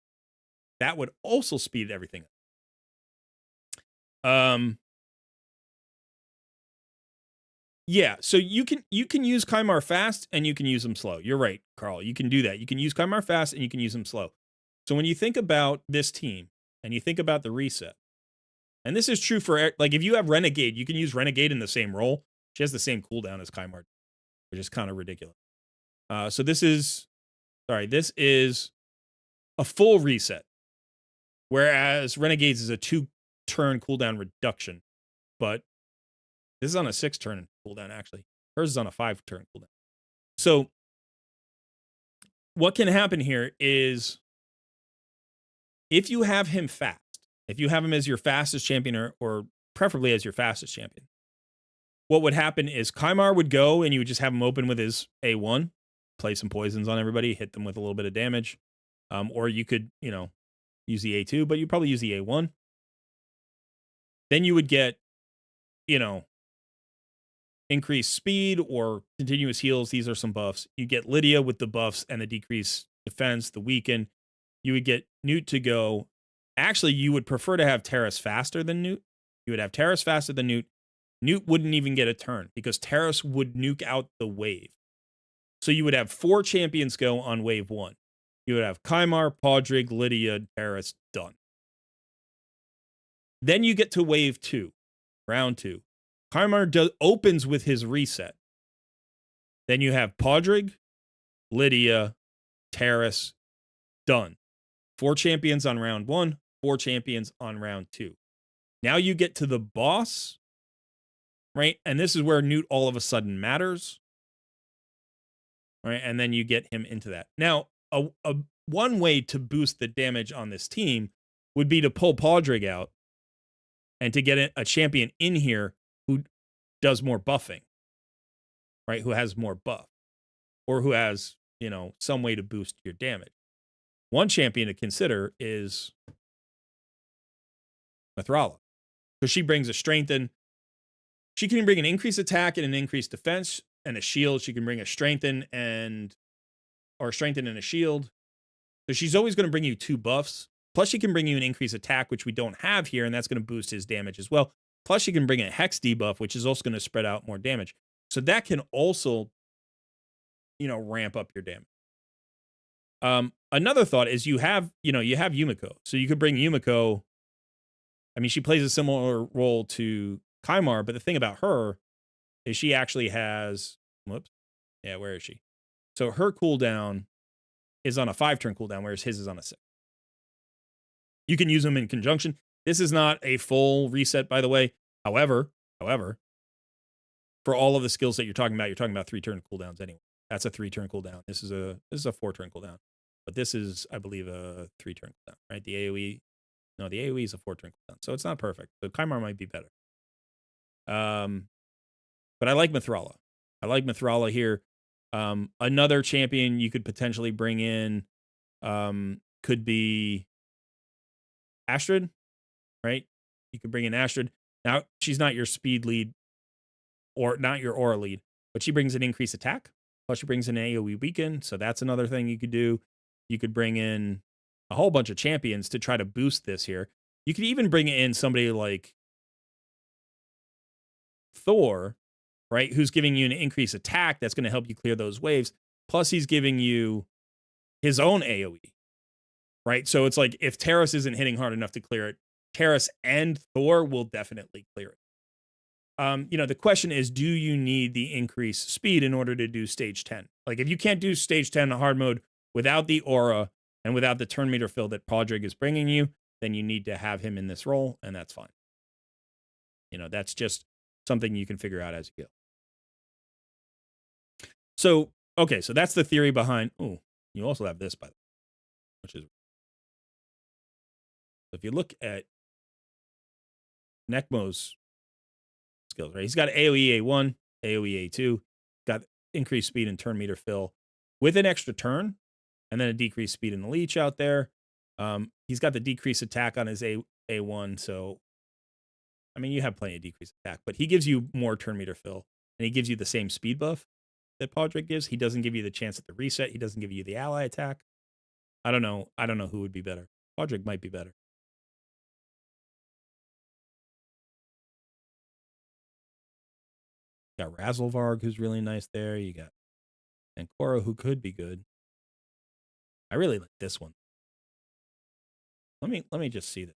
That would also speed everything up. Yeah, so you can use Kimar fast and you can use him slow. You're right, Carl. You can do that. You can use Kimar fast and you can use him slow. So when you think about this team and you think about the reset, and this is true for, like, if you have Renegade, you can use Renegade in the same role. She has the same cooldown as Kimar, which is kind of ridiculous. So this is a full reset, whereas Renegade's is a 2-turn cooldown reduction, but this is on a 6-turn cooldown, actually. Hers is on a 5-turn cooldown. So what can happen here is if you have him fast, if you have him as your fastest champion or preferably as your fastest champion, what would happen is Kimar would go and you would just have him open with his A1, play some poisons on everybody, hit them with a little bit of damage. Or you could, use the A2, but you'd probably use the A1. Then you would get, increased speed or continuous heals. These are some buffs. You get Lydia with the buffs and the decreased defense, the weaken. You would get Newt to go. Actually, you would prefer to have Terrace faster than Newt. You would have Terrace faster than Newt. Newt wouldn't even get a turn because Terrace would nuke out the wave. So you would have 4 champions go on wave 1. You would have Kimar, Podrick, Lydia, Terrace, done. Then you get to wave 2, round 2. Kimar opens with his reset. Then you have Podrick, Lydia, Terrace, done. 4 champions on round 1, 4 champions on round 2. Now you get to the boss, right? And this is where Newt all of a sudden matters, right? And then you get him into that. Now, one way to boost the damage on this team would be to pull Podrick out and to get a champion in here who does more buffing, right? Who has more buff or who has, some way to boost your damage. One champion to consider is Mithrala, because she brings a strengthen. She can bring an increased attack and an increased defense and a shield. She can bring a strengthen and a shield. So she's always going to bring you 2 buffs. Plus she can bring you an increased attack, which we don't have here, and that's going to boost his damage as well. Plus she can bring a hex debuff, which is also going to spread out more damage. So that can also, ramp up your damage. Another thought is you have Yumiko. So you could bring Yumiko. I mean, she plays a similar role to Kimar, but the thing about her is she actually has, where is she? So her cooldown is on a 5-turn cooldown, whereas his is on a 6. You can use them in conjunction. This is not a full reset, by the way. However, for all of the skills that you're talking about 3-turn cooldowns anyway. That's a 3-turn cooldown. This is a 4-turn cooldown. But this is, I believe, a 3-turn cooldown, right? The AoE, no, the AoE is a 4-turn cooldown, so it's not perfect. So Kimar might be better. But I like Mithrala. I like Mithrala here. Another champion you could potentially bring in could be Astrid, right? You could bring in Astrid. Now, she's not your speed lead or not your aura lead, but she brings an increased attack. Plus, she brings an AoE weaken, so that's another thing you could do. You could bring in a whole bunch of champions to try to boost this here. You could even bring in somebody like Thor, right, who's giving you an increased attack that's going to help you clear those waves. Plus, he's giving you his own AoE, right? So it's like if Terrace isn't hitting hard enough to clear it, Terrace and Thor will definitely clear it. The question is, do you need the increased speed in order to do stage 10? Like, if you can't do stage 10 in hard mode without the aura and without the turn meter fill that Podrick is bringing you, then you need to have him in this role, and that's fine. That's just something you can figure out as you go. So, okay, so that's the theory behind... Oh, you also have this, by the way, which is... If you look at Nekmo's skills, right? He's got AoE A1, AoE A2, got increased speed and turn meter fill with an extra turn, and then a decreased speed in the leech out there. He's got the decreased attack on his A1, so I mean, you have plenty of decreased attack, but he gives you more turn meter fill, and he gives you the same speed buff that Podrick gives. He doesn't give you the chance at the reset. He doesn't give you the ally attack. I don't know who would be better. Podrick might be better. You got Razzlevarg, who's really nice there. You got Ancora, who could be good. I really like this one. Let me just see this.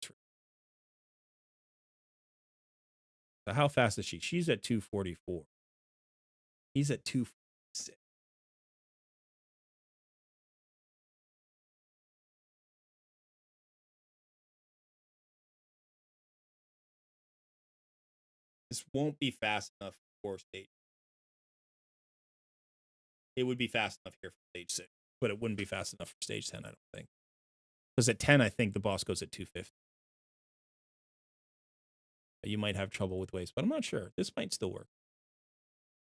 So how fast is she? She's at 244. He's at 246. This won't be fast enough for stage. It would be fast enough here for stage 6, but it wouldn't be fast enough for stage 10, I don't think. Because at 10, I think the boss goes at 250. You might have trouble with waste, but I'm not sure. This might still work.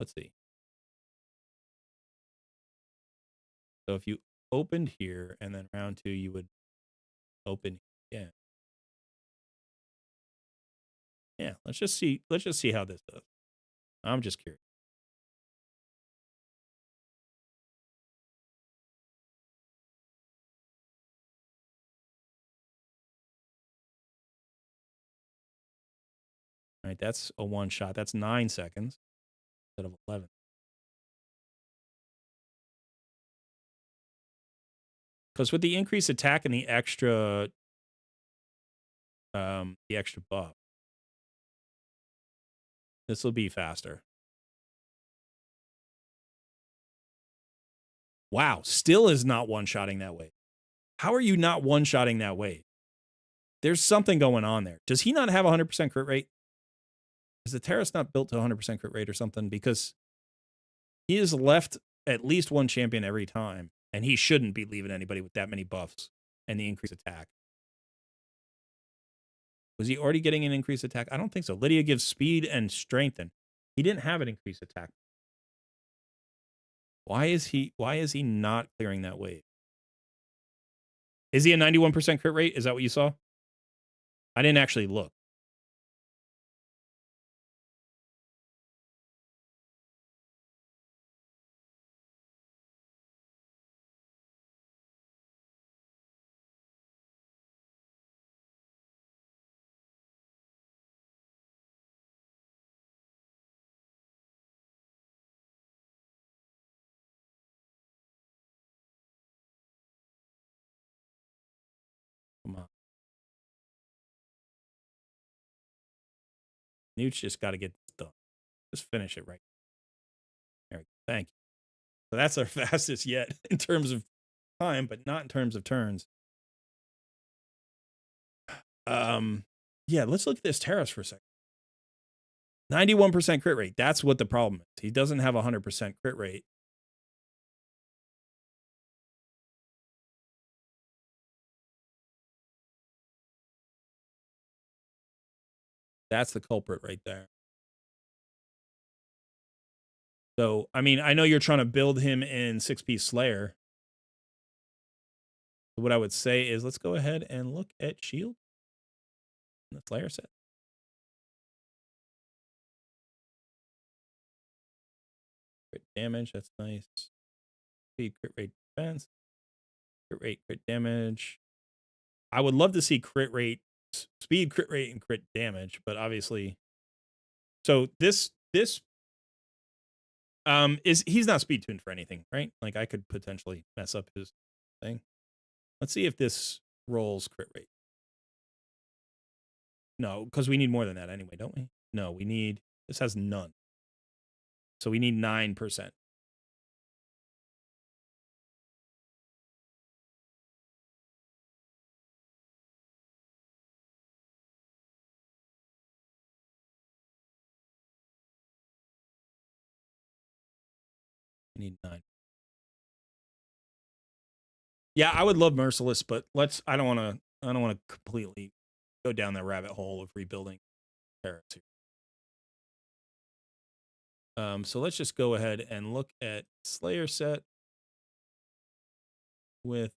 Let's see. So if you opened here and then round 2, you would open again. Yeah, let's just see how this does. I'm just curious. All right, that's a one shot. That's 9 seconds instead of 11. Because with the increased attack and the extra buff, this will be faster. Wow, still is not one-shotting that way. How are you not one-shotting that way? There's something going on there. Does he not have 100% crit rate? Is the Terrace not built to 100% crit rate or something? Because he has left at least one champion every time, and he shouldn't be leaving anybody with that many buffs and the increased attack. Was he already getting an increased attack? I don't think so. Lydia gives speed and strengthen. He didn't have an increased attack. Why is he not clearing that wave? Is he a 91% crit rate? Is that what you saw? I didn't actually look. Come on. Newt's just got to get done. Just finish it right. There we go. Thank you. So that's our fastest yet in terms of time, but not in terms of turns. Yeah, let's look at this Terrace for a second. 91% crit rate. That's what the problem is. He doesn't have 100% crit rate. That's the culprit right there. So, I mean, I know you're trying to build him in 6-piece Slayer. So what I would say is let's go ahead and look at shield in the Slayer set. Crit damage, that's nice. Speed, crit rate, defense. Crit rate, crit damage. I would love to see crit rate, speed, crit rate, and crit damage, but obviously. So this is he's not speed tuned for anything, right? Like I could potentially mess up his thing. Let's see if this rolls crit rate. No, because we need more than that anyway, don't we? No, we need, this has none. So we need 9%. We need 9. Yeah, I would love Merciless, but I don't want to completely go down that rabbit hole of rebuilding character. So let's just go ahead and look at Slayer set with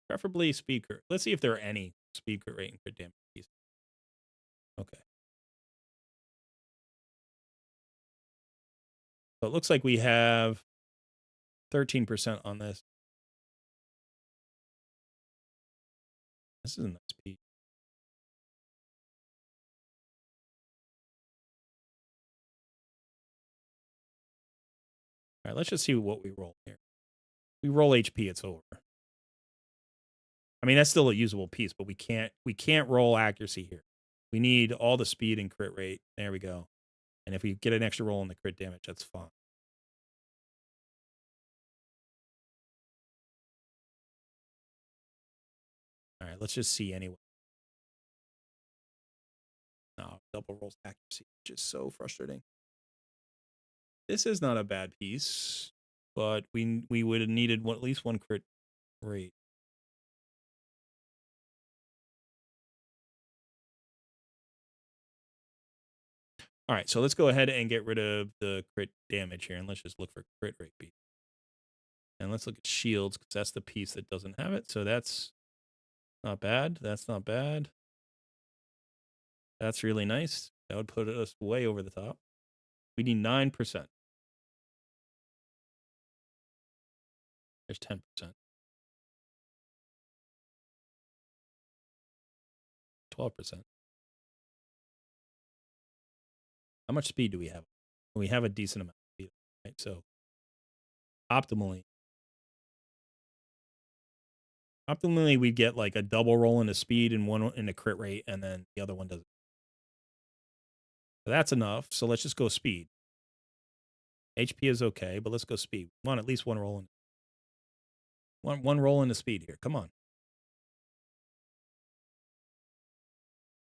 preferably speed crit. Let's see if there are any speed crit rate and crit damage pieces. Okay. So it looks like we have 13% on this. This is a nice piece. All right, let's just see what we roll here. We roll HP, it's over. I mean, that's still a usable piece, but we can't roll accuracy here. We need all the speed and crit rate. There we go. And if we get an extra roll in the crit damage, that's fine. All right, let's just see anyway. No, double rolls accuracy, which is so frustrating. This is not a bad piece, but we would have needed at least one crit rate. All right, so let's go ahead and get rid of the crit damage here, and let's just look for crit rate piece. And let's look at shields, because that's the piece that doesn't have it. So that's not bad. That's not bad. That's really nice. That would put us way over the top. We need 9%. There's 10%. 12%. How much speed do we have? We have a decent amount of speed, right? So optimally, we get like a double roll into speed and one in the crit rate, and then the other one doesn't. So that's enough. So let's just go speed. HP is okay, but let's go speed. We want at least one roll in. One roll into speed here. Come on.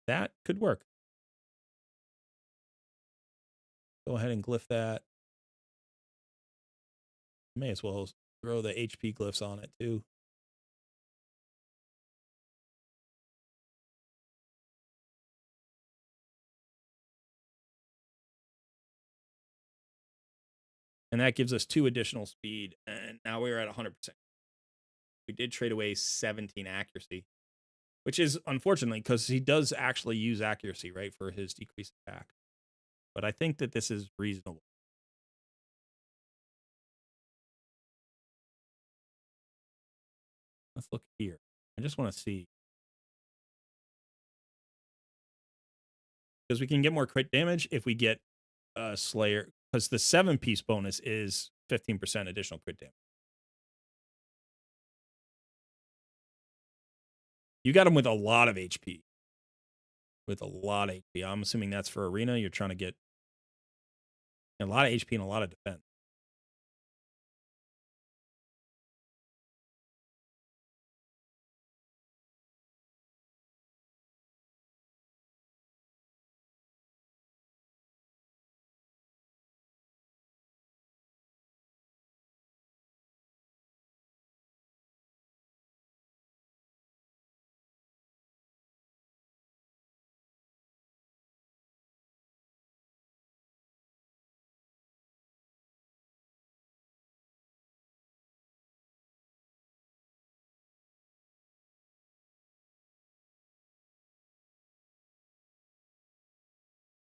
That could work. Go ahead and glyph that. May as well throw the HP glyphs on it too. And that gives us 2 additional speed, and now we're at 100%. We did trade away 17 accuracy, which is unfortunately because he does actually use accuracy, right, for his decreased attack. But I think that this is reasonable. Let's look here. I just want to see. Because we can get more crit damage if we get Slayer, because the 7-piece bonus is 15% additional crit damage. You got him with a lot of HP. With a lot of HP. I'm assuming that's for arena. You're trying to get a lot of HP and a lot of defense.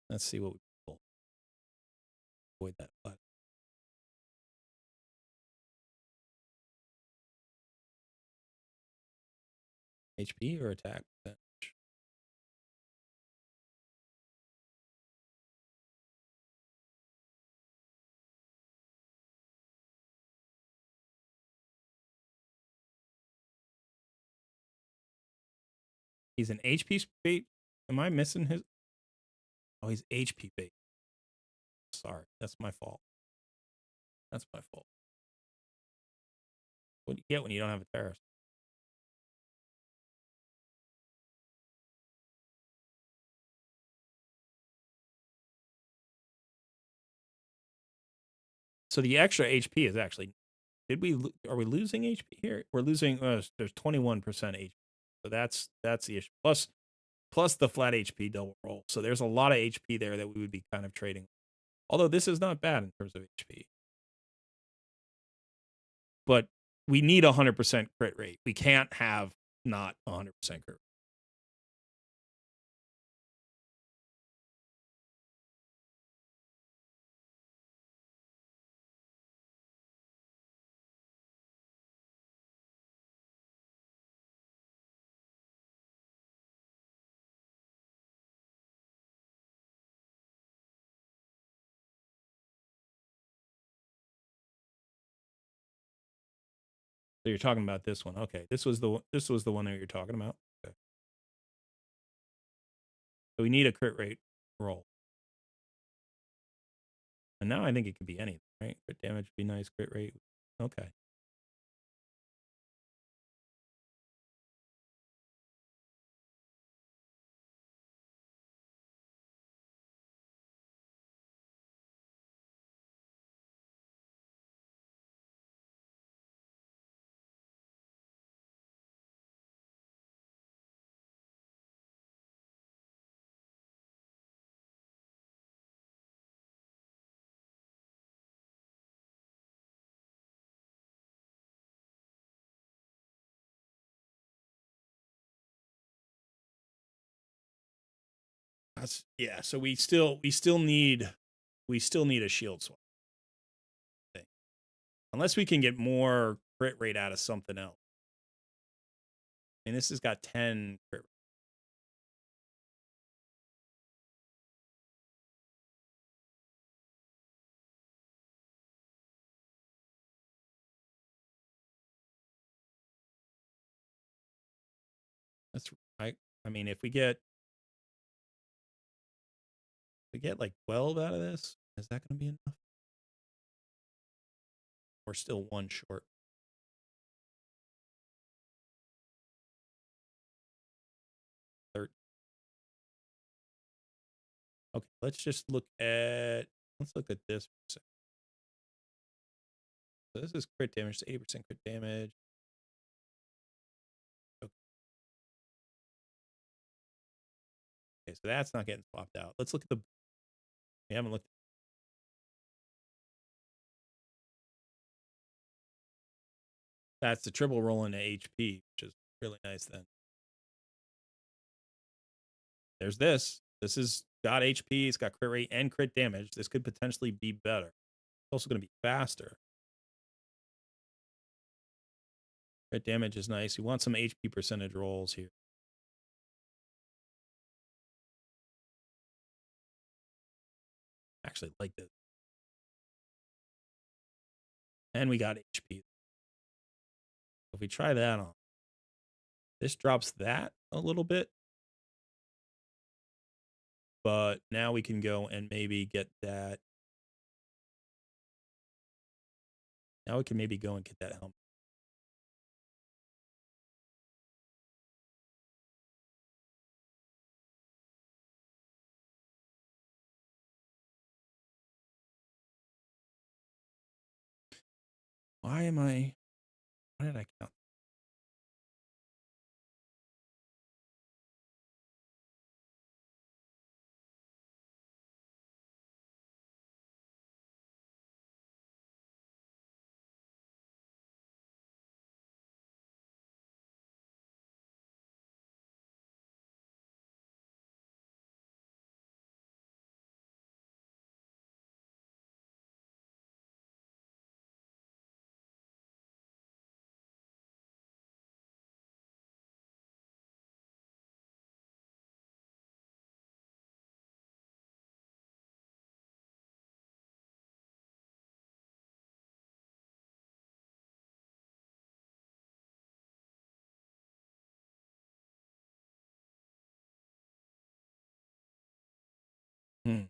Let's see what we pull. Avoid that flat. HP or attack percentage? He's an HP bait. Am I missing his? Oh, he's HP bait. Sorry, that's my fault. That's my fault. What do you get when you don't have a terrorist? So the extra HP is actually. Are we losing HP here? We're losing. There's 21% HP. So that's the issue. Plus the flat HP double roll. So there's a lot of HP there that we would be kind of trading. Although this is not bad in terms of HP. But we need 100% crit rate. We can't have not 100% crit rate. So you're talking about this one. Okay. This was the one that you're talking about. Okay. So we need a crit rate roll. And now I think it could be anything, right? Crit damage would be nice, crit rate. Okay. Yeah, so we still need a shield swap thing. Unless we can get more crit rate out of something else. I mean, this has got 10 crit rate. That's right. I mean, if we get like 12 out of this, is that going to be enough? We're still one short. Okay, let's look at this for a second. So this is crit damage, 80% crit damage. Okay, so that's not getting swapped out. Let's look at we haven't looked. That's the triple roll into HP, which is really nice then. There's this. This is got HP, it's got crit rate and crit damage. This could potentially be better. It's also going to be faster. Crit damage is nice. You want some HP percentage rolls here. Actually like this. And we got HP. If we try that on, this drops that a little bit. But now we can go and maybe get that. Now we can maybe go and get that helmet. Why did I count? Hmm.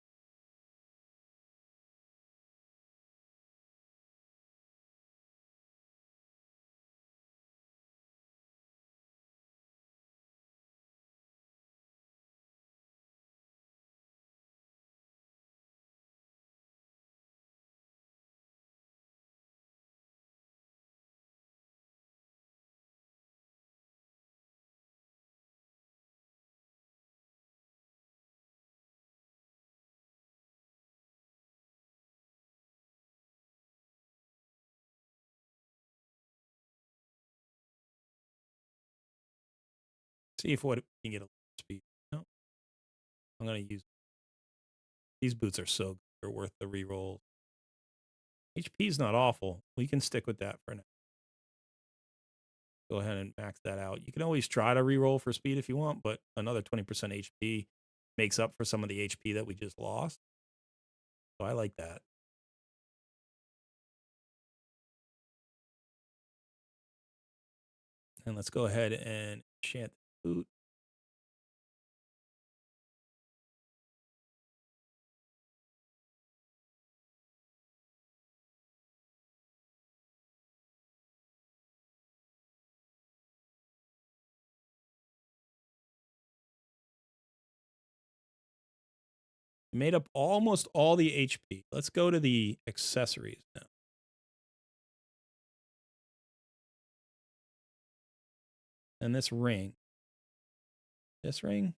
See if what you can get a speed. No, I'm gonna use these boots are so good. They're worth the reroll. HP is not awful. We can stick with that for now. Go ahead and max that out. You can always try to reroll for speed if you want, but another 20% HP makes up for some of the HP that we just lost. So I like that. And let's go ahead and enchant the boot. Made up almost all the HP. Let's go to the accessories now. And this ring. This ring?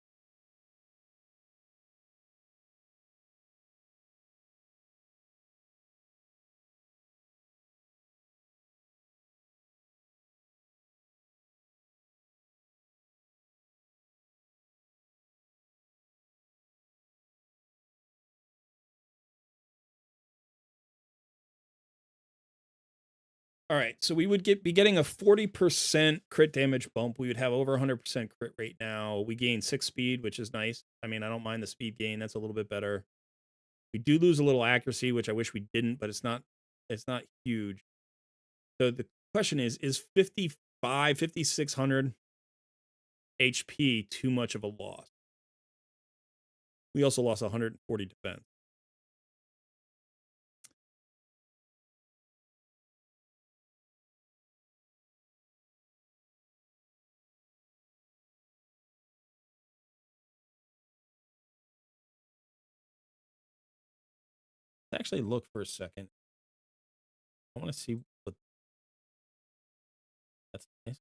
All right, so we would be getting a 40% crit damage bump. We would have over 100% crit rate now. We gain 6 speed, which is nice. I mean, I don't mind the speed gain. That's a little bit better. We do lose a little accuracy, which I wish we didn't, but it's not huge. So the question is 5600 HP too much of a loss? We also lost 140 defense. Let's actually look for a second. I want to see what that's nice.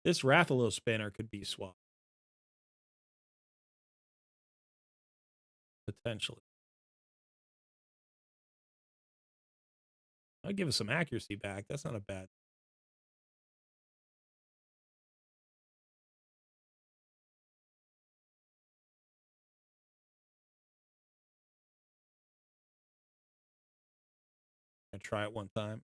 This Rathalos spanner could be swapped. Potentially. I'll give us some accuracy back. That's not a bad. I try it one time.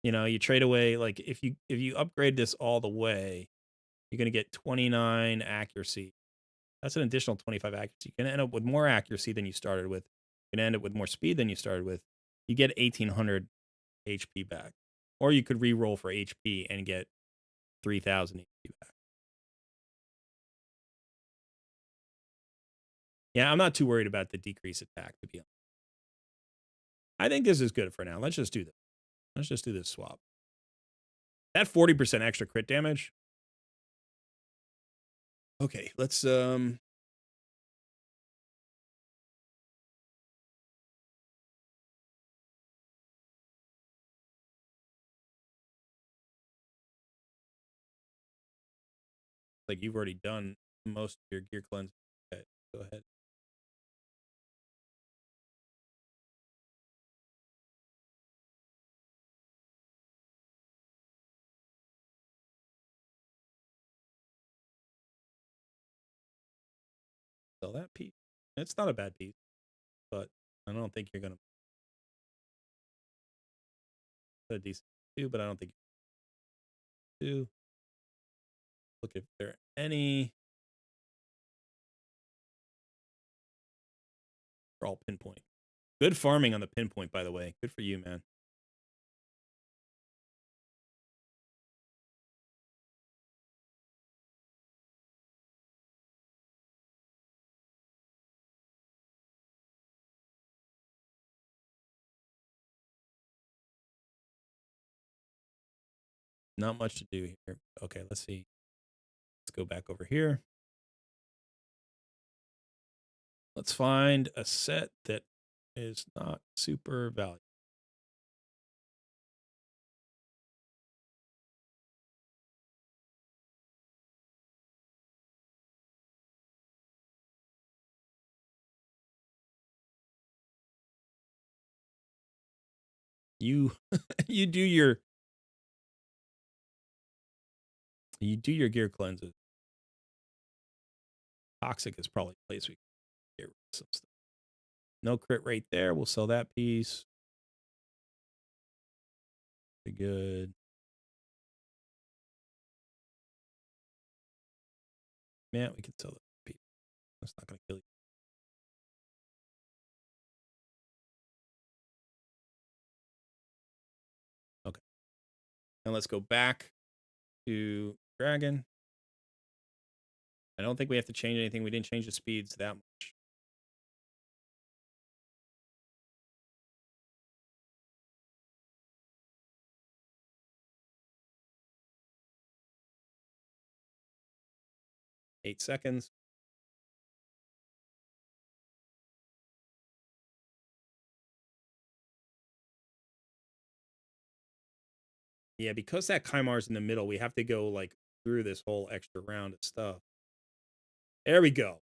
You know, you trade away, like if you upgrade this all the way, you're gonna get 29 accuracy. That's an additional 25 accuracy. You're gonna end up with more accuracy than you started with. You're gonna end up with more speed than you started with. You get 1800 HP back. Or you could re-roll for HP and get 3000 HP back. Yeah, I'm not too worried about the decrease attack, to be honest. I think this is good for now. Let's just do this. Let's just do this swap. That 40% extra crit damage. Okay, let's like you've already done most of your gear cleanse. Okay, go ahead. Sell that piece. It's not a bad piece, but I don't think you're gonna a decent too, but I don't think you do. Look if there are any. They're all pinpoint. Good farming on the pinpoint, by the way. Good for you, man. Not much to do here. Okay, let's see. Let's go back over here. Let's find a set that is not super valuable. You you do your gear cleanses. Toxic is probably a place we can get rid of some stuff. No crit rate there. We'll sell that piece. Pretty good. Yeah, we can sell that piece. That's not going to kill you. Okay. And let's go back to Dragon. I don't think we have to change anything. We didn't change the speeds that much. Eight seconds. Yeah, because that Kimar's in the middle, we have to go like through this whole extra round of stuff. There we go.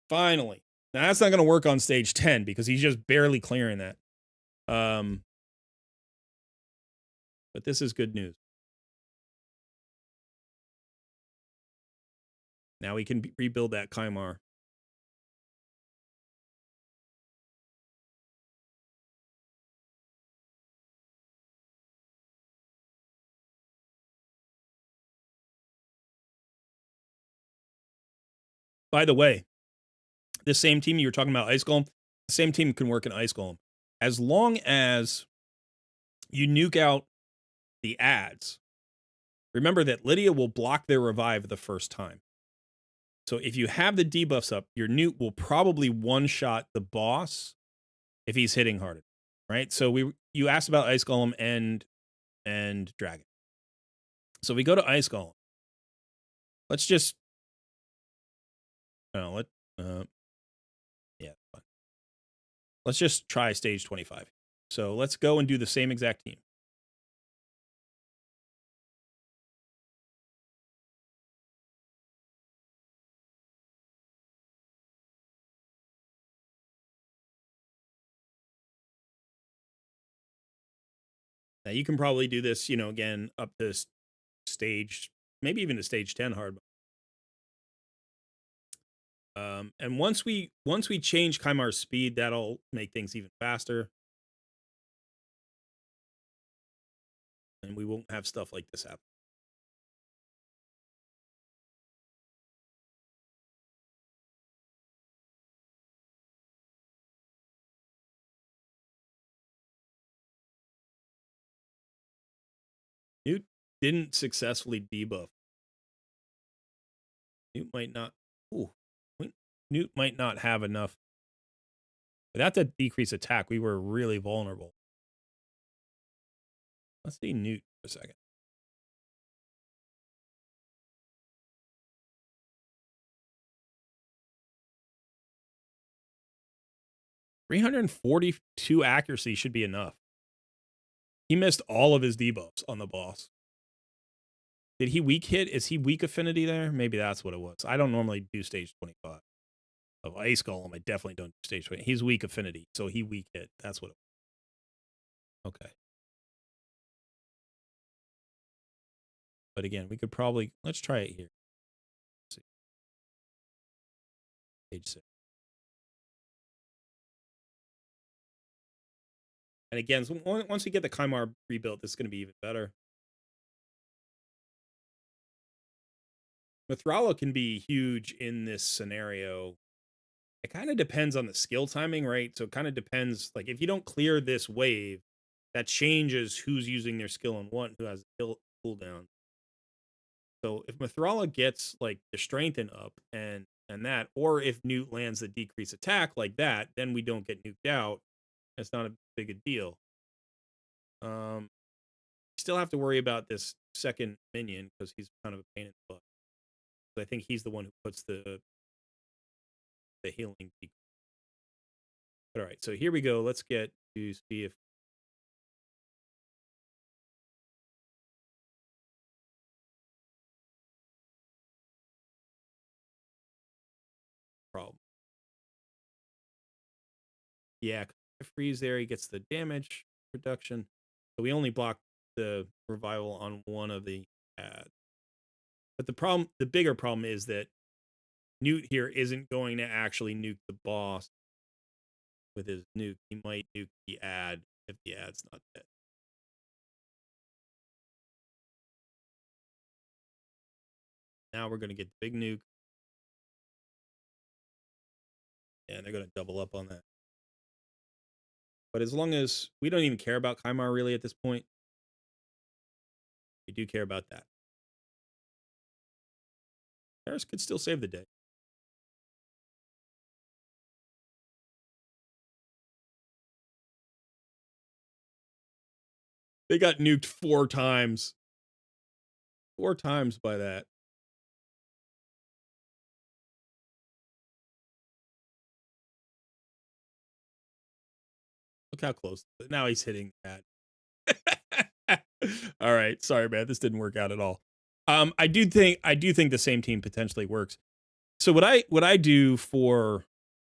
Finally. Now that's not going to work on stage 10 because he's just barely clearing that. But this is good news. Now we can rebuild that Kimar. By the way, this same team you were talking about, Ice Golem, the same team can work in Ice Golem. As long as you nuke out the ads, remember that Lydia will block their revive the first time. So if you have the debuffs up, your nuke will probably one-shot the boss if he's hitting hard, right? So you asked about Ice Golem and Dragon. So we go to Ice Golem. Let's just yeah, fine. Let's just try stage 25. So let's go and do the same exact team. Now you can probably do this, again, up to stage, maybe even to stage 10 hard. And once we change Kimar's speed, that'll make things even faster. And we won't have stuff like this happen. Newt didn't successfully debuff. Newt might not. Ooh, Newt might not have enough. Without the decrease attack, we were really vulnerable. Let's see Newt for a second. .342 accuracy should be enough. He missed all of his debuffs on the boss. Did he weak hit? Is he weak affinity there? Maybe that's what it was. I don't normally do stage 25. Of Ice Golem, I definitely don't do stage 20. He's weak affinity, so he weak hit. That's what it was. Okay. But again, we could probably... Let's try it here. Let's see. Stage 6. And again, so once we get the Kimar rebuilt, this is going to be even better. Mithrala can be huge in this scenario. It kind of depends on the skill timing, right? So it kind of depends. Like, if you don't clear this wave, that changes who's using their skill and what, who has a cooldown. So if Mithrala gets, like, the strengthen up and that, or if Newt lands the decrease attack like that, then we don't get nuked out. That's not a big a deal. Still have to worry about this second minion because he's kind of a pain in the butt. I think he's the one who puts the healing decrease. But all right, so here we go. Let's get to see if problem. Yeah, freeze there. He gets the damage reduction. So we only block the revival on one of the ads. But the bigger problem is that Newt here isn't going to actually nuke the boss with his nuke. He might nuke the ad if the ad's not dead. Now we're going to get the big nuke. And they're going to double up on that. But as long as we don't even care about Kimar really at this point, we do care about that. Harris could still save the day. They got nuked 4 times. 4 times by that. Look how close. Now he's hitting that. All right. Sorry, man. This didn't work out at all. I do think the same team potentially works. So what I do for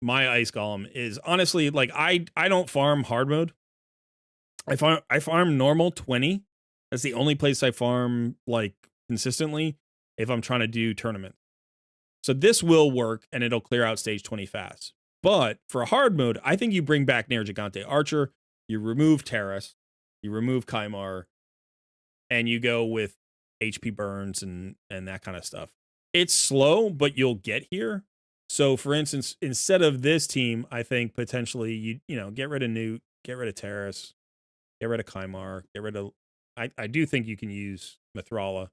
my ice golem is, honestly, like, I don't farm hard mode. I farm normal 20. That's the only place I farm, like, consistently if I'm trying to do tournament. So this will work and it'll clear out stage 20 fast. But for hard mode, I think you bring back Nair Gigante Archer, you remove Terrace, you remove Kimar, and you go with HP burns and that kind of stuff. It's slow, but you'll get here. So for instance, instead of this team, I think potentially you know, get rid of Newt, get rid of Terrace, get rid of Kimar, get rid of I do think you can use Mithrala.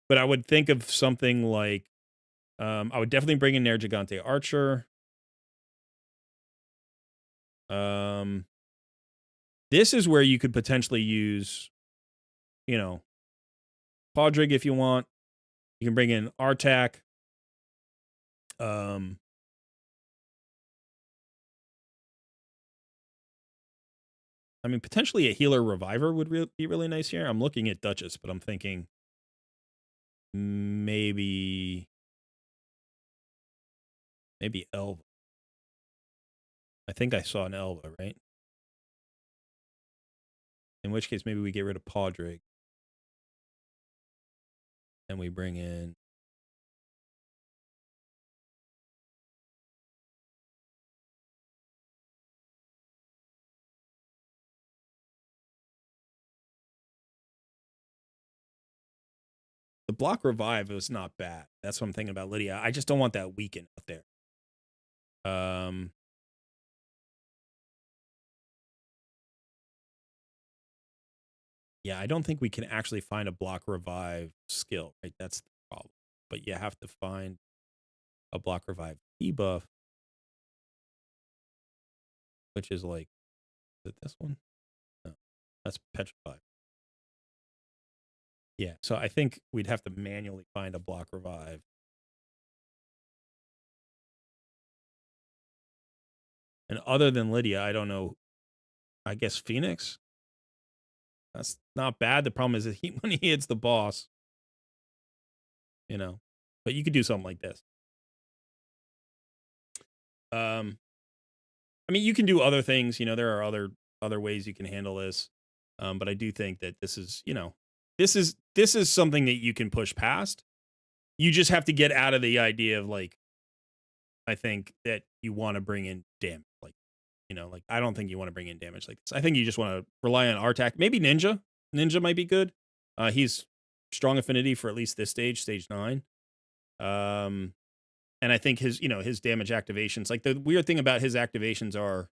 But I would think of something like I would definitely bring in Nair Gigante Archer. This is where you could potentially use, you know, Podrick if you want. You can bring in Artak. I mean, potentially a healer reviver would be really nice here. I'm looking at Duchess, but I'm thinking maybe Elva. I think I saw an Elva, right? In which case, maybe we get rid of Podrick. And we bring in the block revive. It was not bad. That's what I'm thinking about Lydia. I just don't want that weaken out there. Yeah, I don't think we can actually find a block revive skill, right? That's the problem. But you have to find a block revive debuff, which is like, is it this one? No, that's petrified. Yeah, so I think we'd have to manually find a block revive. And other than Lydia, I don't know. I guess Phoenix? That's not bad. The problem is that when he hits the boss, you know. But you could do something like this. I mean, you can do other things. You know, there are other ways you can handle this. But I do think that this is, you know, this is something that you can push past. You just have to get out of the idea of, like, I think that you want to bring in damage. Like, like I don't think you want to bring in damage like this. I think you just want to rely on Artak. Maybe Ninja. Ninja might be good. He's strong affinity for at least this stage 9. And I think his damage activations, like the weird thing about his activations are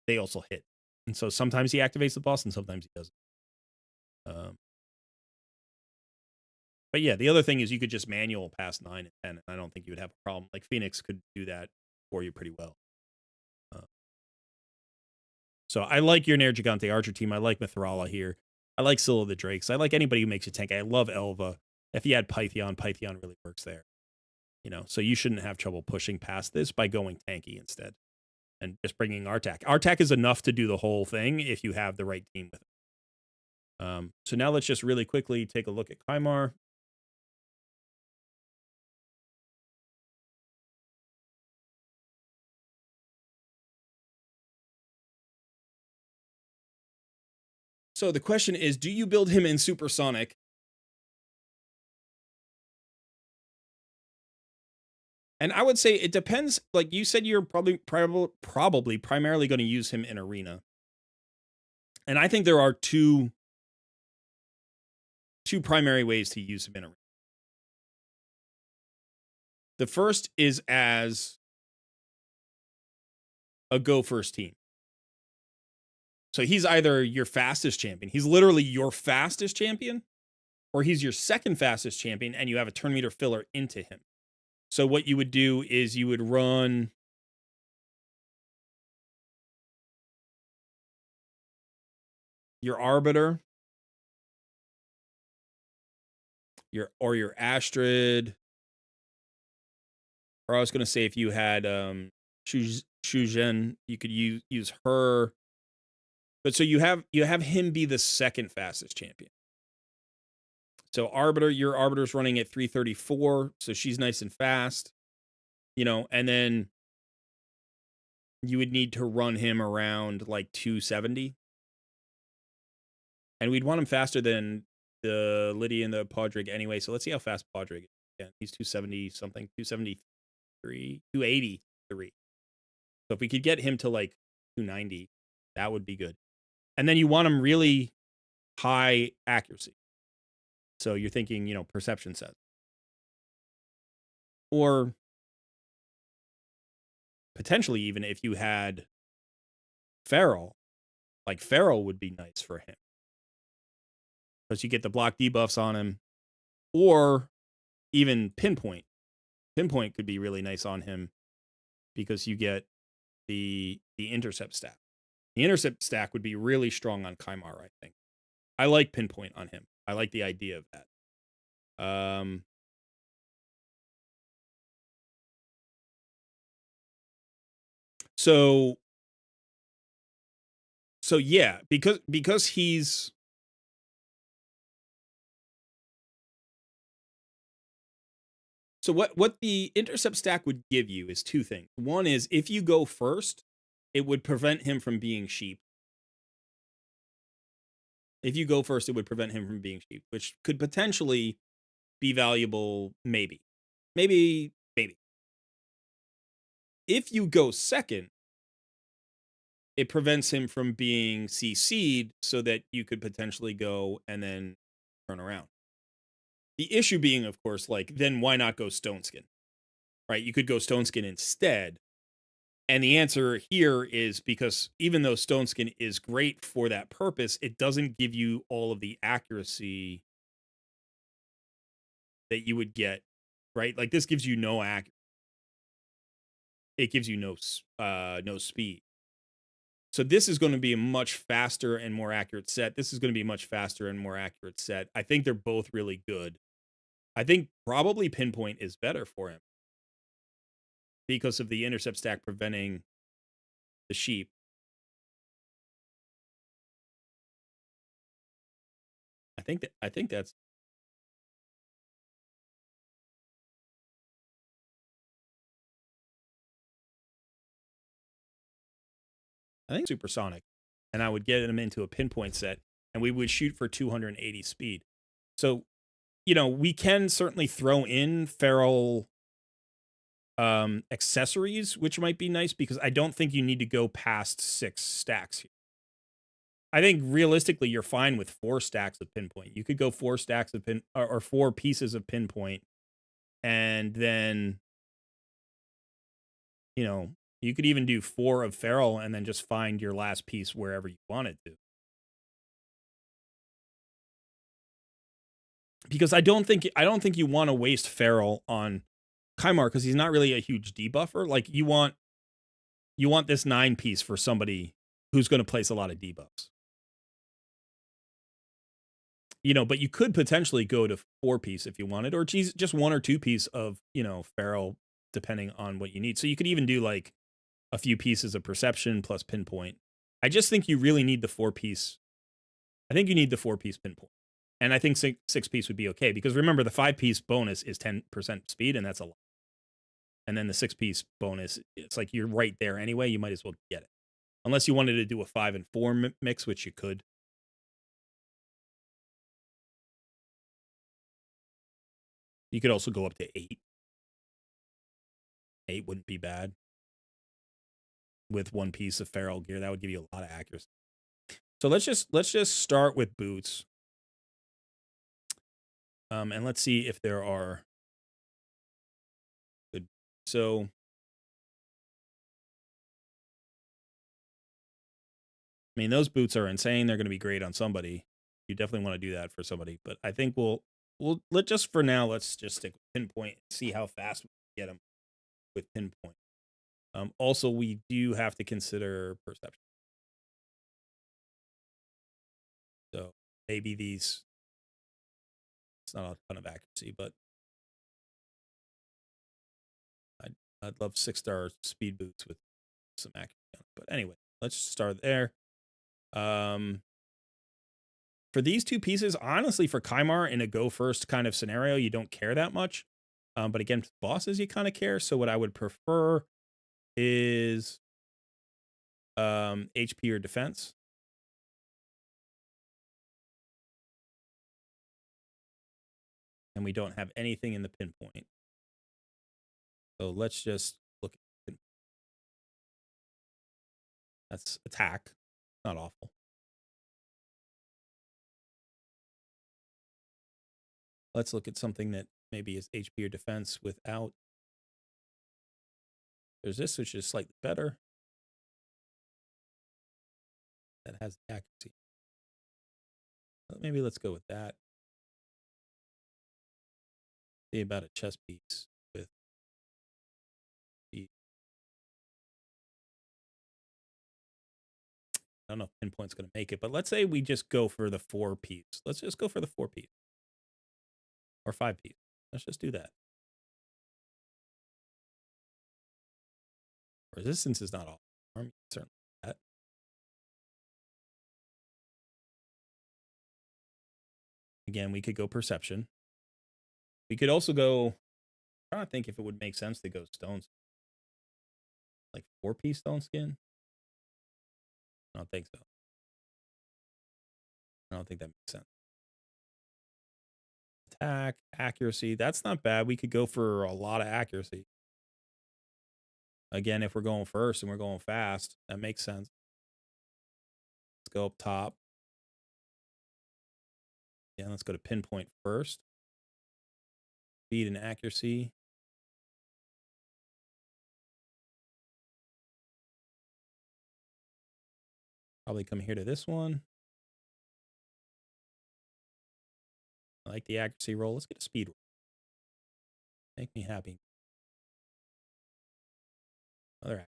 they also hit. And so sometimes he activates the boss and sometimes he doesn't. But yeah, the other thing is you could just manual past 9 and 10, and I don't think you would have a problem. Like Phoenix could do that for you pretty well. So I like your Nair Gigante Archer team. I like Mithrala here. I like Scylla the Drakes. I like anybody who makes a tank. I love Elva. If you had Pythion, Pythion really works there. So you shouldn't have trouble pushing past this by going tanky instead and just bringing Artak. Artak is enough to do the whole thing if you have the right team with it. So now let's just really quickly take a look at Kimar. So the question is, do you build him in Supersonic? And I would say it depends. Like you said, you're probably primarily going to use him in Arena. And I think there are two primary ways to use him in Arena. The first is as a go first team. So he's either your fastest champion. He's literally your fastest champion, or he's your second fastest champion, and you have a turn meter filler into him. So what you would do is you would run your Arbiter, your Astrid, or I was going to say if you had Shuzhen, you could use her. But so you have him be the second fastest champion. So Arbiter, your Arbiter's running at 334, so she's nice and fast. And then you would need to run him around like 270. And we'd want him faster than the Lydia and the Podrick anyway. So let's see how fast Podrick is. Yeah, he's 270 something, 273, 283. So if we could get him to like 290, that would be good. And then you want him really high accuracy. So you're thinking, perception set. Or potentially even if you had Feral, like Feral would be nice for him. Because you get the block debuffs on him. Or even Pinpoint. Pinpoint could be really nice on him because you get the intercept stack. The intercept stack would be really strong on Kimar, I think. I like Pinpoint on him. I like the idea of that. So yeah, because he's so what the intercept stack would give you is two things. One is if you go first, it would prevent him from being sheep. If you go first, it would prevent him from being sheep, which could potentially be valuable, maybe. If you go second, it prevents him from being CC'd so that you could potentially go and then turn around. The issue being, of course, like, then why not go Stone Skin? Right? You could go Stone Skin instead. And the answer here is because even though Stone Skin is great for that purpose, it doesn't give you all of the accuracy that you would get, right? Like this gives you no accuracy. It gives you no speed. So this is going to be a much faster and more accurate set. This is going to be a much faster and more accurate set. I think they're both really good. I think probably Pinpoint is better for him because of the intercept stack preventing the sheep. I think that's supersonic, and I would get him into a Pinpoint set, and we would shoot for 280 speed. So, we can certainly throw in Feral accessories, which might be nice because I don't think you need to go past 6 stacks here. I think realistically you're fine with 4 stacks of pinpoint. You could go 4 stacks of or 4 pieces of pinpoint, and then you know, you could even do 4 of feral and then just find your last piece wherever you wanted to. Because I don't think you want to waste feral on Kimar because he's not really a huge debuffer. Like you want this 9 piece for somebody who's going to place a lot of debuffs. You know, but you could potentially go to 4 piece if you wanted, or geez, just 1 or 2 piece of, you know, feral, depending on what you need. So you could even do like a few pieces of perception plus pinpoint. I just think you really need the 4 piece. I think you need the 4 piece pinpoint. And I think 6 piece would be okay because remember the 5 piece bonus is 10% speed, and that's a lot. And then the 6 piece bonus, it's like you're right there anyway. You might as well get it, unless you wanted to do a 5 and 4 mix, which you could. You could also go up to 8. 8 wouldn't be bad with 1 piece of feral gear. That would give you a lot of accuracy. So let's just start with boots. And let's see if there are good. So I mean, those boots are insane. They're going to be great on somebody. You definitely want to do that for somebody. But I think let's just for now, let's just stick with pinpoint and see how fast we can get them with pinpoint. Also, we do have to consider perception. So maybe these, it's not a ton of accuracy, but I'd love 6-star speed boots with some accuracy on it. But anyway, let's start there. For these 2 pieces, honestly, for Kimar in a go first kind of scenario, you don't care that much. But again, bosses you kind of care. So what I would prefer is HP or defense. And we don't have anything in the pinpoint. So let's just look at pinpoint. That's attack. Not awful. Let's look at something that maybe is HP or defense without. There's this, which is slightly better. That has accuracy. Maybe let's go with that. See about a chess piece with the. I don't know if pinpoint's going to make it, but let's say we just go for the 4 piece. Let's just go for the 4 piece or 5 piece. Let's just do that. Resistance is not all. Certainly that. Again, we could go perception. We could also go. I'm trying to think if it would make sense to go stones. Like 4 piece stone skin. I don't think so. I don't think that makes sense. Attack, accuracy. That's not bad. We could go for a lot of accuracy. Again, if we're going first and we're going fast, that makes sense. Let's go up top. Yeah, let's go to pinpoint first. Speed and accuracy. Probably come here to this one. I like the accuracy roll. Let's get a speed roll. Make me happy. Another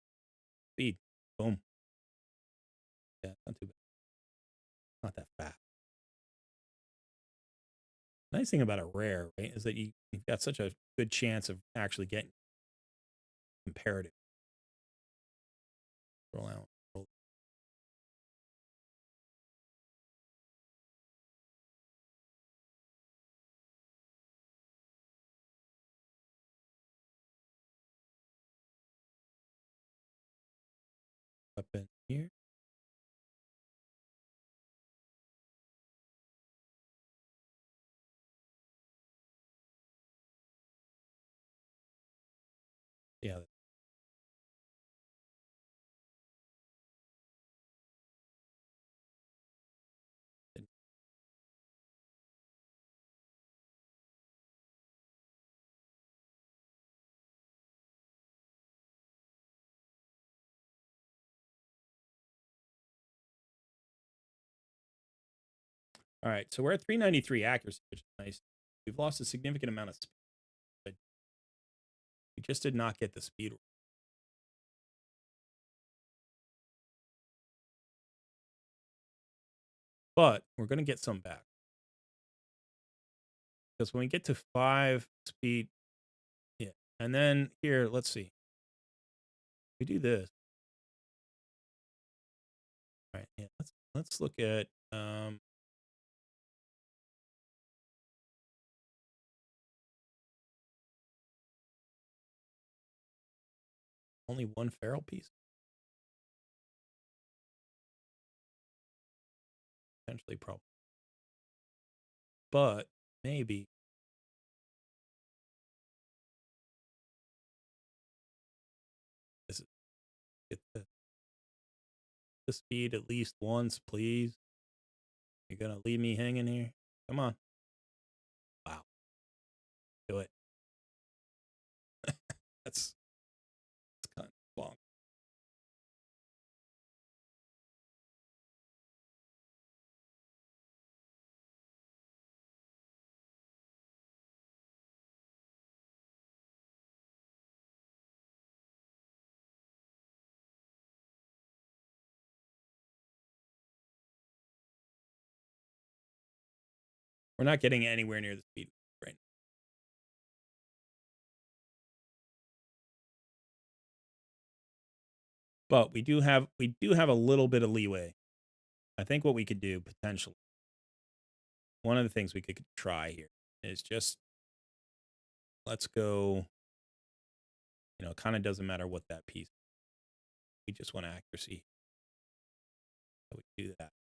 speed. Boom. Yeah, not too bad. Not that fast. Nice thing about a rare, right, is that you've got such a good chance of actually getting comparative. Roll out. Roll. Up in here. Yeah. All right, so we're at 393 accuracy, which is nice. We've lost a significant amount of speed, but we just did not get the speed. But we're going to get some back. Because when we get to 5 speed, yeah. And then here, let's see. We do this. All right, yeah, let's look at only one feral piece. Potentially, probably. But maybe. This is get the speed at least once, please. You're gonna leave me hanging here? Come on. Wow. Do it. That's kind of long. We're not getting anywhere near the speed right now. But we do have a little bit of leeway. I think what we could do potentially, one of the things we could try here is just let's go. You know, it kind of doesn't matter what that piece. We just want accuracy. So we do that.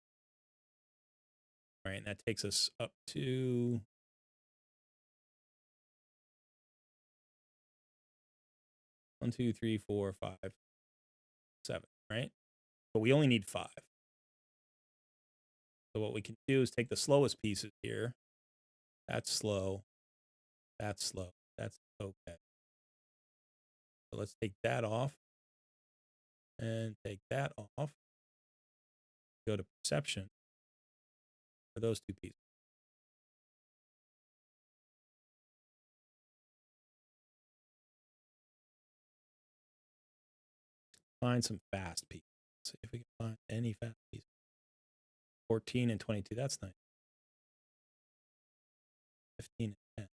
All right, and that takes us up to 1, 2, 3, 4, 5, 7, right? But we only need 5. So what we can do is take the slowest pieces here. That's slow. That's slow. That's okay. So let's take that off. And take that off. Go to perception for those 2 pieces. Find some fast pieces. Let's see if we can find any fast pieces. 14 and 22. That's nice. 15 and 10.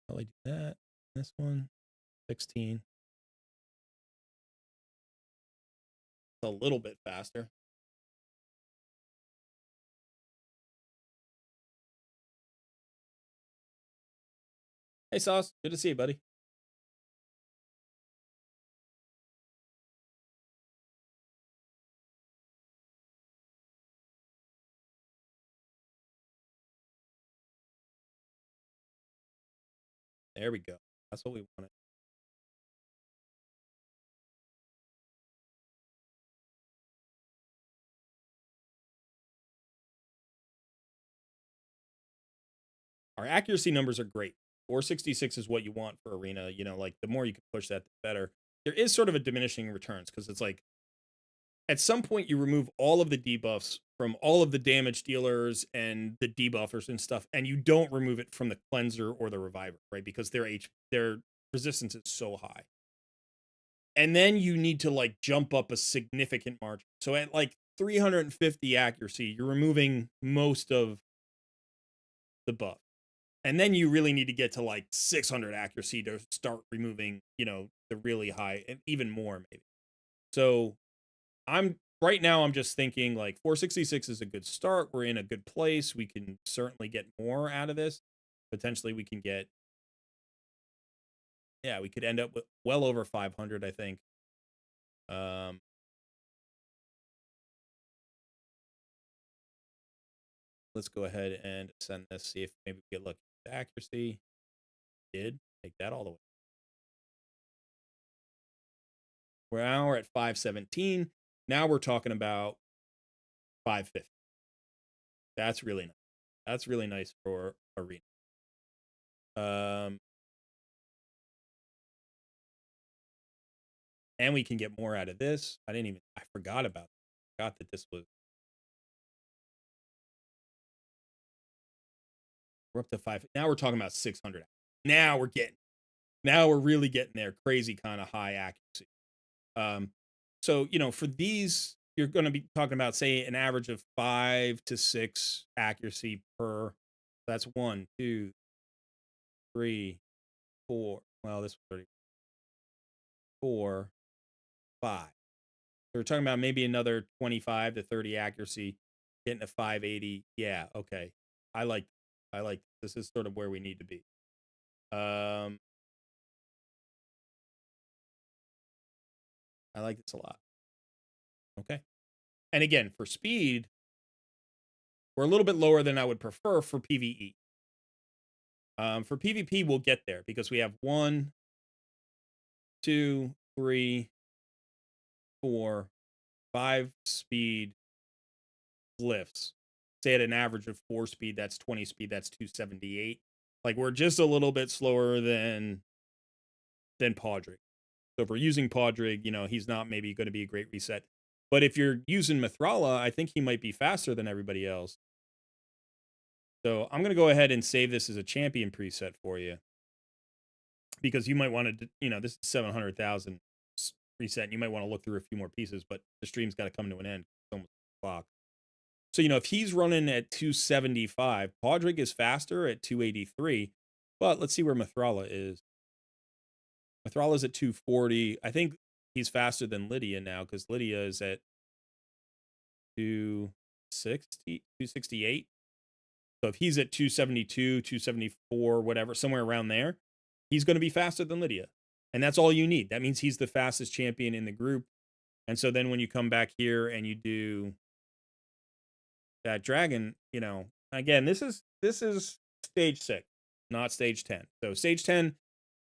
Probably do that. This one, 16. It's a little bit faster. Hey, Sauce. Good to see you, buddy. There we go. That's what we wanted. Our accuracy numbers are great. 466 is what you want for arena. You know, like the more you can push that, the better. There is sort of a diminishing returns because it's like at some point you remove all of the debuffs from all of the damage dealers and the debuffers and stuff, and you don't remove it from the cleanser or the reviver, right? Because their resistance is so high. And then you need to like jump up a significant margin. So at like 350 accuracy, you're removing most of the buff. And then you really need to get to like 600 accuracy to start removing, you know, the really high and even more maybe. So right now I'm just thinking like 466 is a good start. We're in a good place. We can certainly get more out of this. Potentially we can get, yeah, we could end up with well over 500, I think. Let's go ahead and send this, see if maybe we get lucky with the accuracy. Did take that all the way. We're at 517. Now we're talking about 550. That's really nice. That's really nice for arena. And we can get more out of this. I forgot about it. I forgot that this was. We're up to 5. Now we're talking about 600. Now we're really getting there. Crazy kind of high accuracy. So, for these, you're going to be talking about, say, an average of 5 to 6 accuracy per. That's 1, 2, 3, 4. Well, this was 34, 5. So we're talking about maybe another 25 to 30 accuracy, getting to 580. Yeah, okay. I like this is sort of where we need to be. I like this a lot. Okay. And again, for speed, we're a little bit lower than I would prefer for PvE. For PvP, we'll get there because we have 1, 2, 3, 4, 5 speed glyphs. Say at an average of 4 speed, that's 20 speed, that's 278. Like, we're just a little bit slower than Podrick. So if we're using Podrick, he's not maybe going to be a great reset. But if you're using Mithrala, I think he might be faster than everybody else. So I'm going to go ahead and save this as a champion preset for you. Because you might want to, this is 700,000 reset, and you might want to look through a few more pieces, but the stream's got to come to an end. It's almost o'clock. So, if he's running at 275, Podrick is faster at 283, but let's see where Mithrala is. Mithrala's at 240. I think he's faster than Lydia now, because Lydia is at 268. So if he's at 272, 274, whatever, somewhere around there, he's going to be faster than Lydia. And that's all you need. That means he's the fastest champion in the group. And so then when you come back here and you do that dragon, again, this is stage 6, not stage 10. So stage 10,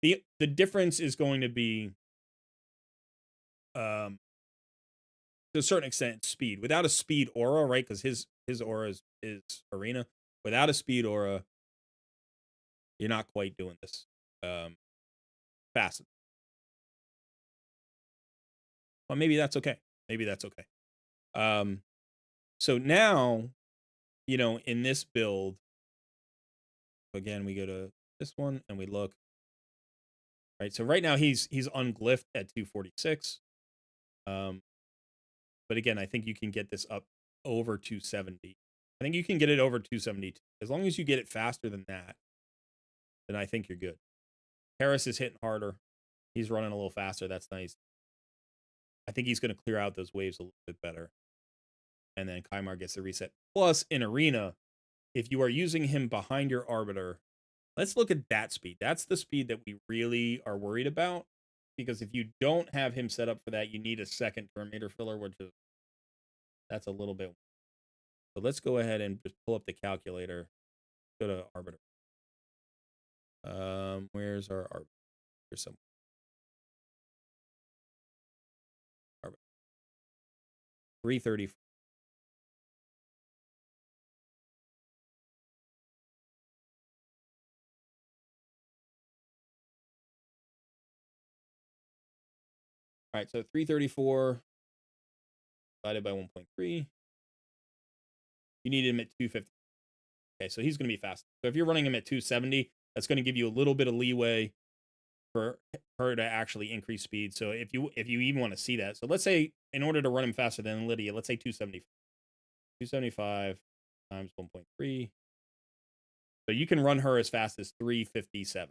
the difference is going to be to a certain extent speed. Without a speed aura, right? Because his aura is arena. Without a speed aura, you're not quite doing this fast. Well, maybe that's okay. So now, in this build, again, we go to this one and we look. Right, so right now he's unglyphed at 246. But again, I think you can get this up over 270. I think you can get it over 272. As long as you get it faster than that, then I think you're good. Harris is hitting harder. He's running a little faster. That's nice. I think he's going to clear out those waves a little bit better. And then Kimar gets the reset. Plus, in Arena, if you are using him behind your Arbiter, let's look at that speed. That's the speed that we really are worried about. Because if you don't have him set up for that, you need a second Terminator filler, that's a little bit. So let's go ahead and just pull up the calculator. Go to Arbiter. Where's our Arbiter? Here's some. Arbiter. 330. All right, so 334 divided by 1.3. You need him at 250. Okay, so he's going to be fast. So if you're running him at 270, that's going to give you a little bit of leeway for her to actually increase speed. So if you even want to see that, so let's say in order to run him faster than Lydia, let's say 275. 275 times 1.3. So you can run her as fast as 357.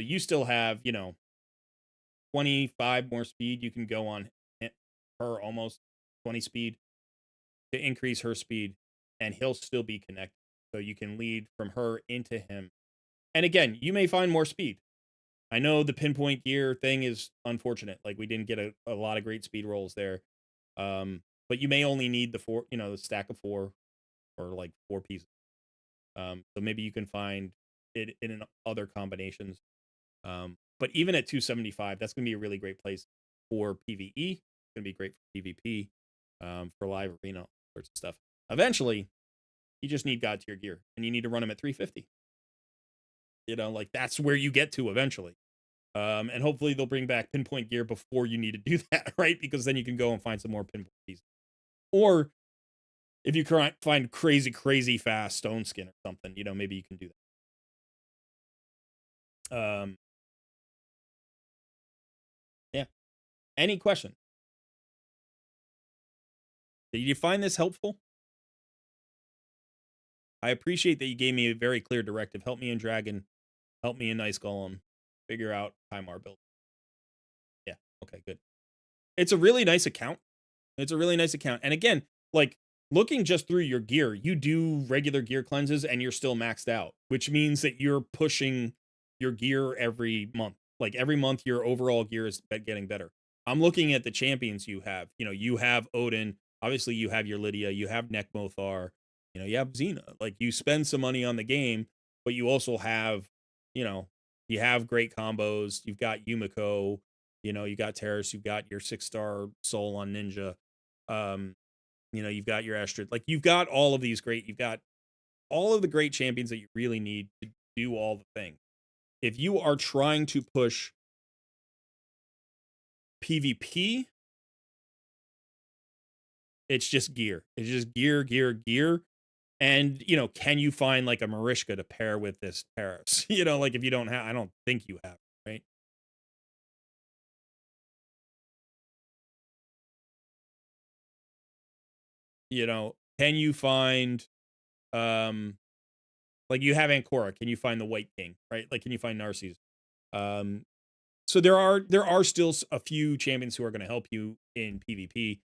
So you still have, 25 more speed. You can go on her almost 20 speed to increase her speed, and he'll still be connected. So you can lead from her into him. And again, you may find more speed. I know the pinpoint gear thing is unfortunate. Like, we didn't get a lot of great speed rolls there. But you may only need the stack of 4 or like 4 pieces. So maybe you can find it in other combinations. But even at 275, that's going to be a really great place for PvE. It's going to be great for PvP, for live arena, all sorts of stuff. Eventually, you just need God tier gear, and you need to run them at 350. You know, like that's where you get to eventually. And hopefully they'll bring back pinpoint gear before you need to do that, right? Because then you can go and find some more pinpoint pieces. Or if you find crazy fast stone skin or something, you know, maybe you can do that. Yeah. Any question? Did you find this helpful? I appreciate that you gave me a very clear directive. Help me in Dragon. Help me in Ice Golem. Figure out Kimar build. Yeah. Okay, good. It's a really nice account. It's a really nice account. And again, like looking just through your gear, you do regular gear cleanses and you're still maxed out, which means that you're pushing your gear every month. Like every month, your overall gear is getting better. I'm looking at the champions you have. You know, you have Odin. Obviously, you have your Lydia. You have Nekmothar. You know, you have Xena. Like you spend some money on the game, but you also have, you know, you have great combos. You've got Yumiko. You know, you got Terrace. You've got your 6-star soul on Ninja. Um, you know, you've got your Astrid. Like you've got all of these great. You've got all of the great champions that you really need to do all the things. If you are trying to push PvP, it's just gear. It's just gear. And, you know, can you find like a Marishka to pair with this Terrace? You know, like if you don't have, I don't think you have, right? You know, can you find, like you have Ancora, can you find the White King, right? Like, can you find Narcissus? So there are still a few champions who are going to help you in PvP,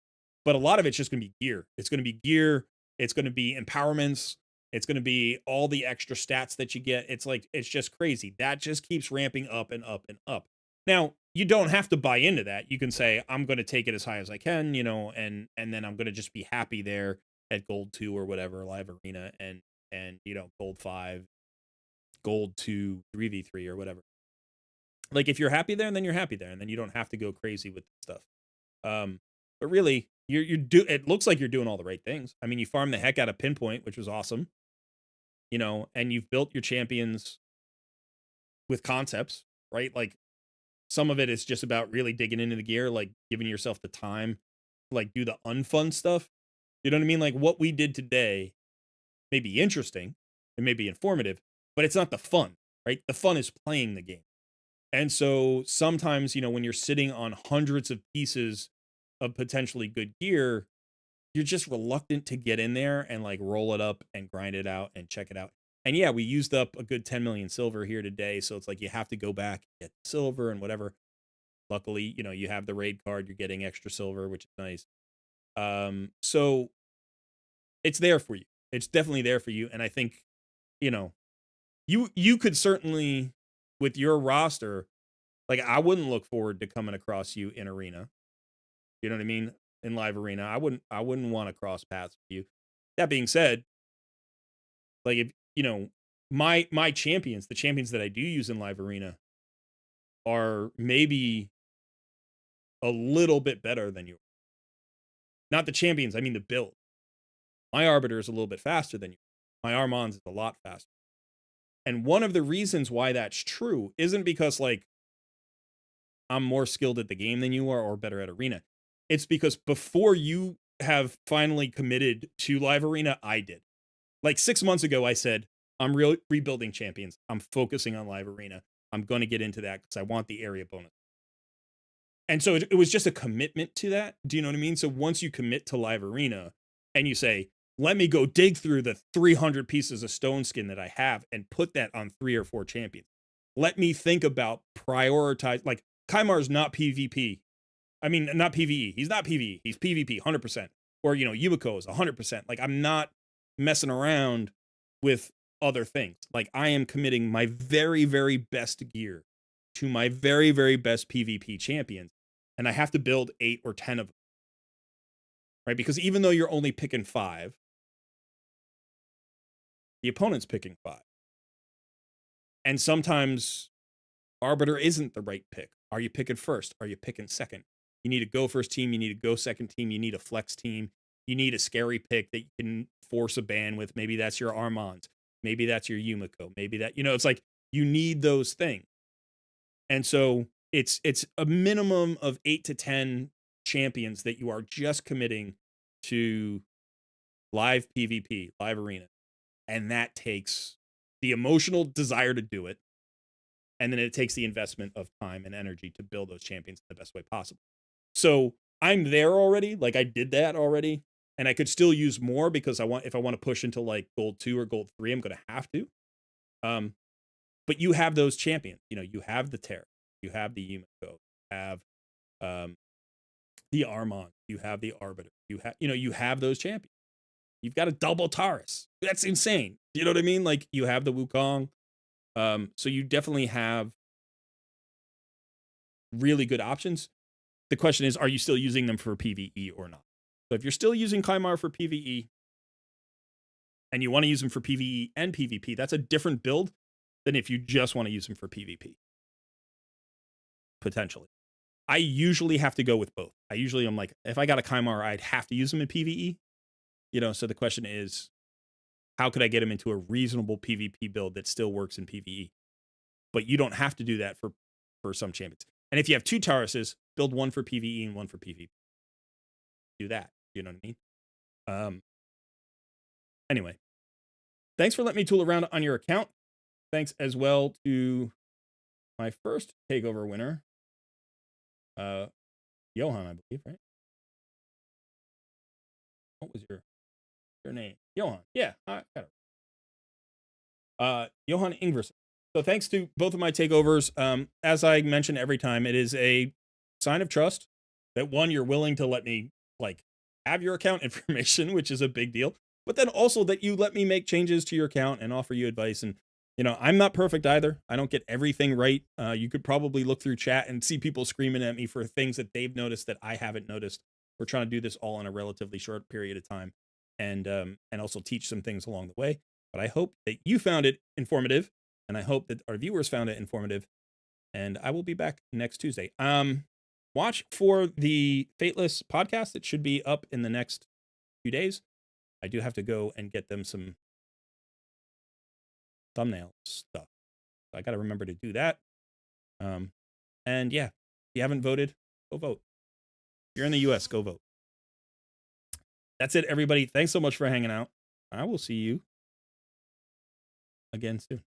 but a lot of it's just going to be gear. It's going to be gear. It's going to be empowerments. It's going to be all the extra stats that you get. It's like it's just crazy. That just keeps ramping up and up and up. Now you don't have to buy into that. You can say I'm going to take it as high as I can, you know, and then I'm going to just be happy there at gold 2 or whatever live arena and you know gold 5, gold 2, 3v3 or whatever. Like if you're happy there, and then you're happy there, and then you don't have to go crazy with stuff. But really, it looks like you're doing all the right things. I mean, you farmed the heck out of pinpoint, which was awesome. You know, and you've built your champions with concepts, right? Like some of it is just about really digging into the gear, like giving yourself the time, to, like do the unfun stuff. You know what I mean? Like what we did today may be interesting, it may be informative, but it's not the fun, right? The fun is playing the game. And so sometimes, you know, when you're sitting on hundreds of pieces of potentially good gear, you're just reluctant to get in there and like roll it up and grind it out and check it out. And yeah, we used up a good 10 million silver here today. So it's like you have to go back, get silver and whatever. Luckily, you know, you have the raid card, you're getting extra silver, which is nice. So it's there for you. It's definitely there for you. And I think, you know, you could certainly with your roster, like I wouldn't look forward to coming across you in arena. You know what I mean? In live arena, I wouldn't want to cross paths with you. That being said, like if you know my champions, the champions that I do use in live arena, are maybe a little bit better than you. Not the champions, I mean the build. My arbiter is a little bit faster than you. My Armand's is a lot faster. And one of the reasons why that's true isn't because like I'm more skilled at the game than you are or better at arena. It's because before you have finally committed to live arena, I did. Like 6 months ago, I said, I'm rebuilding champions. I'm focusing on live arena. I'm going to get into that because I want the area bonus. And so it was just a commitment to that. Do you know what I mean? So once you commit to live arena and you say, let me go dig through the 300 pieces of stone skin that I have and put that on 3 or 4 champions. Let me think about prioritize. Like Kimar's not PvP. I mean, not PvE. He's not PvE. He's PvP 100%. Or, you know, Yumiko is 100%. Like I'm not messing around with other things. Like I am committing my very, very best gear to my very, very best PvP champions. And I have to build 8 or 10 of them. Right? Because even though you're only picking 5, the opponent's picking 5. And sometimes Arbiter isn't the right pick. Are you picking first? Are you picking second? You need a go first team. You need a go second team. You need a flex team. You need a scary pick that you can force a ban with. Maybe that's your Armand. Maybe that's your Yumiko. Maybe that, it's like you need those things. And so it's a minimum of 8 to 10 champions that you are just committing to live PvP, live arena. And that takes the emotional desire to do it. And then it takes the investment of time and energy to build those champions in the best way possible. So I'm there already. Like I did that already. And I could still use more because if I want to push into like gold 2 or gold 3, I'm going to have to. But you have those champions. You have the Terra, you have the Yumiko, you have the Armand, you have the Arbiter, you have those champions. You've got a double Taurus. That's insane. You know what I mean? Like you have the Wukong. So you definitely have really good options. The question is, are you still using them for PvE or not? So if you're still using Kimar for PvE and you want to use them for PvE and PvP, that's a different build than if you just want to use them for PvP. Potentially. I usually have to go with both. I'm like, if I got a Kimar, I'd have to use them in PvE. So the question is, how could I get him into a reasonable PvP build that still works in PvE? But you don't have to do that for some champions. And if you have 2 Tauruses, build one for PvE and one for PvP. Do that. You know what I mean? Anyway, thanks for letting me tool around on your account. Thanks as well to my first takeover winner, Johan, I believe, right? What was your name? Johan. Yeah, I got it. Johan Ingverson. So thanks to both of my takeovers. As I mention every time, it is a sign of trust that one, you're willing to let me like have your account information, which is a big deal, but then also that you let me make changes to your account and offer you advice. And I'm not perfect either. I don't get everything right. You could probably look through chat and see people screaming at me for things that they've noticed that I haven't noticed. We're trying to do this all in a relatively short period of time, and also teach some things along the way. But I hope that you found it informative, and I hope that our viewers found it informative. And I will be back next Tuesday. Watch for the Fateless podcast. It should be up in the next few days. I do have to go and get them some thumbnail stuff. I got to remember to do that. And yeah, if you haven't voted, go vote. If you're in the US, go vote. That's it, everybody. Thanks so much for hanging out. I will see you again soon.